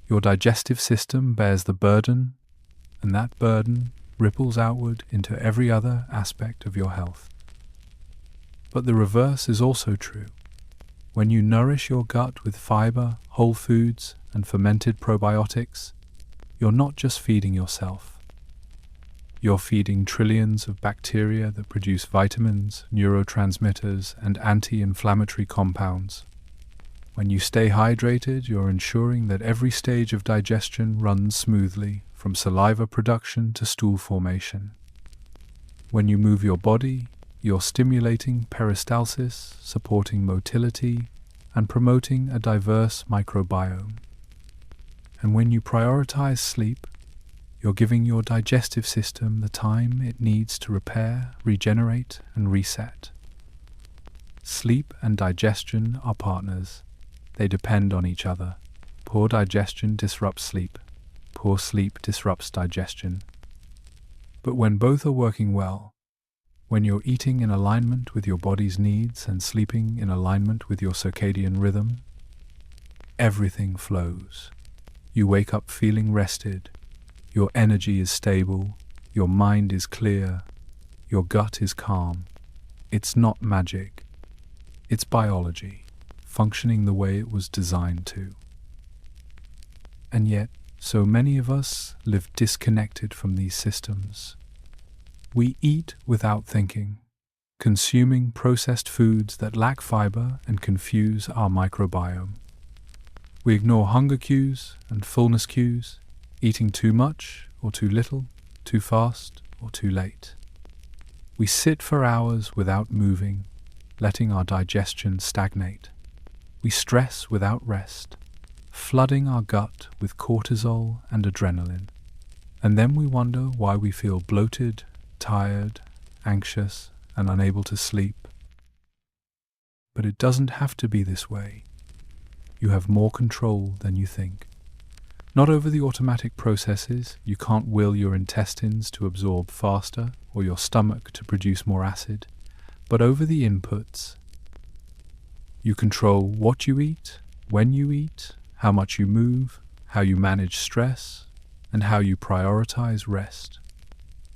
your digestive system bears the burden, and that burden ripples outward into every other aspect of your health. But the reverse is also true. When you nourish your gut with fiber, whole foods, and fermented probiotics, you're not just feeding yourself. You're feeding trillions of bacteria that produce vitamins, neurotransmitters, and anti-inflammatory compounds. When you stay hydrated, you're ensuring that every stage of digestion runs smoothly, from saliva production to stool formation. When you move your body, you're stimulating peristalsis, supporting motility, and promoting a diverse microbiome. And when you prioritize sleep, you're giving your digestive system the time it needs to repair, regenerate, and reset. Sleep and digestion are partners. They depend on each other. Poor digestion disrupts sleep. Poor sleep disrupts digestion. But when both are working well, when you're eating in alignment with your body's needs and sleeping in alignment with your circadian rhythm, everything flows. You wake up feeling rested, your energy is stable, your mind is clear, your gut is calm. It's not magic, it's biology, functioning the way it was designed to. And yet, so many of us live disconnected from these systems. We eat without thinking, consuming processed foods that lack fiber and confuse our microbiome. We ignore hunger cues and fullness cues, eating too much or too little, too fast or too late. We sit for hours without moving, letting our digestion stagnate. We stress without rest, flooding our gut with cortisol and adrenaline. And then we wonder why we feel bloated, tired, anxious, and unable to sleep. But it doesn't have to be this way. You have more control than you think. Not over the automatic processes, you can't will your intestines to absorb faster or your stomach to produce more acid, but over the inputs. You control what you eat, when you eat, how much you move, how you manage stress, and how you prioritize rest.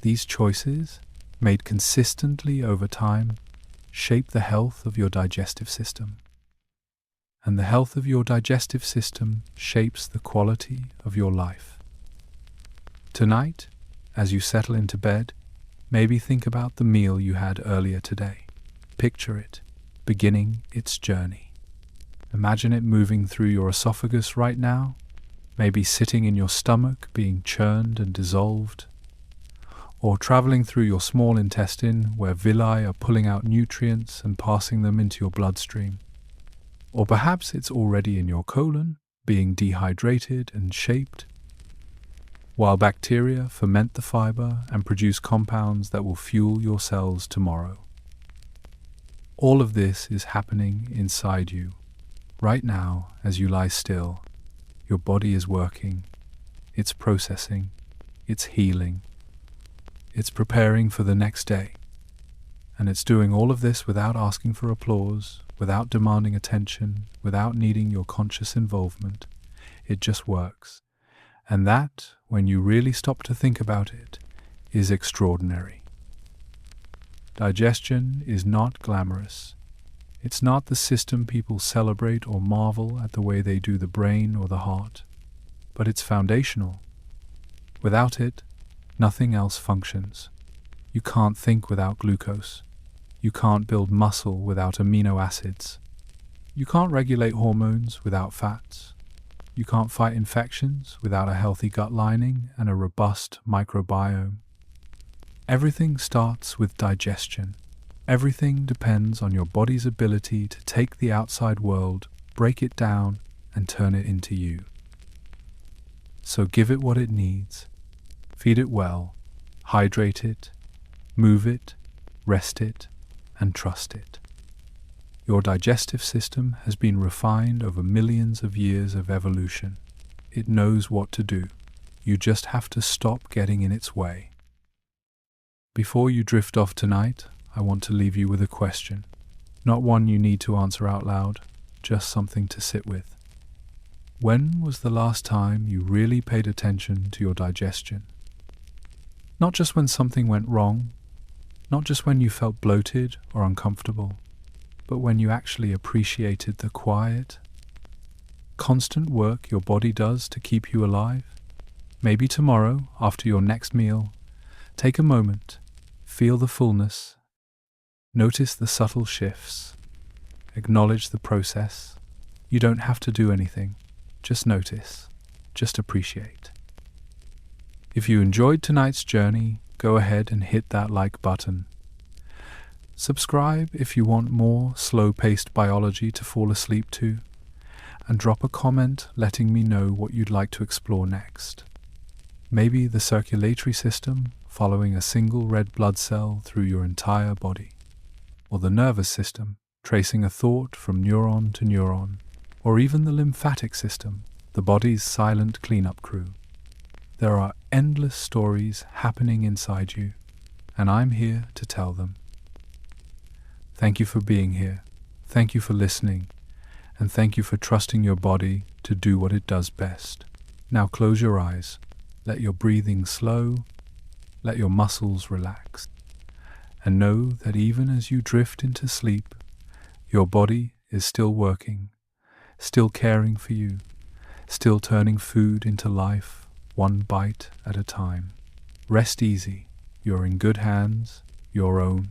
These choices, made consistently over time, shape the health of your digestive system. And the health of your digestive system shapes the quality of your life. Tonight, as you settle into bed, maybe think about the meal you had earlier today. Picture it, beginning its journey. Imagine it moving through your esophagus right now, maybe sitting in your stomach, being churned and dissolved, or traveling through your small intestine where villi are pulling out nutrients and passing them into your bloodstream. Or perhaps it's already in your colon, being dehydrated and shaped, while bacteria ferment the fiber and produce compounds that will fuel your cells tomorrow. All of this is happening inside you. Right now, as you lie still, your body is working, it's processing, it's healing, it's preparing for the next day. And it's doing all of this without asking for applause, without demanding attention, without needing your conscious involvement. It just works. And that, when you really stop to think about it, is extraordinary. Digestion is not glamorous. It's not the system people celebrate or marvel at the way they do the brain or the heart, but it's foundational. Without it, nothing else functions. You can't think without glucose. You can't build muscle without amino acids. You can't regulate hormones without fats. You can't fight infections without a healthy gut lining and a robust microbiome. Everything starts with digestion. Everything depends on your body's ability to take the outside world, break it down, and turn it into you. So give it what it needs. Feed it well, hydrate it, move it, rest it, and trust it. Your digestive system has been refined over millions of years of evolution. It knows what to do. You just have to stop getting in its way. Before you drift off tonight, I want to leave you with a question. Not one you need to answer out loud, just something to sit with. When was the last time you really paid attention to your digestion? Not just when something went wrong, not just when you felt bloated or uncomfortable, but when you actually appreciated the quiet, constant work your body does to keep you alive. Maybe tomorrow, after your next meal, take a moment, feel the fullness, notice the subtle shifts, acknowledge the process. You don't have to do anything, just notice, just appreciate. If you enjoyed tonight's journey, go ahead and hit that like button. Subscribe if you want more slow-paced biology to fall asleep to, and drop a comment letting me know what you'd like to explore next. Maybe the circulatory system following a single red blood cell through your entire body, or the nervous system tracing a thought from neuron to neuron, or even the lymphatic system, the body's silent cleanup crew. There are endless stories happening inside you, and I'm here to tell them. Thank you for being here. Thank you for listening. And thank you for trusting your body to do what it does best. Now close your eyes. Let your breathing slow. Let your muscles relax. And know that even as you drift into sleep, your body is still working, still caring for you, still turning food into life, one bite at a time. Rest easy. You're in good hands, your own.